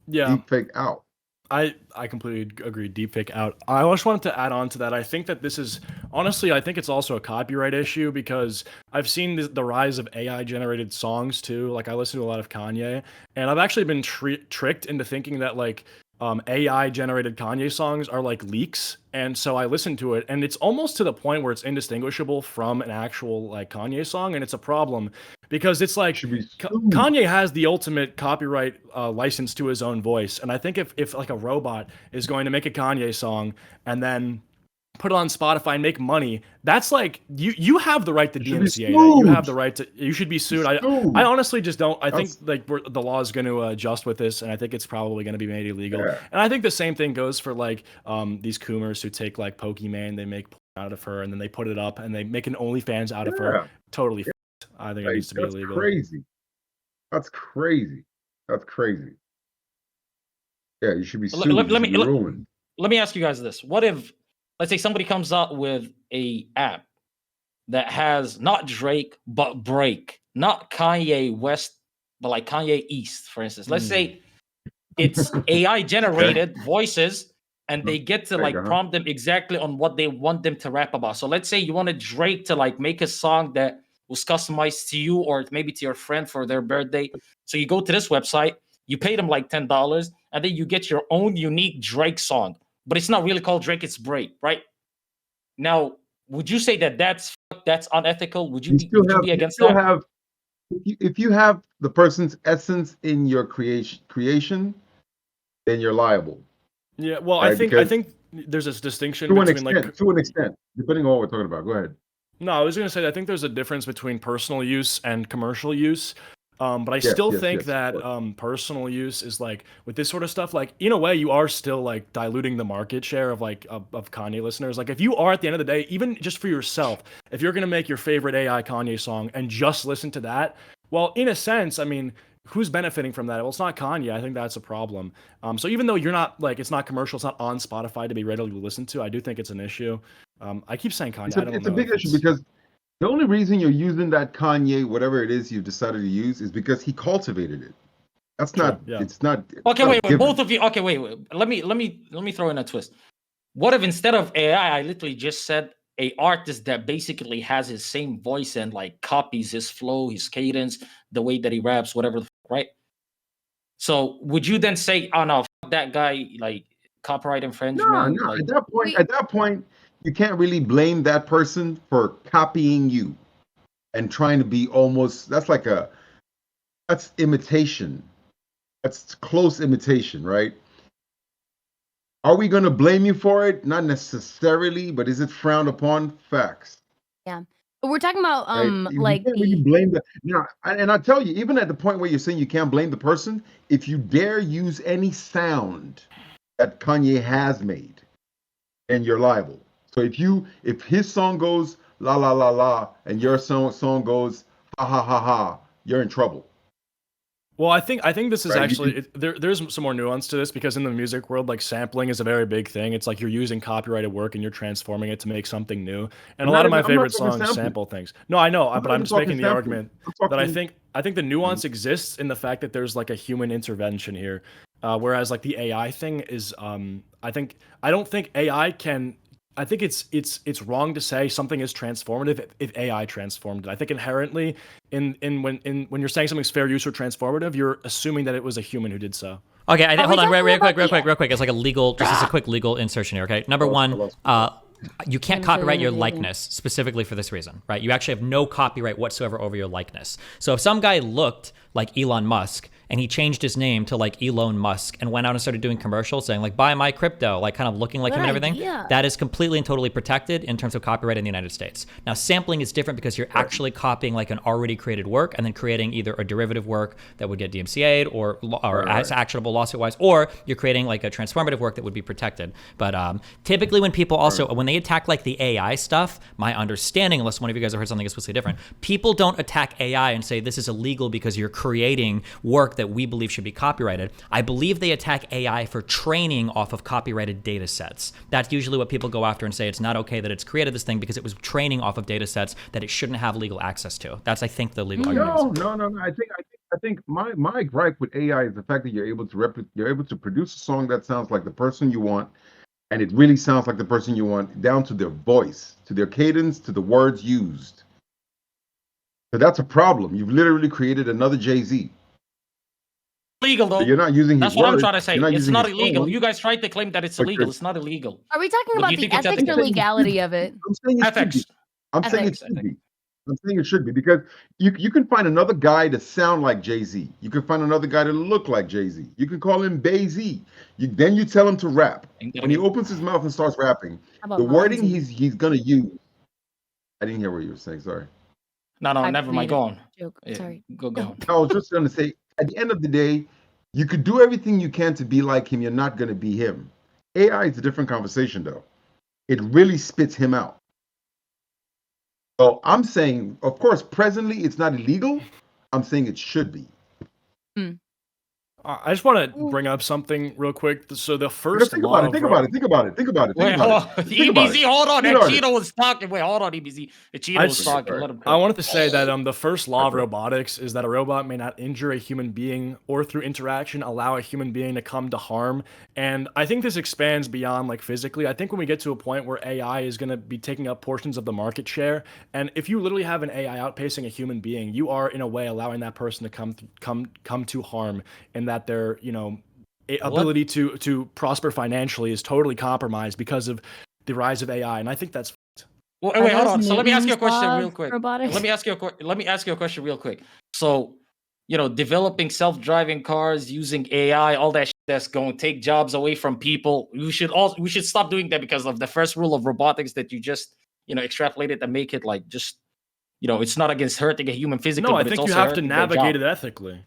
Yeah. Deepfake out. I completely agree. Deepfake out. I just wanted to add on to that. I think that this is honestly, I think it's also a copyright issue because I've seen the rise of AI generated songs too. Like I listen to a lot of Kanye, and I've actually been tricked into thinking that like AI generated Kanye songs are like leaks. And so I listened to it, and it's almost to the point where it's indistinguishable from an actual like Kanye song, and it's a problem because it's like Kanye has the ultimate copyright license to his own voice. And I think if like a robot is going to make a Kanye song and then put it on Spotify and make money, that's like you have the right to DMCA that. You have the right to, you should be sued. I honestly just don't. I think like the law is going to adjust with this, and I think it's probably going to be made illegal. Yeah. And I think the same thing goes for like these Coomers who take like Pokemon, they make out of her, and then they put it up and they make an OnlyFans out of her. Totally. I think it needs to be illegal. Crazy. That's crazy. That's crazy. Yeah, you should be sued. Let me ask you guys this: what if, let's say, somebody comes out with a app that has not Drake but Break, not Kanye West but like Kanye East, for instance. Let's say it's AI generated voices, and they get to like prompt them exactly on what they want them to rap about. So let's say you wanted Drake to like make a song that was customized to you or maybe to your friend for their birthday. So you go to this website, you pay them like $10, and then you get your own unique Drake song. But it's not really called Drake, it's Break, right? Now, would you say that that's that's unethical? Would you You be still would you have be you against still that? have if you have the person's essence in your creation, then you're liable, Yeah, well, I right? think Because there's this distinction to an between like extent, depending on what we're talking about. Go ahead. no, I was gonna say I think there's a difference between personal use and commercial use. But I Yes, still yes, think yes. that personal use is like with this sort of stuff, like in a way you are still like diluting the market share of like of Kanye listeners. Like if you are at the end of the day, even just for yourself, if you're gonna make your favorite AI Kanye song and just listen to that, well, in a sense, I mean, who's benefiting from that? Well, it's not Kanye. I think that's a problem. So even though you're not like it's not commercial, it's not on Spotify to be readily listened to, I do think it's an issue. I keep saying Kanye. I don't It's a know big if issue it's- because the only reason you're using that Kanye, whatever it is you've decided to use, is because he cultivated it. That's True, not. yeah. It's not. it's Okay, not a wait, given. both of you. Okay, wait. Let me throw in a twist. What if instead of AI, I literally just said a artist that basically has his same voice and like copies his flow, his cadence, the way that he raps, whatever, right? So would you then say, "Oh no, fuck that guy," like copyright No, infringement? no. Like, At that point, you can't really blame that person for copying you and trying to be almost. That's imitation. That's close imitation, right? Are we going to blame you for it? Not necessarily, but is it frowned upon? Facts. Yeah. But we're talking about Right? You like can't really blame the now, and I tell you, even at the point where you're saying you can't blame the person, if you dare use any sound that Kanye has made, then you're liable. So if his song goes la la la la and your song goes ha ha ha ha, you're in trouble. Well, I think this is Right, you actually there's some more nuance to this because in the music world, like sampling is a very big thing. It's like you're using copyrighted work and you're transforming it to make something new. And I'm a lot not of my even- I'm not favorite talking songs sampling. sample things. No, I know, I'm but not I'm even just making talking the sampling. argument I'm that I talking- think the nuance exists in the fact that there's like a human intervention here, whereas like the AI thing is I don't think AI can. I think it's wrong to say something is transformative if AI transformed it. I think inherently when you're saying something's fair use or transformative, you're assuming that it was a human who did so. Okay, Are we hold on, talking real about quick. It's like a legal, just a quick legal insertion here. Okay, number one, you can't copyright your likeness specifically for this reason, right? You actually have no copyright whatsoever over your likeness. So if some guy looked like Elon Musk and he changed his name to like Elon Musk and went out and started doing commercials saying like buy my crypto, like kind of looking like him and everything, that is completely and totally protected in terms of copyright in the United States. Now sampling is different because you're actually copying like an already created work and then creating either a derivative work that would get DMCA'd or as actionable lawsuit wise, or you're creating like a transformative work that would be protected. But typically when people also, when they attack like the AI stuff, my understanding, unless one of you guys have heard something explicitly different, people don't attack AI and say this is illegal because you're creating work that we believe should be copyrighted. I believe they attack AI for training off of copyrighted data sets. That's usually what people go after and say it's not okay that it's created this thing because it was training off of data sets that it shouldn't have legal access to. That's, I think, the legal argument. No. I think my gripe with AI is the fact that you're able to produce a song that sounds like the person you want, and it really sounds like the person you want, down to their voice, to their cadence, to the words used. So that's a problem. You've literally created another Jay-Z. Illegal though. So you're not using his That's what I'm words, trying to say. you're not It's using not his illegal. tone. You guys tried to claim that it's But illegal. you're- It's not illegal. Are we talking What do about you the think it's ethics or ethical? legality of it? I'm saying it should be. Ethics. I'm saying it Ethics. should be. I'm saying it should be because you can find another guy to sound like Jay-Z. You can find another guy to look like Jay-Z. You can call him Bay-Z. Then you tell him to rap. When he opens his mouth and starts rapping, How about the wording Lonzy? he's gonna use. I didn't hear what you were saying. Sorry. No, I never mind. made Go a on. joke. Yeah, Sorry. Go on. I was just gonna say, at the end of the day, you could do everything you can to be like him. You're not gonna be him. AI is a different conversation, though. It really spits him out. So I'm saying, of course, presently it's not illegal. I'm saying it should be. I just want to bring up something real quick. So the Because first think law about it. of Think ro- about it. Think about it. Think about it. Wait, Think hold on. about it. Think about EBZ, it. hold on. Think That about it. Cheeto was talking. Wait, hold on, EBZ. The Cheeto I was just- talking. Let him I wanted to say that the first law of robotics is that a robot may not injure a human being or through interaction allow a human being to come to harm. And I think this expands beyond like physically. I think when we get to a point where AI is going to be taking up portions of the market share, and if you literally have an AI outpacing a human being, you are in a way allowing that person to come to harm, and that their ability to prosper financially is totally compromised because of the rise of AI. And I think that's Well, Are wait, hold those on. So let me ask you a Newton's question law real of quick. robotics? Let me ask you a question real quick. So, developing self-driving cars using AI, all that shit that's going to take jobs away from people. We should stop doing that because of the first rule of robotics that you just extrapolated and make it like just it's not against hurting a human physically, No, I but it's think you also have to hurting their navigate job. it ethically.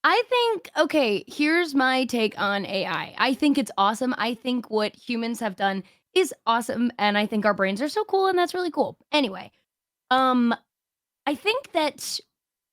I think, okay, here's my take on AI. I think it's awesome. I think what humans have done is awesome, and I think our brains are so cool, and that's really cool. Anyway, I think that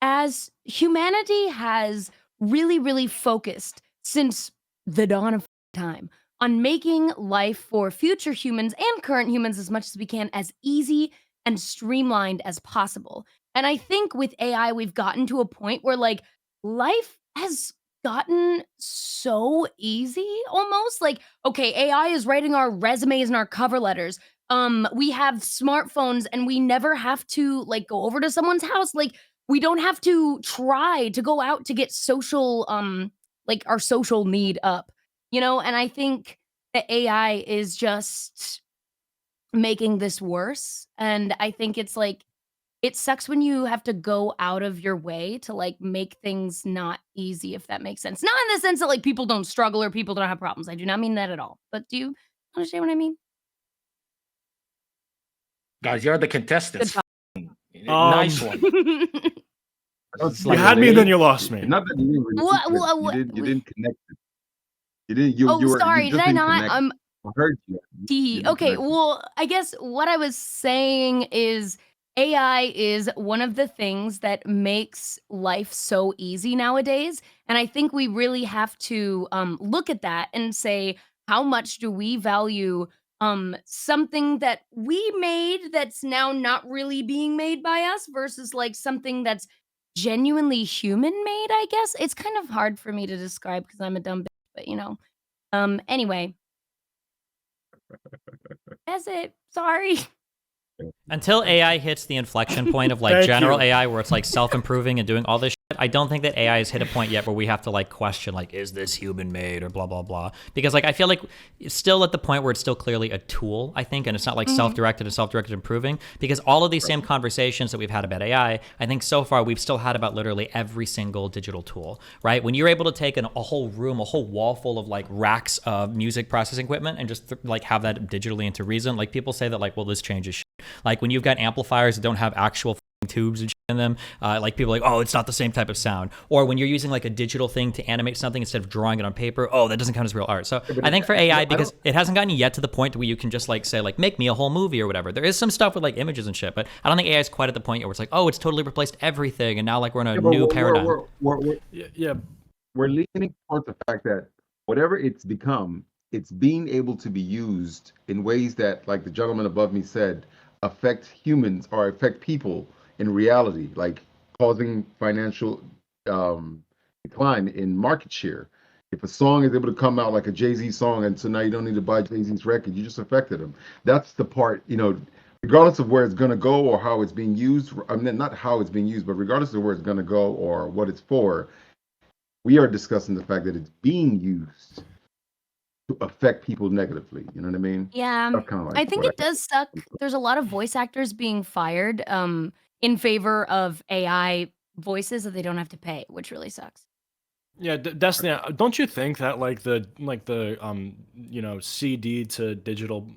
as humanity has really, really focused since the dawn of time on making life for future humans and current humans as much as we can as easy and streamlined as possible. And I think with AI, we've gotten to a point where like life has gotten so easy almost. Like, okay, AI is writing our resumes and our cover letters. We have smartphones and we never have to like go over to someone's house. Like, we don't have to try to go out to get social like our social need up, and I think that AI is just making this worse, and I think it's like it sucks when you have to go out of your way to like make things not easy, if that makes sense. Not in the sense that like people don't struggle or people don't have problems. I do not mean that at all. But do you understand what I mean? Guys, you're the contestants. Nice one. You had me and then you lost me. Not that you didn't What? you didn't connect it. You didn't. You were. Sorry, You did just I didn't not? connect. I heard you. Okay, well, I guess what I was saying is AI is one of the things that makes life so easy nowadays. And I think we really have to look at that and say, how much do we value something that we made that's now not really being made by us versus like something that's genuinely human made, I guess. It's kind of hard for me to describe because I'm a dumb bitch, but anyway. That's it. Sorry. Until AI hits the inflection point of like Thank general you. AI where it's like self-improving and doing all this shit, I don't think that AI has hit a point yet where we have to like question like, is this human made or blah, blah, blah. Because like, I feel like it's still at the point where it's still clearly a tool, I think, and it's not like self-directed and self-directed improving, because all of these same conversations that we've had about AI, I think so far we've still had about literally every single digital tool, right? When you're able to take a whole room, a whole wall full of like racks of music processing equipment and just like have that digitally into Reason, like people say that like, well, this changes shit. Like when you've got amplifiers that don't have actual tubes and shit in them, like people are like, oh, it's not the same type of sound. Or when you're using like a digital thing to animate something instead of drawing it on paper, oh, that doesn't count as real art. So I think for AI, because it hasn't gotten yet to the point where you can just like say like, make me a whole movie or whatever. There is some stuff with like images and shit, but I don't think AI is quite at the point yet where it's like, oh, it's totally replaced everything and now like we're in a new paradigm. We're leaning towards the fact that whatever it's become, it's being able to be used in ways that, like the gentleman above me said, affect humans or affect people in reality, like causing financial decline in market share. If a song is able to come out like a Jay-Z song, and so now you don't need to buy Jay-Z's record, you just affected him. That's the part, regardless of where it's going to go or how it's being used. I mean, not how it's being used, but regardless of where it's going to go or what it's for, we are discussing the fact that it's being used to affect people negatively. You know what I mean? Yeah, That's kind of like I think it does suck. There's a lot of voice actors being fired in favor of AI voices that they don't have to pay, which really sucks. Yeah, Destiny, don't you think that like the CD to digital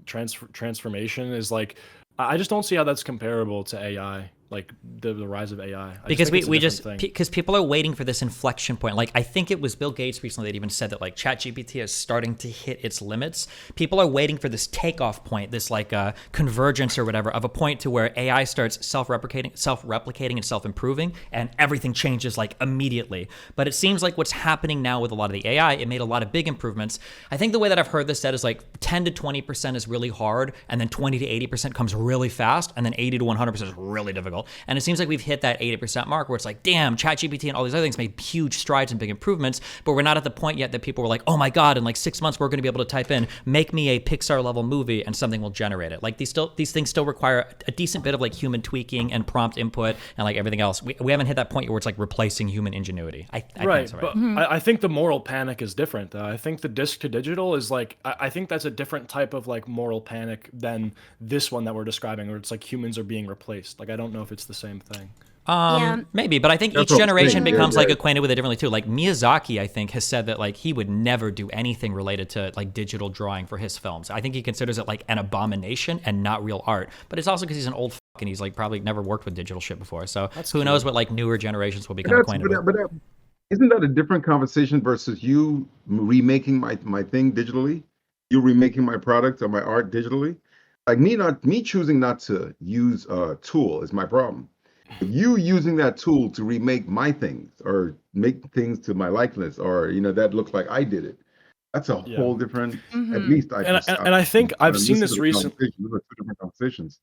transformation is like, I just don't see how that's comparable to AI, like the rise of AI. Because because people are waiting for this inflection point. Like I think it was Bill Gates recently that even said that like ChatGPT is starting to hit its limits. People are waiting for this takeoff point, this like convergence or whatever of a point to where AI starts self-replicating and self-improving, and everything changes like immediately. But it seems like what's happening now with a lot of the AI, it made a lot of big improvements. I think the way that I've heard this said is like 10 to 20% is really hard, and then 20 to 80% comes really fast, and then 80 to 100% is really difficult. digital. And it seems like we've hit that 80% mark where it's like, damn, ChatGPT and all these other things made huge strides and big improvements, but we're not at the point yet that people were like, oh my God, in like 6 months, we're going to be able to type in, make me a Pixar level movie and something will generate it. Like these things still require a decent bit of like human tweaking and prompt input and like everything else. We haven't hit that point where it's like replacing human ingenuity. I think that's right. But I think the moral panic is different. I think the disc to digital is like, I think that's a different type of like moral panic than this one that we're describing, where it's like humans are being replaced. Like, I don't know if it's the same thing. Maybe, but I think each generation becomes like acquainted with it differently too. Like Miyazaki, I think, has said that like he would never do anything related to like digital drawing for his films. I think he considers it like an abomination and not real art. But it's also because he's an old fuck and he's like probably never worked with digital shit before. So who knows what like newer generations will become acquainted with. But isn't that a different conversation versus you remaking my thing digitally? You remaking my product or my art digitally? Like me choosing not to use a tool is my problem. You using that tool to remake my things or make things to my likeness, or that looks like I did it. That's a whole different. At least I think I've seen this recently. Two different conversations.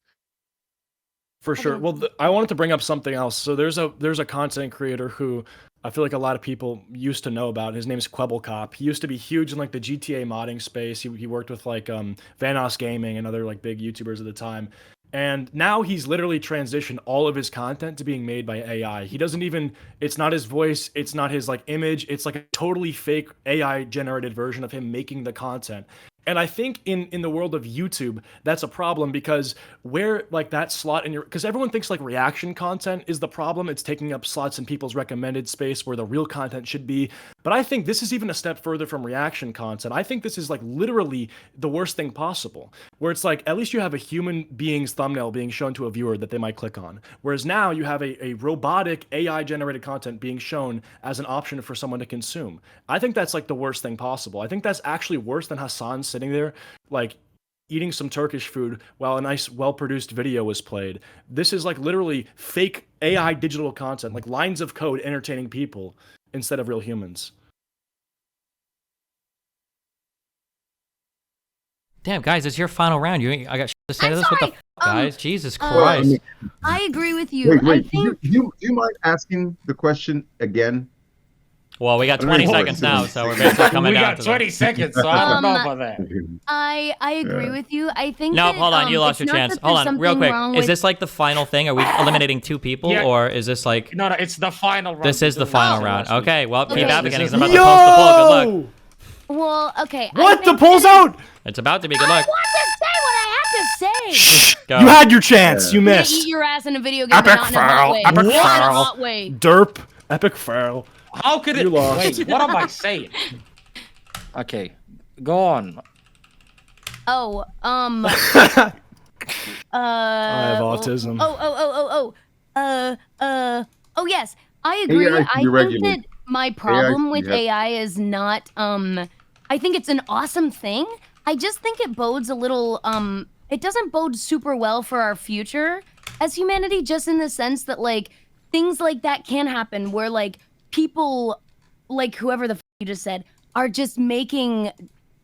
For sure. Well, I wanted to bring up something else. So there's a content creator who I feel like a lot of people used to know about. His name is Kwebbelkop. He used to be huge in like the GTA modding space. He worked with like Vanoss Gaming and other like big YouTubers at the time. And now he's literally transitioned all of his content to being made by AI. He doesn't even, it's not his voice, it's not his like image, it's like a totally fake AI generated version of him making the content. And I think in the world of YouTube, that's a problem, because where like that slot in your, because everyone thinks like reaction content is the problem. It's taking up slots in people's recommended space where the real content should be. But I think this is even a step further from reaction content. I think this is like literally the worst thing possible, where it's like, at least you have a human being's thumbnail being shown to a viewer that they might click on. Whereas now you have a robotic AI generated content being shown as an option for someone to consume. I think that's like the worst thing possible. I think that's actually worse than Hassan sitting there like eating some Turkish food while a nice well-produced video was played. This is like literally fake AI digital content, like lines of code entertaining people instead of real humans. Damn, guys, it's your final round. I got shit to say to this. What the guys? Jesus Christ. I agree with you. Wait, I think... you mind asking the question again? Well, we got 20 seconds now, so we're basically coming down to 20 seconds, so I don't know about that. I agree with you. I think no, that, hold on, you lost your chance. Hold on, real quick. Is this like the final thing? Are we eliminating 2 people, or is this like... No, it's the final round. This is the final round. Okay, well, keep advocating. I'm about to Yo! post the poll. Good luck. Well, okay. What? The poll's out! It's about to be. Good luck. I want to say what I have to say. Shh. Go. You had your chance. You missed. Eat your ass in a video game. Epic but not in a hot fail. way. Epic Not in a fail. hot way. Derp. Epic fail. How could it? You lost. Wait, what am I saying? Okay, go on. Oh, I have autism. Oh, yes. I agree. AI I should be think regulated. that my problem AI with AI is not, I think it's an awesome thing. I just think it bodes a little, it doesn't bode super well for our future as humanity, just in the sense that, like, things like that can happen where, like, people, like whoever the f you just said, are just making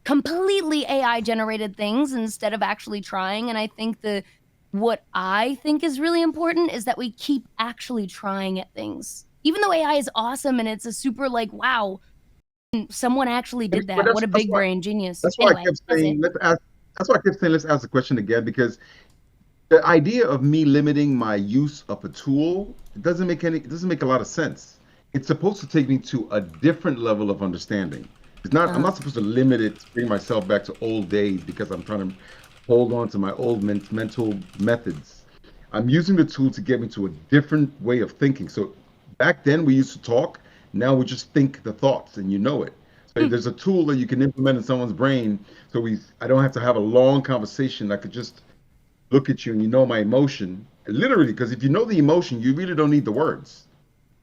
completely AI generated things instead of actually trying. And I think what I think is really important is that we keep actually trying at things. Even though AI is awesome and it's a super like, wow, someone actually did that. What a big brain genius. That's why I kept saying, let's ask the question again, because the idea of me limiting my use of a tool doesn't make a lot of sense. It's supposed to take me to a different level of understanding. It's not. I'm not supposed to limit it to bring myself back to old days because I'm trying to hold on to my old mental methods. I'm using the tool to get me to a different way of thinking. So back then we used to talk. Now we just think the thoughts, and you know it. So there's a tool that you can implement in someone's brain. So I don't have to have a long conversation. I could just look at you and you know my emotion. Literally, because if you know the emotion, you really don't need the words.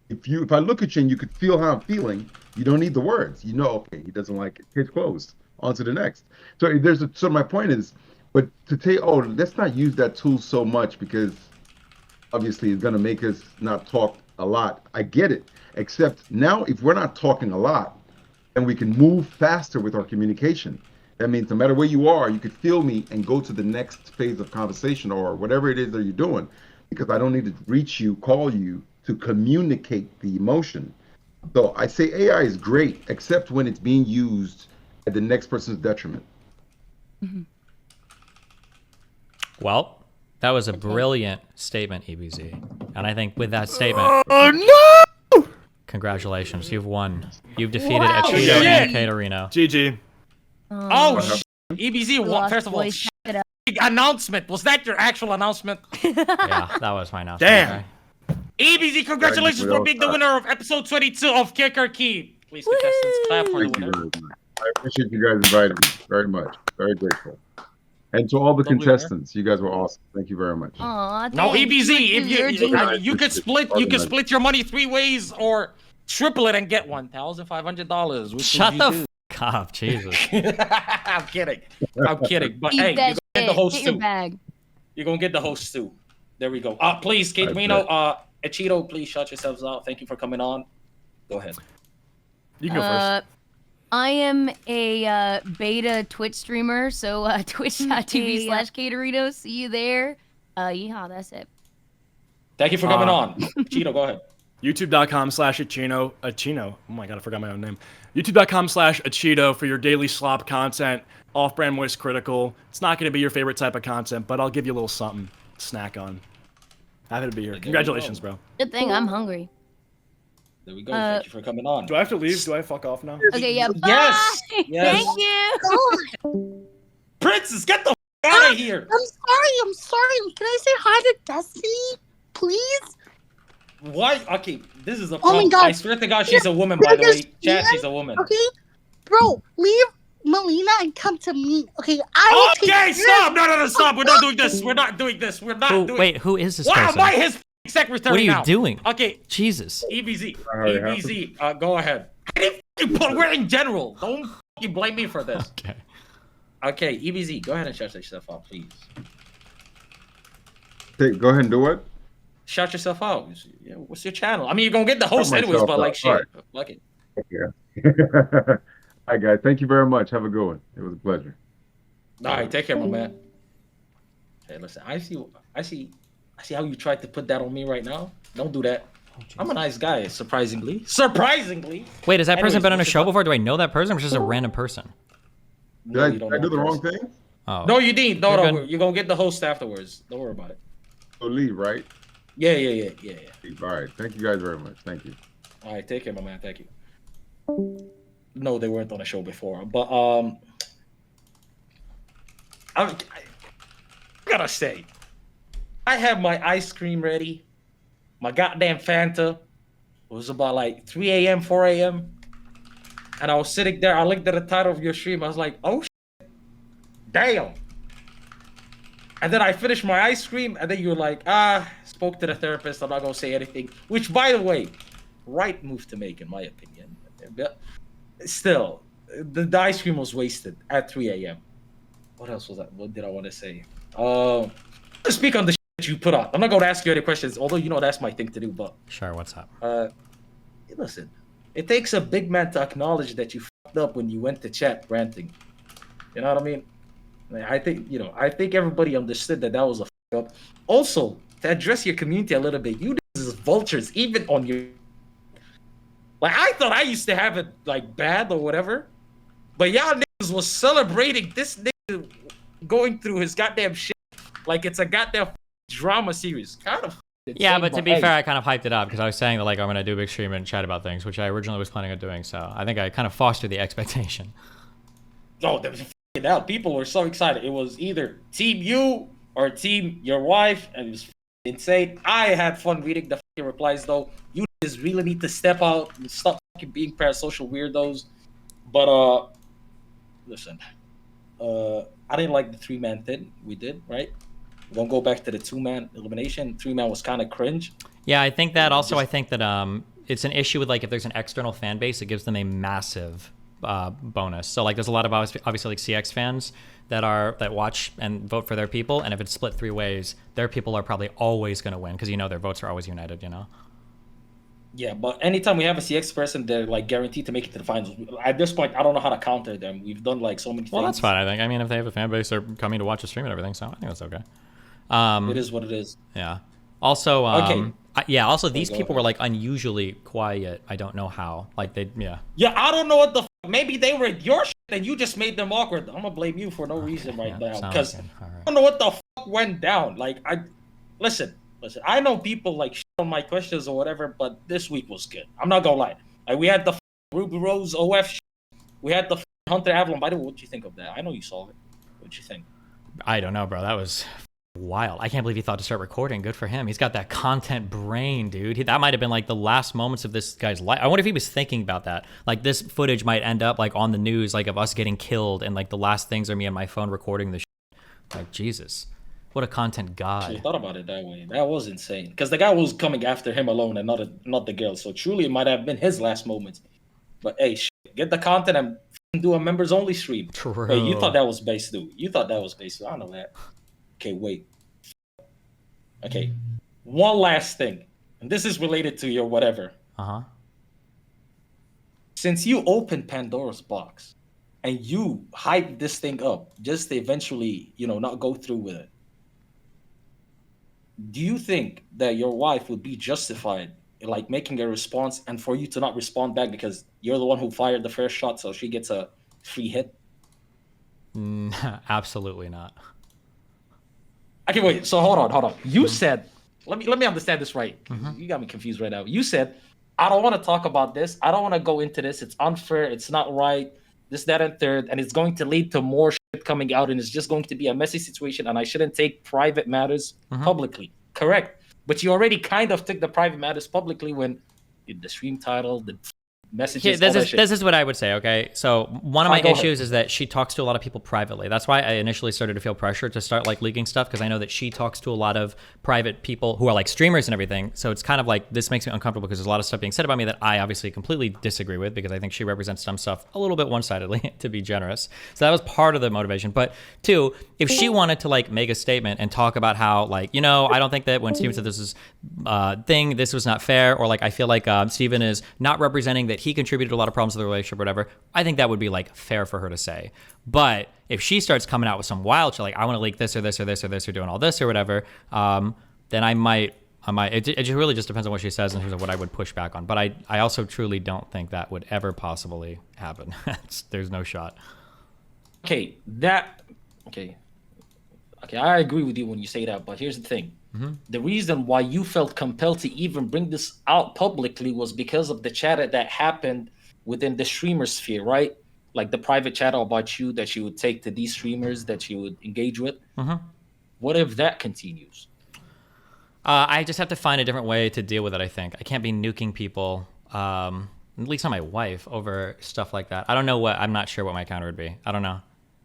If I look at you and you could feel how I'm feeling, you don't need the words. You know, okay, he doesn't like it. Case closed. On to the next. So my point is, but to say, let's not use that tool so much because obviously it's gonna make us not talk a lot. I get it. Except now, if we're not talking a lot, then we can move faster with our communication. That means no matter where you are, you could feel me and go to the next phase of conversation or whatever it is that you're doing. because I don't need to reach you, call you to communicate the emotion. So I say AI is great, except when it's being used at the next person's detriment. Well, that was a brilliant statement, EBZ. And I think with that statement, no! congratulations, you've won. You've defeated Wow, Achido shit. and Caterino. GG. Oh, EBZ, first of all, boys, check it out. big announcement. Was that your actual announcement? Yeah, that was my announcement. Damn. Okay? EBZ, congratulations for being the winner of episode 22 of Kick or Keep. Please, contestants, clap for the Thank you winner. very much. I appreciate you guys inviting me very much. Very grateful. And to all the Lovely, contestants, you guys were awesome. Thank you very much. Aw, No, thanks. EBZ, if you could Organized. split your money 3 ways or triple it and get $1,500. Which Shut would the you f up, Jesus. do? I'm kidding. I'm kidding. But Eat hey, you're that gonna get the shit. host Get your too. bag. You're gonna get the host too. There we go. Please, Kate Reno, Achido, please shout yourselves out. Thank you for coming on. Go ahead. You can go first. I am a beta Twitch streamer, so twitch.tv/Caterito. See you there. Yeehaw, that's it. Thank you for coming on. Cheeto, go ahead. YouTube.com/Achino. Achino. Oh my god, I forgot my own name. YouTube.com/Achito for your daily slop content. Off-brand moist critical. It's not going to be your favorite type of content, but I'll give you a little something to snack on. Happy to be here. Congratulations, bro. Good thing I'm hungry. There we go. Thank you for coming on. Do I have to leave? Do I fuck off now? Okay, yeah. Yes. Bye. Yes. Thank you. Princess, get the out of here. I'm sorry. Can I say hi to Destiny, please? Why? Okay, this is a Oh problem. my God. I swear to God, she's a woman, by the way. Chat, she's a woman. Okay, bro, leave Melina and come to me. Okay, I will take Okay, care stop. of No, stop. We're not doing this. We're not doing this. We're not doing Wait, who is this Why person? am I his secretary What are you now? doing? Okay, Jesus. EBZ. Alright, EBZ, go ahead. I didn't fucking put we're in general. Don't fucking blame me for this. Okay. Okay, EBZ, go ahead and shout yourself out, please. Go ahead and do what? Shout yourself out. Yeah, what's your channel? I mean, you're gonna get the host Shout anyways, myself but like out. shit. Alright. Fuck it. Yeah. All right, guys. Thank you very much. Have a good one. It was a pleasure. All right, take care, my man. Hey, listen, I see how you tried to put that on me right now. Don't do that. I'm a nice guy, surprisingly. Surprisingly. Wait, has that person Anyways, been on a what's show your- before? Do I know that person or just a random person? No, you Did don't I know do the the wrong person. thing? Oh. No, you didn't. No, You're no, good. you're gonna get the host afterwards. Don't worry about it. So leave, right? Yeah. All right. Thank you guys very much. Thank you. All right, take care, my man. Thank you. No, they weren't on a show before, but I gotta say, I have my ice cream ready, my goddamn Fanta. It was about like 3 a.m., 4 a.m., and I was sitting there. I looked at the title of your stream. I was like, oh, shit. Damn. And then I finished my ice cream, and then you were like, spoke to the therapist. I'm not gonna say anything. Which, by the way, right move to make, in my opinion. But still, the ice cream was wasted at 3 a.m. What else was that? What did I want to say? Speak on the shit you put out. I'm not gonna ask you any questions, although you know that's my thing to do. But Sure, what's up? listen, it takes a big man to acknowledge that you fucked up when you went to chat ranting. You know what I mean? Like, I think everybody understood that was a fuck up. Also, to address your community a little bit, you as vultures, even on your. Like, I thought I used to have it like bad or whatever, but y'all niggas was celebrating this nigga going through his goddamn shit like it's a goddamn drama series. Kind of. Yeah, insane, but to be hey. fair, I kind of hyped it up because I was saying that like I'm gonna do a big stream and chat about things, which I originally was planning on doing. So I think I kind of fostered the expectation. Oh, there was f***ing out. People were so excited. It was either team you or team your wife, and it was f***ing insane. I had fun reading the f***ing replies, though. You just really need to step out and stop f***ing being parasocial weirdos. But listen, I didn't like the 3-man thing we did, right? We're gonna go back to the 2-man elimination. 3-man was kind of cringe. Yeah, I think that also. I think that it's an issue with like if there's an external fan base, it gives them a massive bonus. So like there's a lot of obviously like CX fans that watch and vote for their people, and if it's split 3 ways, their people are probably always going to win because their votes are always united. Yeah, but anytime we have a CX person, they're like guaranteed to make it to the finals. At this point, I don't know how to counter them. We've done like so many things. Well, that's fine. I think. I mean, if they have a fan base, they're coming to watch the stream and everything, so I think that's okay. It is what it is. Yeah. Also, Okay. yeah. Also, these go people ahead. were like unusually quiet. I don't know how. Like they, yeah. Yeah, I don't know what the. Maybe they were your shit and you just made them awkward. I'm gonna blame you for no reason right now sounds because good. All I right. don't know what the fuck went down. Like listen. I know people like shit on my questions or whatever, but this week was good. I'm not gonna lie. Like we had the Ruby Rose OF. Shit. We had the Hunter Avalon. By the way, what do you think of that? I know you saw it. What'd you think? I don't know, bro. That was wild. I can't believe he thought to start recording. Good for him. He's got that content brain, dude. That might have been like the last moments of this guy's life. I wonder if he was thinking about that. Like this footage might end up like on the news, like of us getting killed, and like the last things are me on my phone recording this. Like Jesus, what a content god. I thought about it that way. That was insane because the guy was coming after him alone and not the girl. So truly, it might have been his last moments. But hey, get the content and do a members only stream. True. Hey, you thought that was base, dude. You thought that was base. I know that. Okay, wait. Okay, one last thing, and this is related to your whatever. Since you opened Pandora's box, and you hyped this thing up just to eventually, not go through with it. Do you think that your wife would be justified in like making a response and for you to not respond back because you're the one who fired the first shot, so she gets a free hit? Absolutely not. Okay, wait. So hold on. You said, let me understand this right. You got me confused right now. You said, I don't want to talk about this. I don't want to go into this. It's unfair. It's not right. This, that, and third, and it's going to lead to more shit coming out, and it's just going to be a messy situation. And I shouldn't take private matters publicly. Correct. But you already kind of took the private matters publicly when the stream title, the messages. This is what I would say, okay? So one of my Go issues ahead. is that she talks to a lot of people privately. That's why I initially started to feel pressure to start like leaking stuff, because I know that she talks to a lot of private people who are like streamers and everything. So it's kind of like, this makes me uncomfortable because there's a lot of stuff being said about me that I obviously completely disagree with, because I think she represents some stuff a little bit one-sidedly, to be generous. So that was part of the motivation. But two, if she wanted to like make a statement and talk about how like, I don't think that when Steven said this is this was not fair, or like I feel like Steven is not representing that he contributed a lot of problems to the relationship or whatever, I think that would be like fair for her to say. But if she starts coming out with some wild shit, like I want to leak this or this or this or this or doing all this or whatever, then I might, it really just depends on what she says in terms of what I would push back on. But I also truly don't think that would ever possibly happen. There's no shot. Okay, I agree with you when you say that, but here's the thing. The reason why you felt compelled to even bring this out publicly was because of the chatter that happened within the streamer sphere, right? Like the private chat about you that you would take to these streamers that you would engage with. What if that continues? I just have to find a different way to deal with it, I think. I can't be nuking people, at least not my wife, over stuff like that. I'm not sure what my counter would be. I don't know.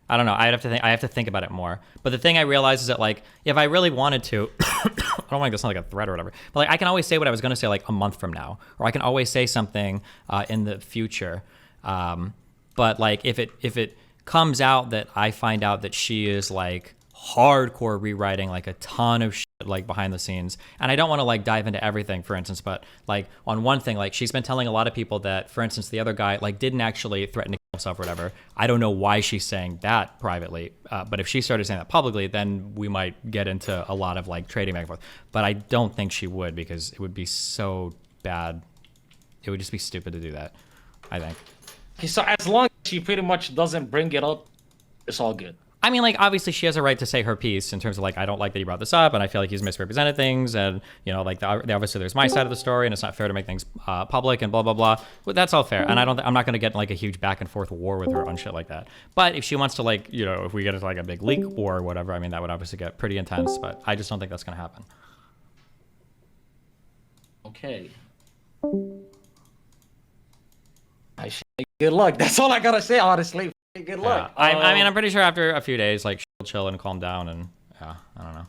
I have to think about it more. But the thing I realize is that like, if I really wanted to, I don't want to sound like a threat or whatever, but like I can always say what I was going to say like a month from now, or I can always say something in the future. But like if it comes out that I find out that she is like hardcore rewriting like a ton of shit like behind the scenes, and I don't want to like dive into everything, for instance, but like on one thing, like she's been telling a lot of people that, for instance, the other guy like didn't actually threaten to kill himself or whatever. I don't know why she's saying that privately, but if she started saying that publicly, then we might get into a lot of like trading back and forth. But I don't think she would, because it would be so bad. It would just be stupid to do that, I think. Okay, so as long as she pretty much doesn't bring it up, it's all good. I mean, like, obviously she has a right to say her piece in terms of like, I don't like that he brought this up, and I feel like he's misrepresented things, and like obviously there's my side of the story, and it's not fair to make things public and blah blah blah. But that's all fair, and I'm not gonna get like a huge back and forth war with her on shit like that. But if she wants to like, if we get into like a big leak war or whatever, I mean that would obviously get pretty intense. But I just don't think that's gonna happen. Okay. Good luck. That's all I gotta say, honestly. Good luck. I mean, I'm pretty sure after a few days, like she'll chill and calm down, and I don't know.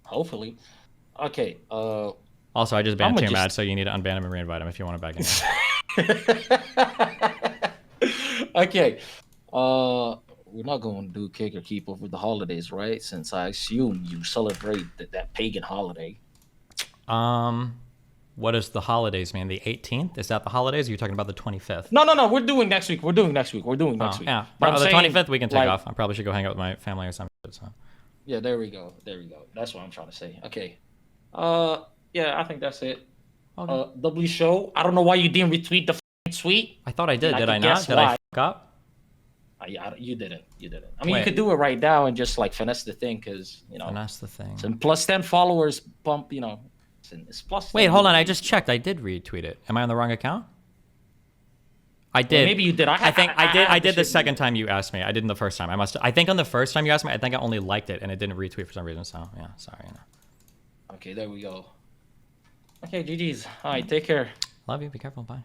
Hopefully. Okay. Also, I just banned Twomad, so you need to unban him and reinvite him if you want him back in. Okay. We're not going to do Kick or Keep over the holidays, right? Since I assume you celebrate that pagan holiday. What does the holidays mean? The 18th? Is that the holidays? Or are you talking about the 25th? No. We're doing next week. We're doing next week. Yeah. But the 25th we can take off. I probably should go hang out with my family or something. So. Yeah, there we go. That's what I'm trying to say. Okay. Yeah, I think that's it. Okay. W show. I don't know why you didn't retweet the tweet. I thought I did. And Did I can not? guess Did I why. fuck up? Yeah, you didn't. You didn't. I mean, Wait. you could do it right now and just like finesse the thing, because you know. Finesse the thing. Some plus 10 followers bump. You know, it's plus. Wait, 10 hold on. I just checked. I did retweet it. Am I on the wrong account? I did. Well, maybe you did. I think I did. I did the shit second time you asked me. I didn't the first time. I think on the first time you asked me, I think I only liked it and it didn't retweet for some reason. So yeah, sorry. Okay, there we go. Okay, GG's. All right, take care. Love you. Be careful. Bye.